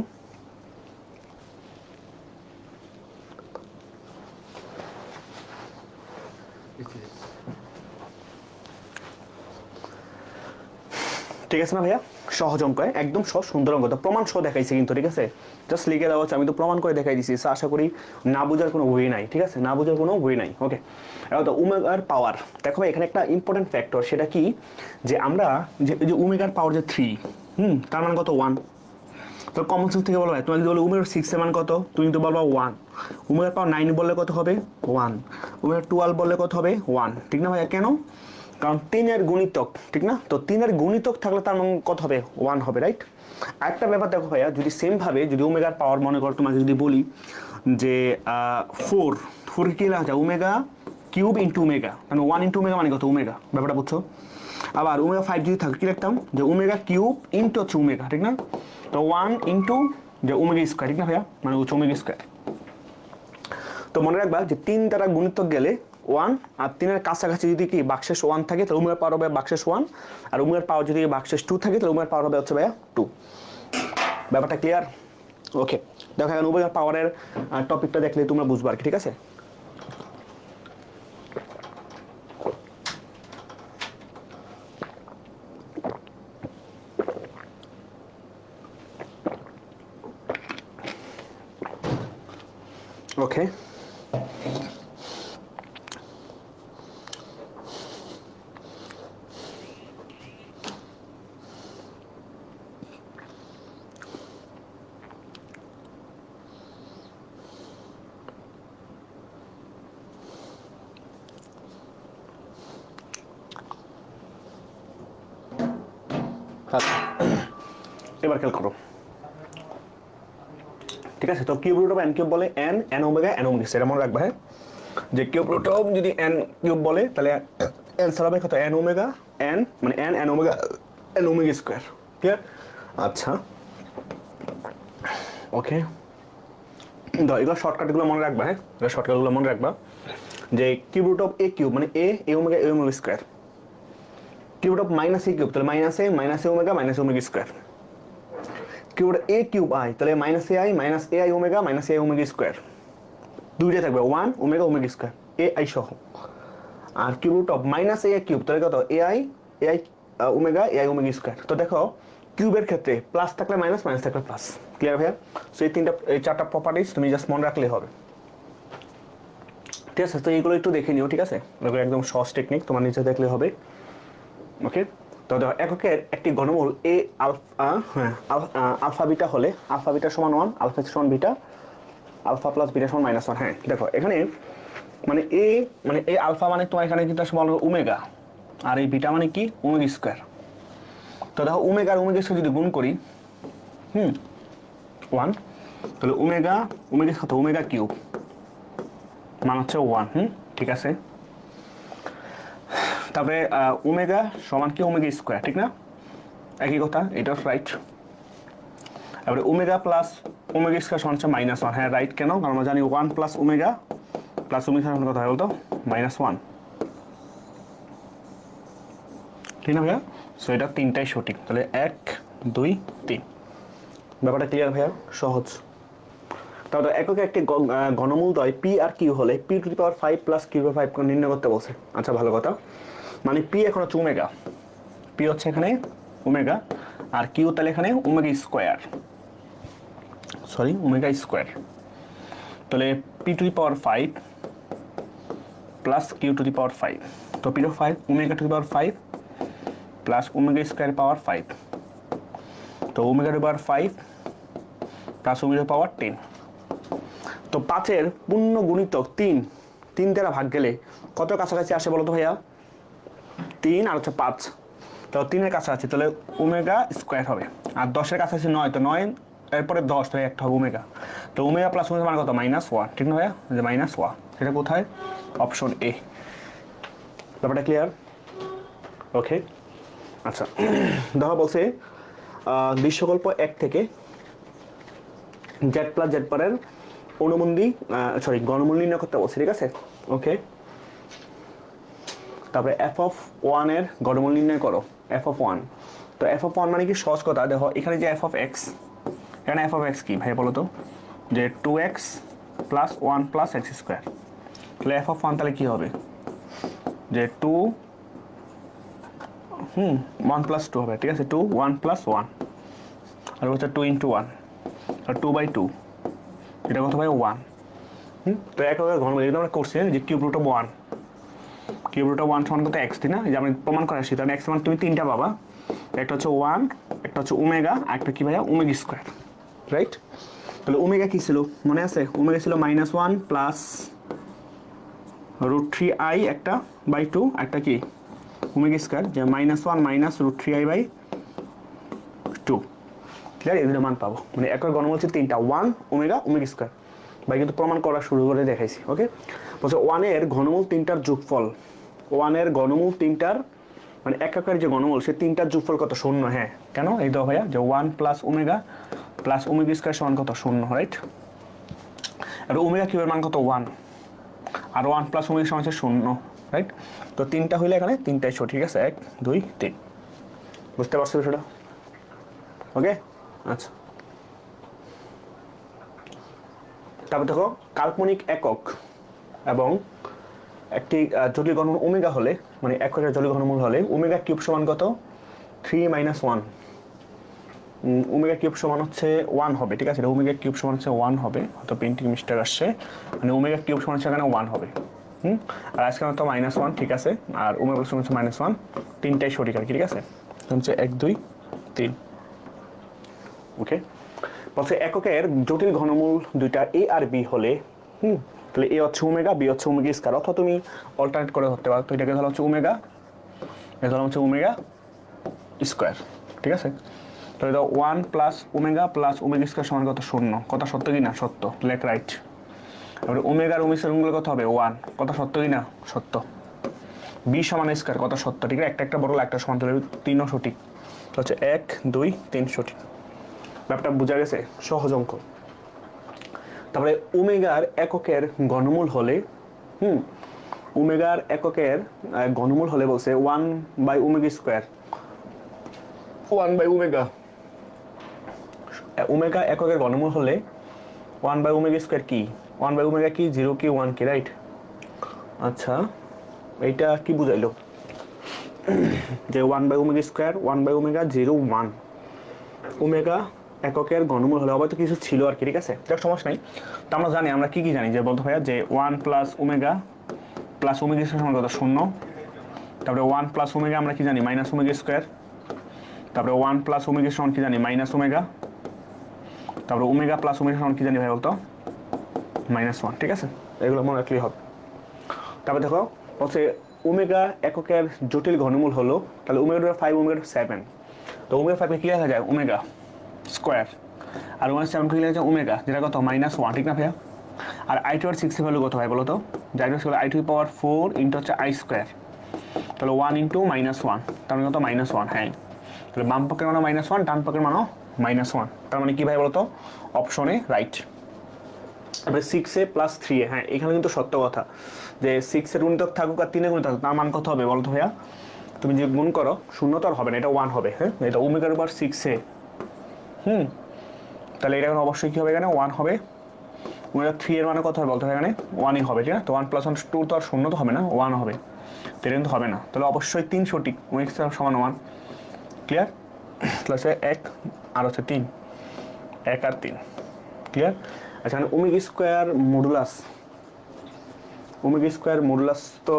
ঠিক আছে না ভাইয়া? সহজ অঙ্ক, একদম সহজ সুন্দর অঙ্ক, তো প্রমাণ সহ দেখাইছে কিন্তু, ঠিক আছে? জাস্ট লিখে দেওয়া হচ্ছে, আমি তো প্রমাণ করে দেখাই দিছি। আশা করি না বোঝার কোনো ওয়ে নাই, ঠিক আছে? না বোঝার কোনো ওয়ে নাই। ওকে, এবার তো ওমেগার পাওয়ার দেখো ভাই, এখানে একটা ইম্পর্টেন্ট ফ্যাক্টর, সেটা কি যে আমরা যে ওমেগার পাওয়ার যে 3, তার মান কত 1। তো কমন সেন্স থেকে বলো ভাই, তোমার যদি বলো ওমেগার 6 এর মান কত, তুমি তো বলবা 1। ওমেগার পাওয়ার 9 বললে কত হবে? 1। ওমেগার 12 বললে কত হবে? 1। ঠিক না ভাইয়া? কেন? কারণ 3 এর গুণিতক, ঠিক না? তো 3 এর গুণিতক থাকলে তার মান কত হবে? 1 হবে, রাইট? আরেকটা ব্যাপার দেখো ভাইয়া, যদি সেম ভাবে যদি ওমেগার পাওয়ার মনে করো তোমাকে যদি বলি যে 4 কি লেখা যায়? ওমেগা কিউব ইন্টু ওমেগা, মানে 1 ইন্টু ওমেগা মানে কত? ওমেগা। ব্যাপারটা বুঝছো? আবার ওমেগা 5 যদি থাকে কি লিখতাম? যে ওমেগা কিউব ইন্টু হচ্ছে ওমেগা, ঠিক না? তো 1 ইন্টু যে ওমেগা স্কোয়ার, ঠিক না ভাইয়া? মানে হচ্ছে ওমেগা স্কোয়ার। তো মনে রাখবা যে 3 দ্বারা গুণিতক গেলে 1, আর 3 এর কাছাকাছি যদি কি বাক্সেস 1 থাকে তাহলে ওমেগার পাওয়ার হবে বাক্সেস 1, আর ওমেগার পাওয়ার যদি বাক্সেস 2 থাকে তাহলে ওমেগার পাওয়ার হবে হচ্ছে ভাইয়া 2। ব্যাপারটা ক্লিয়ার? ওকে, দেখো এখন ওমেগার পাওয়ারের টপিকটা দেখলে তোমরা বুঝবা আর কি, ঠিক আছে? ওকে, এবার খেয়াল করো, ঠিক আছে? তো cube root of n cube বলে এন ওমেগা সেটা মনে রাখবা। হ্যাঁ, যে কিউব রুট অফ যদি এন কিউব বলে তাহলে অ্যান্সার হবে কত? এন ওমেগা মানে এন ওমেগা স্কোয়ার। ক্লিয়ার? আচ্ছা, ওকে, এগুলো শর্টকাটগুলো মনে রাখবা। হ্যাঁ, এগুলো শর্টকাটগুলো মনে রাখবা যে cube root of a cube মানে a omega square, cube root of minus a cube তাহলে minus a omega square, cube a cube i তাহলে minus a i omega square, দুইটা থাকবে 1 ওমেগা স্কোয়ার এ আই সহ। আর cube root of minus a cube তাহলে কত? A i omega square. তো দেখো কিউবের ক্ষেত্রে প্লাস থাকলে মাইনাস থাকলে প্লাস। ক্লিয়ার ভাইয়া? সো এই চারটা প্রপার্টিজ তুমি জাস্ট মনে রাখলে হবে, ঠিক আছে? তো এইগুলো একটু দেখে নিও, ঠিক আছে? এগুলো একদম সহজ টেকনিক, তোমার নিচে দেখলে হবে। ওকে, তো দেখো এককের একটি ঘনমূল এ আলফা বিটা হলে আলফা বিটা সমান 1, আলফা সমান বিটা, আলফা প্লাস বিটা সমান -1। হ্যাঁ, দেখো এখানে মানে এ আলফা মানে তোমার এখানে কিন্তু সমান ওমেগা, আর এই বিটা মানে কি? Omega square. তো দেখো ওমেগা স্কোয়ার যদি গুণ করি 1, তাহলে ওমেগা কত? ওমেগা কিউব মান হচ্ছে 1। ঠিক আছে? তবে ওমেগা সমান কি? ওমেগা স্কোয়ার, ঠিক না? একই কথা, এটা রাইট। তারপরে ওমেগা প্লাস ওমেগা স্কোয়ার সমান হচ্ছে -1। হ্যাঁ, রাইট। কেন? কারণ আমরা জানি 1 প্লাস ওমেগা সমান কত হয় বলতো? -1। ঠিক না ভাইয়া? সো এটা তিনটাই সঠিক। তাহলে 1 2 3। ব্যাপারটা ক্লিয়ার ভাইয়া? সহজ। তাহলে এককে একটি ঘনমূল দ্বয় পি আর কিউ হলে p to the power 5 plus q power 5 নির্ণয় করতে বলছে। আচ্ছা, ভালো কথা। মানে পি এখন হচ্ছে ওমেগা, পি হচ্ছে এখানে ওমেগা, আর কিউ তাহলে এখানে ওমেগা স্কোয়ার, ওমেগা স্কোয়ার। তাহলে p to the power 5 plus q to the power 5, তো p to 5 omega to the power 5 plus omega square power 5, তো omega to the power 5 plus omega power 10। তো 5-এর পূর্ণ গুণিতক 3 দ্বারা ভাগ গেলে কত কাছাকাছি আসে বলো তো ভাইয়া? 3 আর হচ্ছে 5, তো 3-এর কাছাকাছি, তাহলে ওমেগা স্কোয়ার হবে। আর 10-এর কাছাকাছি 9, তো 9 এরপরে 10, তো একটা হবে ওমেগা। তো ওমেগা প্লাস ওমেগা মানে কত? -1। ঠিক না ভাইয়া? যে -1, সেটা কোথায়? Option A. ব্যাপারটা ক্লিয়ার? ওকে, আচ্ছা। দেখো বলছে দৃশ্যকল্প 1 থেকে জেড প্লাস জেড পারের গণমূল নির্ণয় করতে বলছে, ঠিক আছে? ওকে, তারপরে f of 1 এর গণমূল নির্ণয় করো। f of 1, তো এফ অফ ওয়ান মানে কি সহজ কথা, দেখো এখানে যে এফ অফ এক্স, এখানে এফ অফ এক্স কি ভাই বলো তো, যে 2x plus 1 plus x square, তাহলে এফ অফ ওয়ান তাহলে কী হবে, যে 1 প্লাস 2 হবে, ঠিক আছে, 1 প্লাস 1, আর হচ্ছে 2 ইন্টু 1, আর 2/2, এটা কত ভাই 1। তো এককের ঘনমূল এটা আমরা করছি যে cube root of 1, cube root of 1 সমান কত এক্স, তাই না, যে আমি প্রমাণ করে আসছি, তাহলে এক্স মান তুমি তিনটা পাবা, একটা হচ্ছে 1, একটা হচ্ছে ওমেগা, আর একটা কি ভাইয়া ওমেগা স্কোয়ার, রাইট। তাহলে ওমেগা কি ছিল মনে আছে, ওমেগা ছিল -1 প্লাস √3i একটা বাই 2, একটা কি ওমেগা স্কোয়ার, যে -1 মাইনাস √3i/2, ক্লিয়ার, এই দুটো মান পাবো, মানে একর ঘনমূল হচ্ছে তিনটা, 1 ওমেগা ওমেগা স্কোয়ার, ভাই কিন্তু প্রমাণ করা শুরু করে দেখাইছি, ওকে। বলছে 1 এর ঘনমূল তিনটার যোগফল, 1 এর ঘনমূল তিনটার মানে একাকার যে ঘনমূল সে তিনটার যোগফল কত, 0, হ্যাঁ কেন, এই দাও ভাইয়া যে 1 প্লাস ওমেগা স্কোয়ার সমান কত, 0, রাইট। আর ওমেগা কিউবের মান কত 1, আর 1 প্লাস ওমেগা সমান হচ্ছে 0, রাইট। তো তিনটা হইলে এখানে তিনটাই সঠিক, ঠিক আছে, 1 2 3, বুঝতে পারছো বিষয়টা, ওকে। আচ্ছা, তারপর দেখো কাল্পনিক একক এবং একটি জটিল ঘনমূল ওমেগা হলে, মানে এককের জটিল ঘনমূল হলে ওমেগা কিউব সমান কত 3 - 1, ওমেগা কিউব সমান হচ্ছে 1 হবে, ঠিক আছে, ওমেগা কিউব সমান হচ্ছে 1 হবে, হয়তো প্রিন্টিং মিস্টেক আসছে, মানে ওমেগা কিউব সমান হচ্ছে এখানে 1 হবে, আর আজকে তো -1, ঠিক আছে, আর ওমেগা সমান হচ্ছে -1, তিনটাই সঠিক আর কি, ঠিক আছে, হচ্ছে 1 2 3, ওকে। বলছে এককের জটিল ঘনমূল দুইটা এ আর বি হলে, তাহলে এ হচ্ছে ওমেগা, বি হচ্ছে ওমেগা স্কয়ার, অথবা তুমি অল্টারনেট করে ধরতে পারো, তো এটাকে ধরা হচ্ছে ওমেগা, এটা ধরা হচ্ছে ওমেগা স্কয়ার, ঠিক আছে। তো এটা 1 প্লাস ওমেগা স্কয়ার সমান কত, 0, কথা সত্য কি না, সত্য, লেখ রাইট। তারপরে ওমেগা আর ওমেগা স্কয়ার কত হবে 1, কথা সত্য কি না, সত্য। বি সমান স্কয়ার, কথা সত্য, ঠিক আছে, একটা বড় একটা সমান, তাহলে 3ও সঠিক, তো হচ্ছে 1 2 3 সঠিক, ব্যাপারটা বোঝা গেছে, সহজ অঙ্ক। তারপরে ওমেগার এককের ঘনমূল হলে, ওমেগার এককের ঘনমূল হলে বলছে 1 by omega square, 1 by omega, omega এককের ঘনমূল হলে 1 বাই ওমেগা স্কয়ার কি, 1 বাই ওমেগা কি 0 কি 1 কি, রাইট। আচ্ছা, এইটা কি বুঝাইলো, যে 1 by omega square 1 by omega 0 1, omega এককের ঘনমূল হলে হয়তো কিছু ছিল আর কি, ঠিক আছে, দেখ সমস্যা নাই। তো আমরা জানি, আমরা কি জানি, যে বলতে ভাইয়া যে 1 প্লাস ওমেগা সমান কত 0, তারপরে 1 প্লাস ওমেগা আমরা কি জানি মাইনাস ওমেগা স্কয়ার, তারপরে 1 প্লাস ওমেগা সমান কি জানি মাইনাস ওমেগা, তারপরে ওমেগা প্লাস ওমেগা সমান কি জানি ভাই বলতো -1, ঠিক আছে, এগুলো মনে রাখলেই হবে। তারপরে দেখো বলছে ওমেগা এককের জটিল ঘনমূল হলো, তাহলে ওমেগা 5 ওমেগা 7, তো ওমেগা 5 কি লেখা যায় ওমেগা স্কয়ার, আর 1/7 কি লেখা যায় ওমেগা, যেটা কত -1, ঠিক না ভাইয়া। আর i2 আর 6 এর ভ্যালু কত হয় বলো তো, যাই হোক i2 পাওয়ার 4 ইন্টু হচ্ছে i স্কয়ার, তাহলে 1 ইন্টু -1, তার মানে কত -1, হ্যাঁ, তাহলে বাম পক্ষের মানও -1, ডান পক্ষের মানও -1, তার মানে কি ভাই বলতো, অপশনে রাইট। তারপরে 6a প্লাস 3a, হ্যাঁ এখানে কিন্তু সত্য কথা, যে 6 এর গুণিতক থাকুক আর 3 এর গুণিতক থাকুক, তার মান কত হবে বলতো ভাইয়া, তুমি যে গুণ করো 0 তো আর হবে না, এটা 1 হবে, হ্যাঁ, এটা ওমেগার উপর 6a, তাহলে এটা এখন অবশ্যই কি হবে, এখানে 1 হবে। ওমেগা 3 এর মানে কত হবে বলতে হবে, এখানে 1ই হবে, ঠিক না, তো 1 + 1 2 তো আর 0 তো হবে না, 1 হবে, তো এটা কিন্তু হবে না, তাহলে অবশ্যই 3 সঠিক, ওমেগা সমান 1, ক্লিয়ার, প্লাস 1 আর হচ্ছে 3, 1 আর 3, ক্লিয়ার। আচ্ছা, ওমেগা স্কয়ার মডুলাস তো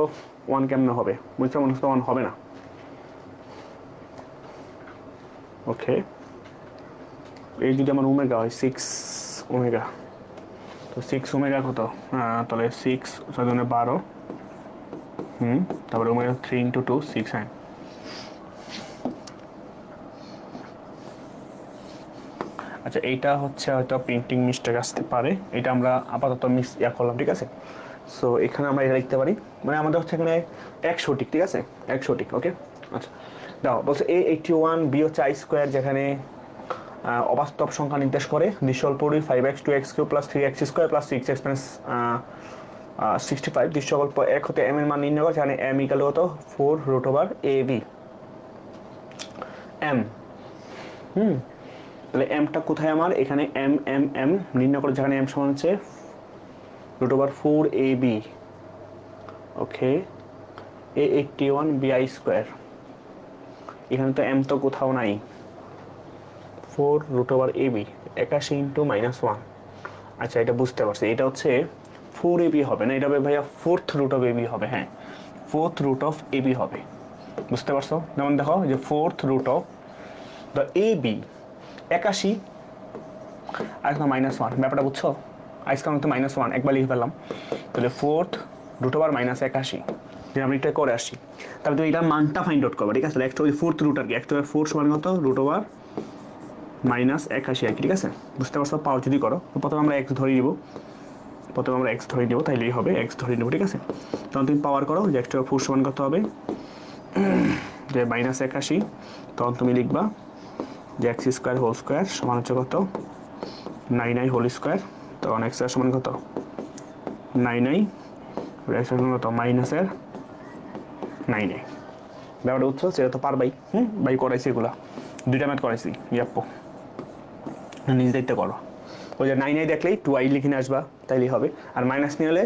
1 কেমনে হবে, বুঝতে মনে হচ্ছে 1 হবে না, ওকে। এই যদি আমার ওমেগা হয় 6 ওমেগা, তো 6 ওমেগা কত, তাহলে 6 7 12, তারপরে ওমেগা 3 ইন্টু 2 6, হ্যাঁ। আচ্ছা, এইটা হচ্ছে হয়তো প্রিন্টিং মিস্টেক আসতে পারে, এটা আমরা আপাতত করলাম, ঠিক আছে। সো এখানে আমরা এটা লিখতে পারি, মানে আমাদের হচ্ছে এখানে 1 সঠিক, ঠিক আছে, 1 সঠিক, ওকে। আচ্ছা, দাও বলছে a81, b হচ্ছে i স্কয়ার, যেখানে অবাস্তব সংখ্যা নির্দেশ করে, দৃশ্যকল্পটি 5x 2x³ + 3x² + 6x - 65, দৃশ্যকল্প 1 হতে m এর মান নির্ণয় করে, যেখানে m = কত 4√ab, এম। তাহলে এমটা কোথায় আমার? এখানে এম এম এম নির্ণয় করে, যেখানে এম সমান হচ্ছে √4ab, ওকে, a81 bi স্কোয়ার। এখানে তো এম তো কোথাও নাই, 4√ab 81 × -1। আচ্ছা, এটা বুঝতে পারছি, এটা হচ্ছে 4ab হবে না, এটা হবে ভাইয়া 4th√ab হবে। হ্যাঁ, 4th√ab হবে, বুঝতে পারছো? যেমন দেখো যে 4th√of the ab 81 আর একটা -1, ব্যাপারটা বুঝছো? আজকে আমি তো -1 একবার লিখে ফেললাম, তাহলে 4th√81 যেটা আমি এটা করে আসছি। তাহলে তুমি এটার মানটা ফাইন্ড আউট করবা, ঠিক আছে? একটা ওই 4th√ আর কি, একটা 4 সমান কত? √81 আর কি, ঠিক আছে? বুঝতে পারছো? পাওয়ার যদি করো, প্রথমে আমরা x ধরে নিব, তাইলেই হবে, x ধরে নেব, ঠিক আছে? তখন তুমি পাওয়ার করো যে একটা 4 সমান কত হবে, যে -81, তখন তুমি লিখবা যে x² সমান হচ্ছে কত, 9i², তখন x সমান কত, 9i, x সমান কত, -9i। ব্যাপারটা বুঝছো? সেটা তো পারবাই, বাই করাইছি, এগুলা 2টা ম্যাথ করাইছি, ইয়াপ্পো, নিজ দায়িত্ব করো। ওই যে 9i দেখলেই 2i লিখে নিয়ে আসবা, তাইলেই হবে। আর মাইনাস নিয়ে হলে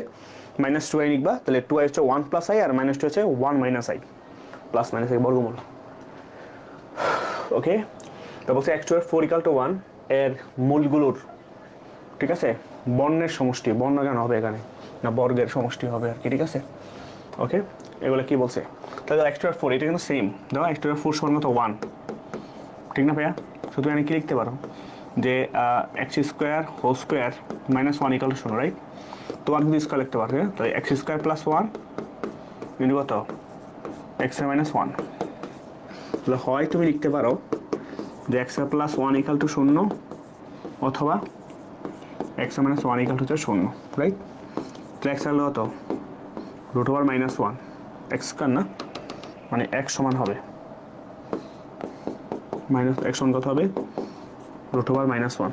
-2i লিখবা, তাহলে 2i হচ্ছে 1 + i আর -2 হচ্ছে 1 - i, প্লাস মাইনাস এর বর্গমূল, ওকে? তো বলছে x²4 = 1 এর মূলগুলোর, ঠিক আছে, বর্ণের সমষ্টি, বর্ণ কেন হবে এখানে, না বর্গের সমষ্টি হবে আর কি, ঠিক আছে? ওকে, এগুলো কি বলছে? তাহলে x²4 এটা কিন্তু সেম, দেখো x² সমান কত, 1, ঠিক না ভাইয়া? শুধু এখানে কি লিখতে পারো যে x² হোল স্কোয়ার -1 = 0, রাইট? তো 1 কিন্তু স্কোয়ার লিখতে পারবে, তাহলে x² + 1 ইন্টু কত, x - 1। তাহলে হয় তুমি লিখতে পারো যে x + 1 = 0, অথবা x - 1 = 0, রাইট? তাহলে x হলো কত, √1 x² না, মানে x সমান হবে x সমান কত হবে, √1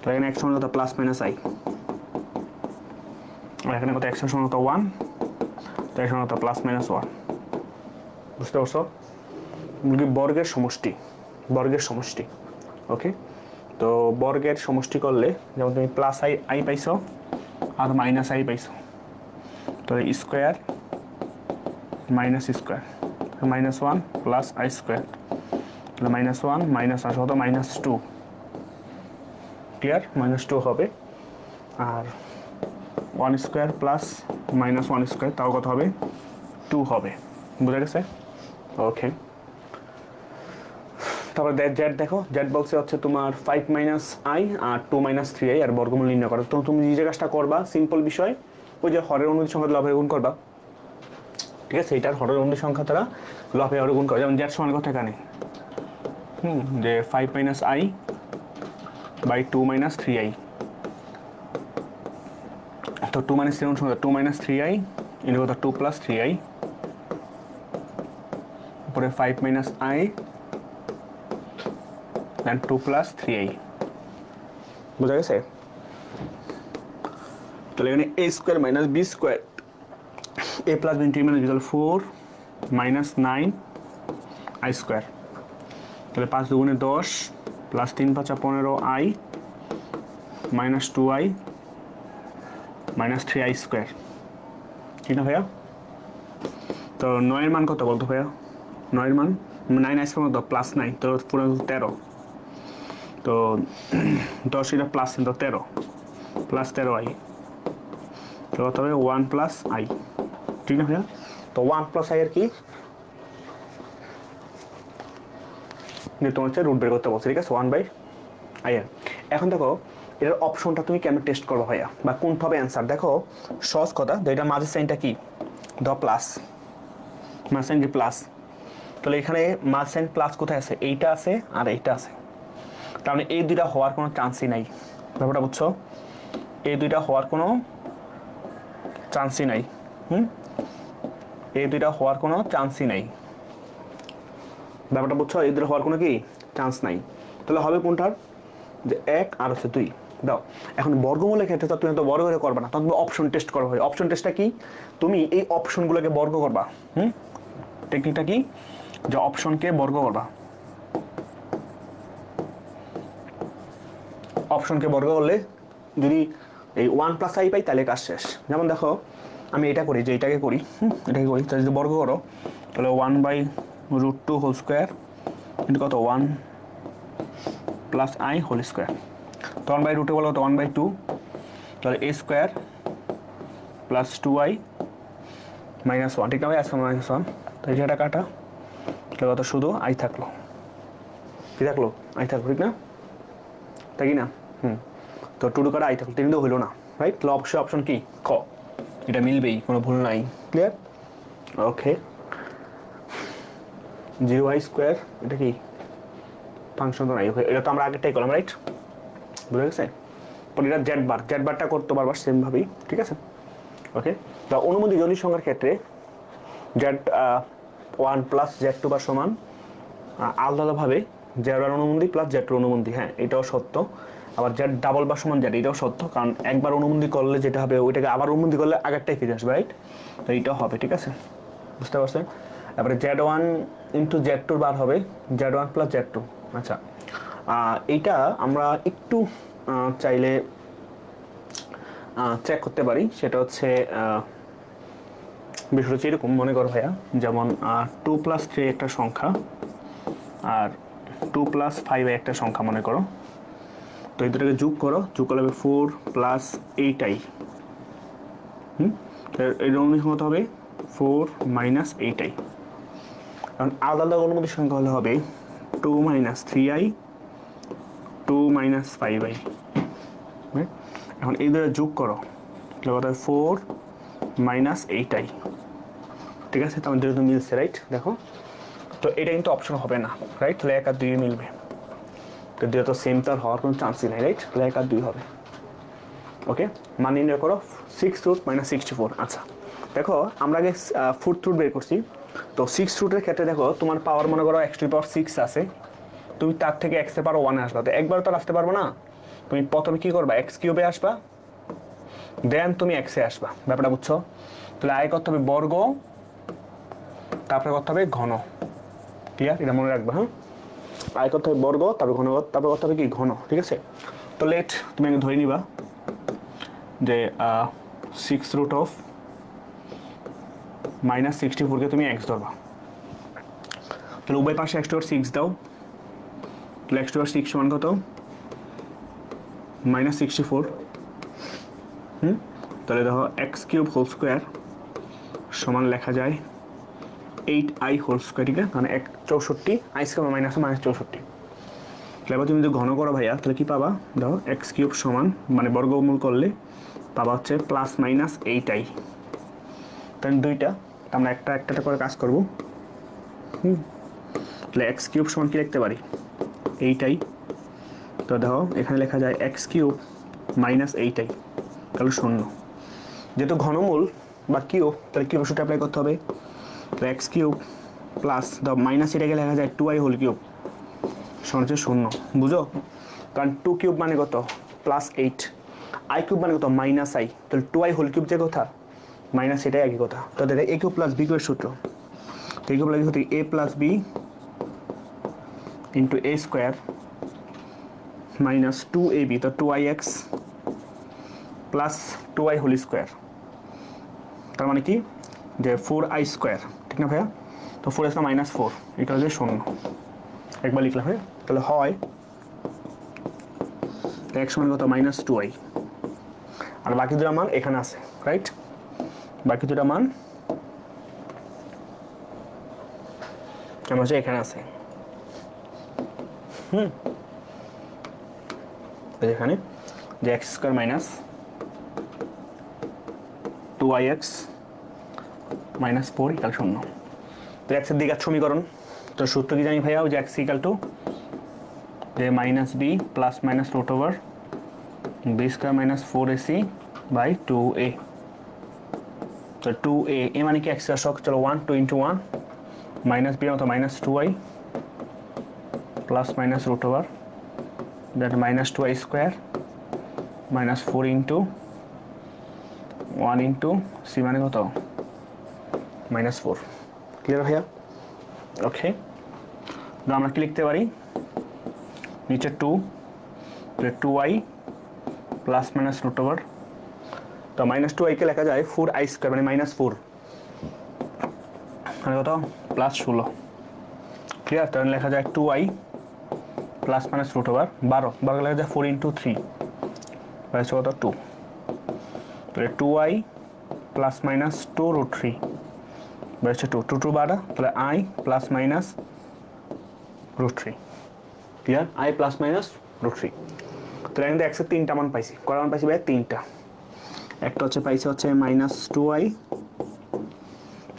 তাহলে এখানে x সমান কত, +- i, আর এখানে কত, x সমান কত, 1, তো x সমান কত, +- 1, বুঝতে পারছো? বর্গের সমষ্টি, ওকে? তো বর্গের সমষ্টি করলে যেমন তুমি +i পাইছো আর -i পাইছো, তো স্কোয়ার -স্কোয়ার -1 + i², তাহলে -1 - কত, -2, ক্লিয়ার? -2 হবে, আর 1² + -1² তাও কত হবে, 2 হবে, বুঝা গেছে? ওকে, তারপর জেড দেখো, জেড বলছে হচ্ছে তোমার 5 - i আর 2 - 3i আর বর্গমূল নির্ণয় করো। তো তুমি যে কাজটা করবা, সিম্পল বিষয়, ওই যে হরের অনুদির সংখ্যা লবের গুণ করবা, ঠিক আছে? এইটার হরের অনুদির সংখ্যা তারা লবে হরে গুণ করো, যেমন জেড সমান কত এখানে, যে 5 - i / 2 - 3i, তো 2 - 3 সমান 2 - 3i ইন্টু কত, 2 + 3i, উপরে 5 - i দেন 2 + 3i, বুঝা গেছে? তাহলে এখানে a² - b² a + b * a - b = 4 - 9i², তাহলে 5 × 2 = 10 + 3 × 5 = 15i -2i -3i², ঠিক না ভাইয়া? তো 9 এর মান কত বলতো ভাইয়া? 9 এর মান 9i² কত, +9, তো পুরো 13, তো 10 এটা প্লাস, তো 13 + 13i, তো কত হবে, 1 + i, ঠিক না ভাইয়া? তো 1 + i এর কি, তোমার হচ্ছে রুট বের করতে বলছে, ঠিক আছে? 1/i এর। এখন দেখো এটার অপশনটা তুমি কেমন টেস্ট করবো ভাইয়া, বা কোনটা হবে অ্যান্সার? দেখো সহজ কথা, এটা মাঝের সাইনটা কি, প্লাস, মাঝের সাইন কি প্লাস, তাহলে এখানে মাঝ সাইন প্লাস কোথায় আছে, এইটা আছে আর এইটা আছে, তার মানে এই দুইটা হওয়ার কোনো চান্সই নাই, ব্যাপারটা বুঝছো? এই দুইটা হওয়ার কোনো চান্সই নাই, এই দুইটা হওয়ার কোনো চান্সই নাই, ব্যাপারটা বুঝছো? এই দুইটা হওয়ার কোনো কি চান্স নাই, তাহলে হবে কোনটার, যে 1 আর হচ্ছে 2 দাও। এখন বর্গমূলের ক্ষেত্রে তো তুমি তো বড় করে করবা না, তখন তুমি অপশন টেস্ট করো। হয় অপশন টেস্টটা কি, তুমি এই অপশনগুলোকে বর্গ করবা, টেকনিকটা কি, যে অপশনকে বর্গ করবা, অপশনকে বর্গ করলে যদি এই 1 প্লাস আই পাই তাহলে কাজ শেষ। যেমন দেখো আমি এটা করি, যে এটাকে করি, এটাকে করি, তাহলে যদি বর্গ করো তাহলে 1/√2 হোল স্কোয়ার ইন্টু কত 1 প্লাস আই হোল স্কোয়ার। তো 1/√2 বলো তো 1/2, তাহলে a square plus 2i minus 1, ঠিক না ভাই? আজকে -1, তাই এটা কাটা, তাহলে কত শুধু আই থাকলো, কি থাকলো? আই থাকলো, ঠিক না? তাই কি না? তো 2 কাটা আই থাকলো, 3 তো হইলো না, রাইট? তাহলে অবশ্যই অপশন কি ক, এটা মিলবেই, কোনো ভুল নাই। ক্লিয়ার? ওকে। 0i স্কোয়ার এটা কি ফাংশন তো নাই, এটা তো আমরা আগেরটাই করলাম, রাইট? বুঝে গেছে? এটা জেড বারটা করতে পারবার সেম ভাবেই, ঠিক আছে? ওকে। তো অনুমতি জনিত সংখ্যার ক্ষেত্রে Z1 প্লাস Z2 বার সমান আলাদাভাবে Z1 অনুমতি প্লাস Z2 অনুমতি, হ্যাঁ এটাও সত্য। আবার Z ডাবল বার সমান Z, এটাও সত্য, কারণ একবার অনুমতি করলে যেটা হবে ওইটাকে আবার অনুমতি করলে আগেরটাই ফিরে আসবে, রাইট? তো এইটাও হবে, ঠিক আছে? বুঝতে পারছেন? তারপরে Z1 ইন্টু Z2 বার হবে Z1 প্লাস Z2। আচ্ছা, এইটা আমরা একটু চাইলে চেক করতে পারি, সেটা হচ্ছে বিষয়টা হচ্ছে এরকম, মনে করো ভাইয়া, যেমন 2 প্লাস 3 একটা সংখ্যা আর 2 প্লাস 5 একটা সংখ্যা মনে করো। তো এই দুটাকে যোগ করো, যোগ করলে হবে 4 প্লাস 8i। এর অনুমতি সংখ্যা হবে 4 মাইনাস 8i। কারণ আলাদা আলাদা অনুমতির সংখ্যা হলে হবে 2 মাইনাস 3i, 2 মাইনাস 5i। এখন এই দুটো যোগ করো, তাহলে কত হয় 4 মাইনাস 8i, ঠিক আছে? তো আমাদের মিলছে, রাইট? দেখো, তো এটা কিন্তু অপশন হবে না, রাইট? তাহলে 1 আর 2 মিলবে, তো দুটো তো সেম, তার হওয়ার কোনো চান্সই নাই, রাইট? তাহলে 1 আর 2 হবে। ওকে, মান নির্ণয় করো 6 রুট মাইনাস 64। আচ্ছা দেখো, আমরা আগে 4th রুট বের করছি, তো 6 রুটের ক্ষেত্রে দেখো তোমার পাওয়ার মনে করো x⁴ আছে, তুমি তার থেকে x এর পাওয়ার 1 আসবা, তো একবার তো আসতে পারবো না, তুমি প্রথমে কি করবা, x কিউবে আসবা, দেন তুমি x এ আসবা, ব্যাপারটা বুঝছো? তাহলে আয় করতে হবে বর্গ, তারপরে করতে হবে ঘন। ক্লিয়ার? এটা মনে রাখবা, হ্যাঁ? আয় করতে হবে বর্গ, তারপরে ঘন, তারপরে করতে হবে কি ঘন, ঠিক আছে? তো লেট তুমি ধরে নিবা যে 6 রুট অফ মাইনাস 64কে তুমি x ধরবা, তাহলে উভয় পাশে x⁴ 6 দাও, তাহলে x⁴ 6 সমান কত? মাইনাস 64। তাহলে দেখো x³ হোল স্কোয়ার সমান লেখা যায় 8i হোল স্কোয়ার, ঠিক আছে? মানে 64, i স্কোয়ার মাইনাস -64। তাহলে এবার তুমি যদি ঘন করো ভাইয়া, তাহলে কি পাবা? দেখো x³ সমান, মানে বর্গমূল করলে পাবা হচ্ছে প্লাস মাইনাস 8i। তাহলে দুইটা, আমরা একটা করে কাজ করবো। তাহলে x³ সমান কি লিখতে পারি? 8i। তো দেখো এখানে লেখা যায় x³ মাইনাস 8i, তাহলে 0। যেহেতু ঘনমূল বা কিউব, তাহলে কিউব সূত্র অ্যাপ্লাই করতে হবে। তাহলে x³ প্লাস মাইনাস এটাকে লেখা যায় 2i হোল কিউব সমান হচ্ছে 0। বুঝো? কারণ 2 কিউব মানে কত? প্লাস 8, i কিউব মানে কত? মাইনাস i, তাহলে 2i হোল কিউব যে কথা, মাইনাস এটাই একই কথা। তাহলে a কিউব প্লাস b কিউবের সূত্র, a কিউব লাগে হতে a plus b into a square minus 2ab, তো 2ix plus 2i whole square, তার মানে কি যে 4i স্কোয়ার, ঠিক না ভাইয়া? তো 4 আসলে মাইনাস 4, এটা হচ্ছে 0। একবার লিখলাম, হ্যাঁ? তাহলে হয় x সমান কত? Minus 2i। আর বাকি দুটো মান এখানে আছে, রাইট? বাকি দুটো মান কেমন আছে? এখানে আছে। এখানে যে x square minus 2ix minus 4 equal 0। তো x এর দ্বিঘাত সমীকরণ, তো সূত্র কি জানি ভাইয়া? যে x ইকাল টু যে minus b plus minus root over b square minus 4ac by 2a। তো 2a, এ মানে কি x এর শক, চলো 1 2 ইন্টু 1 মাইনাস b মতো minus 2i plus minus root over that minus 2i square minus 4 into 1 into c মানে কত? Minus 4। Clear ভাইয়া? ওকে, আমরা কি লিখতে পারি? নিচে 2 তাহলে 2i plus minus root over, তো মাইনাস 2i কে লেখা যায় 4i স্কোয়ার মানে মাইনাস 4 মানে কত প্লাস 16, ক্লিয়ার। তাহলে লেখা যায় 2i plus minus root over 12 লেখা যায় 4 ইন্টু 3 হচ্ছে কত 2, তাহলে 2i প্লাস মাইনাস 2 রুট 3 হচ্ছে 2 2 12, তাহলে i plus minus root 3, clear. i plus minus root 3, তাহলে এখানে একশো তিনটা মান পাইছি, কটা মান পাইছি ভাই তিনটা, একটা হচ্ছে পাইছি হচ্ছে মাইনাস 2i,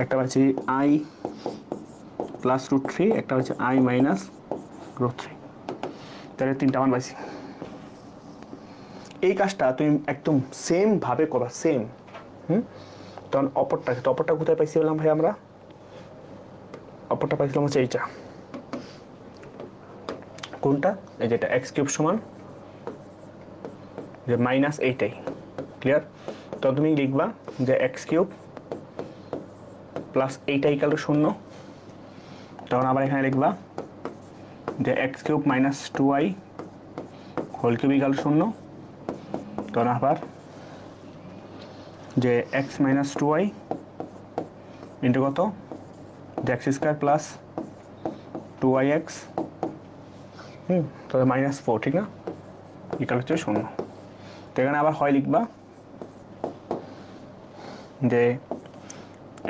একটা পাইছি i প্লাস রুট 3, একটা হচ্ছে i মাইনাস রুট 3, তাহলে তিনটা মান পাইছি। এই কাজটা তুমি একদম সেম ভাবে করবা, সেম। তখন অপরটা কোথায় পাইছি বললাম ভাই আমরা? অপরটা পাইছিলাম হচ্ছে এইটা, কোনটা? এই যেটা এক্স কিউব সমান যে মাইনাস এইটাই, ক্লিয়ার। তো তুমি লিখবা যে এক্স কিউব প্লাস এইটা ইকাল টু 0, তখন আবার এখানে লিখবা যে x cube minus 2i whole cube equal to 0, তখন আবার যে এক্স মাইনাস 2i ইন্টু কত যে এক্স স্কোয়ার প্লাস 2ix, তাহলে মাইনাস 4, ঠিক না, ইকাল হচ্ছে 0। তো এখানে আবার হয় লিখবা যে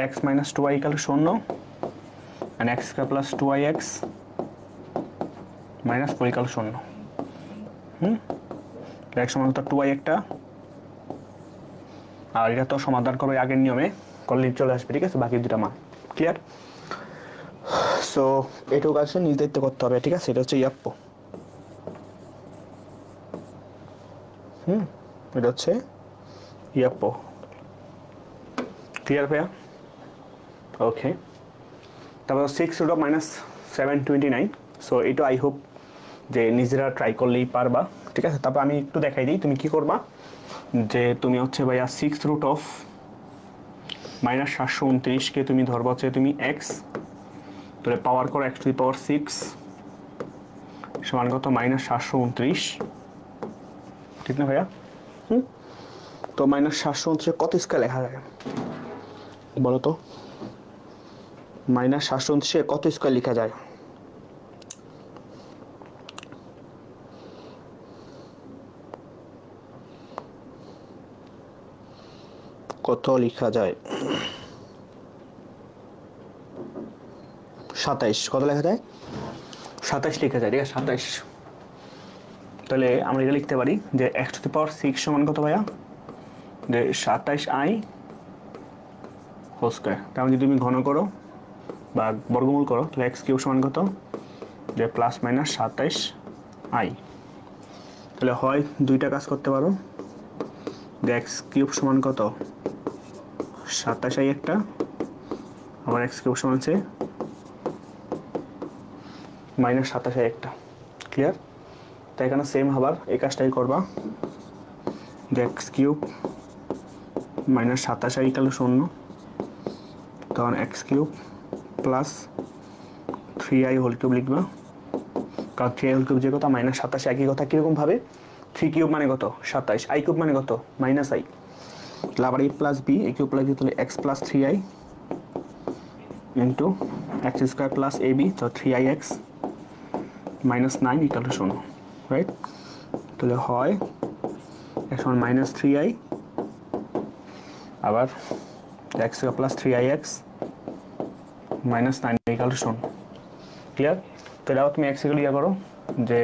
x minus 2i equal to 0 and x square plus 2ix minus 4 equal 0। এক সমান তো 2i একটা, আর এটা তো সমাধান করবে আগের নিয়মে করলে চলে আসবে, ঠিক আছে, বাকি দুটা মান, ক্লিয়ার। সো এটুকু কাজ নিজ দায়িত্ব করতে হবে, ঠিক আছে। এটা হচ্ছে ইয়াপ্প, এটা হচ্ছে ইয়াপ্প, ক্লিয়ার ভাইয়া? ওকে, তারপর 6 রুট অফ মাইনাস 729, সো এটা আই হোপ যে নিজেরা ট্রাই করলেই পারবা, ঠিক আছে। তারপর আমি একটু দেখাই দিই তুমি কি করবা, যে তুমি হচ্ছে ভাইয়া 6 রুট অফ মাইনাস 729কে তুমি ধরবা হচ্ছে তুমি এক্স, তাহলে পাওয়ার করো x টু দি পাওয়ার 6 সমান কত মাইনাস 729, ঠিক না ভাইয়া? তো মাইনাস 729 কত স্কয়ার লেখা যায় বলো তো? মাইনাস 729 কত স্কয়ার লেখা যায়? কত লেখা যায়? 27, কত লেখা যায়? 27 লেখা যায়, ঠিক আছে, 27। তাহলে আমরা এটা লিখতে পারি যে x টু দি পাওয়ার 6 সমান কত ভাইয়া? যে 27i হোল স্কয়ার। তাহলে যদি তুমি ঘন করো বা বর্গমূল করো তাহলে x কিউব সমান কত? যে প্লাস মাইনাস 27i। তাহলে হয় দুইটা কাজ করতে পারো, যে x কিউব সমান কত 27i একটা, আবার x কিউব সমান হচ্ছে মাইনাস 27i একটা, ক্লিয়ার। তাই এখানে সেম আবার এই কাজটাই করবা, যে x cube minus 27i equal 0, তখন x cube plus 3i whole cube লিখবা, কারণ 3i হোল কিউব যে কথা মাইনাস 27 একই কথা। কীরকম ভাবে? 3 কিউব মানে কত 27, i কিউব মানে কত মাইনাস i, তাহলে আবার a plus b, a cube plus b, তাহলে x plus 3i into x square plus ab, তো 3ix minus 9 equal to 0, right. তাহলে হয় x সমান মাইনাস 3i, আবার x square plus 3ix minus 9 equal to 0, clear. তো এটাও তুমি x equal ইয়া করো, যে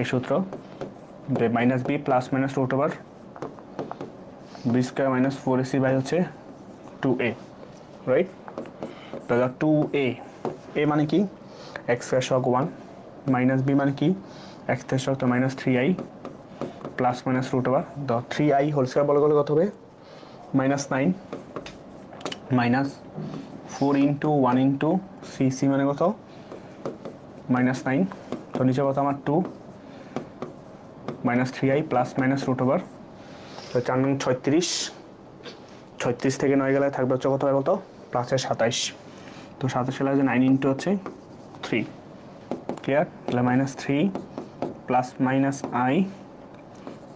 এই সূত্র যে minus b plus minus root over b square minus 4ac by হচ্ছে 2a, রাইট। তাহলে 2a, a মানে কি x স্কোয়ার সহগ 1, মাইনাস বি মানে কি x স্কোয়ার সহগ তো minus 3i plus minus root over, তো 3i হোল স্কোয়ার বলে গেলে কত হবে? Minus 9 minus 4 into 1 into cc মানে কত? মাইনাস 9, তো নিচে কত আমার 2 minus 3i plus minus root over, তো 4 9 36, 36 থেকে 9 গেলে থাকবে হচ্ছে কত হবে বলতো? প্লাসের 27, তো 27 হলে যে 9 ইন্টু হচ্ছে 3, ক্লিয়ার। তাহলে মাইনাস 3 প্লাস মাইনাস i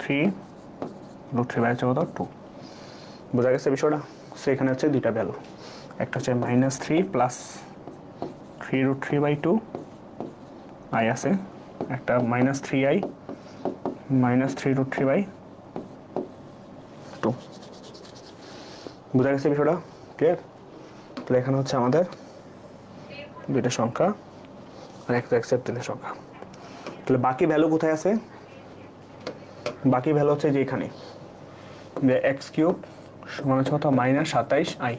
3 হচ্ছে কত 2। বোঝা গেছে বিষয়টা? সো এখানে হচ্ছে দুইটা ভ্যালু, একটা হচ্ছে -3 প্লাস 3√3/2 আই আছে, একটা -3i -3√3/2। বোঝা গেছে বিষয়টা? ক্লিয়ার? তাহলে এখানে হচ্ছে আমাদের দুইটা সংখ্যা আর একটা অ্যাকসেপ্টেন্সের সংখ্যা। তাহলে বাকি ভ্যালু কোথায় আছে? বাকি ভ্যালু হচ্ছে যে এখানে, যে x³ সমান হচ্ছে কত -27i।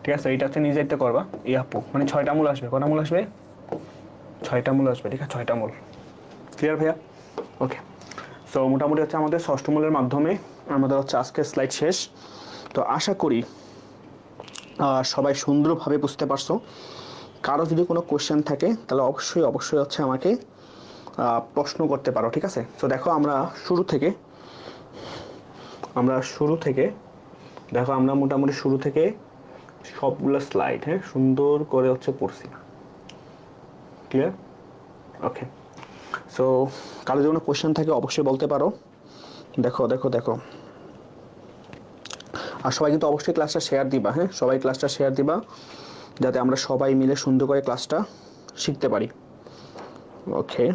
ঠিক আছে, এইটা হচ্ছে নিজে একটা করবা এই আপু, মানে 6টা মূল আসবে। কটা মূল আসবে? 6টা মূল আসবে। ঠিক আছে, 6টা মূল। ক্লিয়ার ভাইয়া? ওকে। সো মোটামুটি হচ্ছে আমাদের ষষ্ঠ মূলের মাধ্যমে আমাদের হচ্ছে আজকের স্লাইড শেষ। তো আশা করি সবাই সুন্দরভাবে বুঝতে পারছো। কারো যদি কোনো কোশ্চেন থাকে তাহলে অবশ্যই হচ্ছে আমাকে প্রশ্ন করতে পারো। ঠিক আছে, তো দেখো আমরা মোটামুটি শুরু থেকে সবগুলো স্লাইড সুন্দর করে হচ্ছে পড়ছি। ক্লিয়ার? ওকে। সো কারো যদি কোনো কোশ্চেন থাকে অবশ্যই বলতে পারো। দেখো আর সবাই কিন্তু অবশ্যই ক্লাসটা শেয়ার দিবা। সবাই ক্লাসটা শেয়ার দিবা যাতে আমরা সবাই মিলে সুন্দর করে ক্লাসটা শিখতে পারি। ওকে।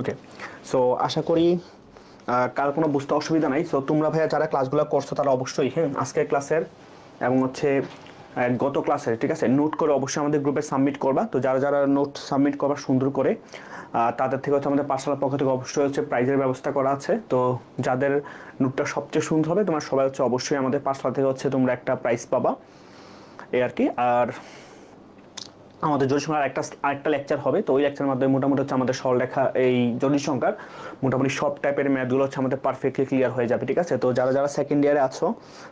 ওকে, সো আশা করি কার কোনো বুঝতে অসুবিধা নাই। সো তোমরা ভাইয়া যারা ক্লাসগুলো করছো তারা অবশ্যই আজকের ক্লাসের এবং হচ্ছে গত ক্লাসের, ঠিক আছে, নোট করে অবশ্যই আমাদের গ্রুপে সাবমিট করবা। তো যারা নোট সাবমিট করবা সুন্দর করে, তাদের থেকে হচ্ছে আমাদের পাঠশালার পক্ষ থেকে অবশ্যই হচ্ছে প্রাইজের ব্যবস্থা করা আছে। তো যাদের নোটটা সবচেয়ে সুন্দর হবে তোমরা সবাই হচ্ছে অবশ্যই আমাদের পাঠশালা থেকে হচ্ছে তোমরা একটা প্রাইজ পাবা, এই আর কি। আর আমাদের জটিল সংখ্যার আরেকটা লেকচার হবে। তো ওই লেকচারের মাধ্যমে মোটামুটি হচ্ছে আমাদের সরলরেখা এই জটিল সংখ্যার মোটামুটি সব টাইপের ম্যাথগুলো হচ্ছে আমাদের পারফেক্টলি ক্লিয়ার হয়ে যাবে। ঠিক আছে, তো যারা সেকেন্ড ইয়ারে আছো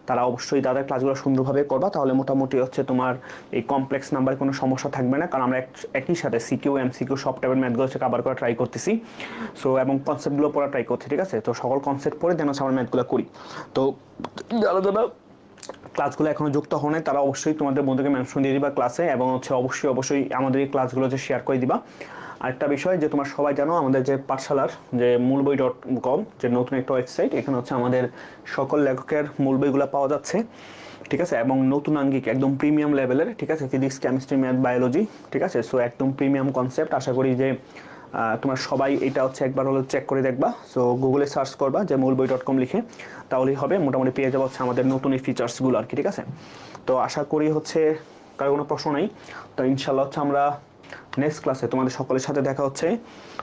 তারা অবশ্যই তাদের ক্লাসগুলো সুন্দরভাবে করবা, তাহলে মোটামুটি হচ্ছে তোমার এই কমপ্লেক্স নাম্বার কোনো সমস্যা থাকবে না। কারণ আমরা একই সাথে সিকিউ এমসিকিউ সব টাইপের ম্যাথগুলো হচ্ছে কভার করা ট্রাই করতেছি। সো এবং কনসেপ্টগুলো পড়া ট্রাই করছি। ঠিক আছে, তো সকল কনসেপ্ট পড়ে যেন আমরা ম্যাথগুলো করি। তো যারা ক্লাসগুলো এখনো যুক্ত হও নাই তারা অবশ্যই তোমাদের বন্ধুকে মেনশন দিয়ে দিবা ক্লাসে, এবং হচ্ছে অবশ্যই আমাদের এই ক্লাসগুলো যে শেয়ার করে দিবা। আরেকটা বিষয় যে তোমার সবাই জানো আমাদের যে পাঠশালার যে মূলবই.com যে নতুন একটা ওয়েবসাইট, এখানে হচ্ছে আমাদের সকল লেখকের মূল বইগুলো পাওয়া যাচ্ছে। ঠিক আছে, এবং নতুন আঙ্গিক একদম প্রিমিয়াম লেভেলের, ঠিক আছে, ফিজিক্স কেমিস্ট্রি ম্যাথ বায়োলজি, ঠিক আছে। সো একদম প্রিমিয়াম কনসেপ্ট। আশা করি যে তোমরা সবাই এটা হচ্ছে একবার হলো চেক করে দেখবা। সো গুগলে সার্চ করবা যে মূলবই.com লিখে, তাহলেই হবে, মোটামুটি পেয়ে যাবো হচ্ছে আমাদের নতুন এই ফিচার্সগুলো আর কি। ঠিক আছে, তো আশা করি হচ্ছে কারো কোনো প্রশ্ন নেই। তো ইনশাল্লাহ হচ্ছে আমরা নেক্সট ক্লাসে তোমাদের সকলের সাথে দেখা হচ্ছে।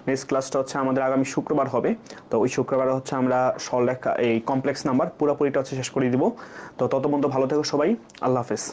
নেক্সট ক্লাসটা হচ্ছে আমাদের আগামী শুক্রবার হবে। তো ওই শুক্রবারে হচ্ছে আমরা সরলরেখা এই কমপ্লেক্স নাম্বার পুরোপুরিটা হচ্ছে শেষ করে দিব। তো তত পর্যন্ত ভালো থেকো সবাই। আল্লাহ হাফেজ।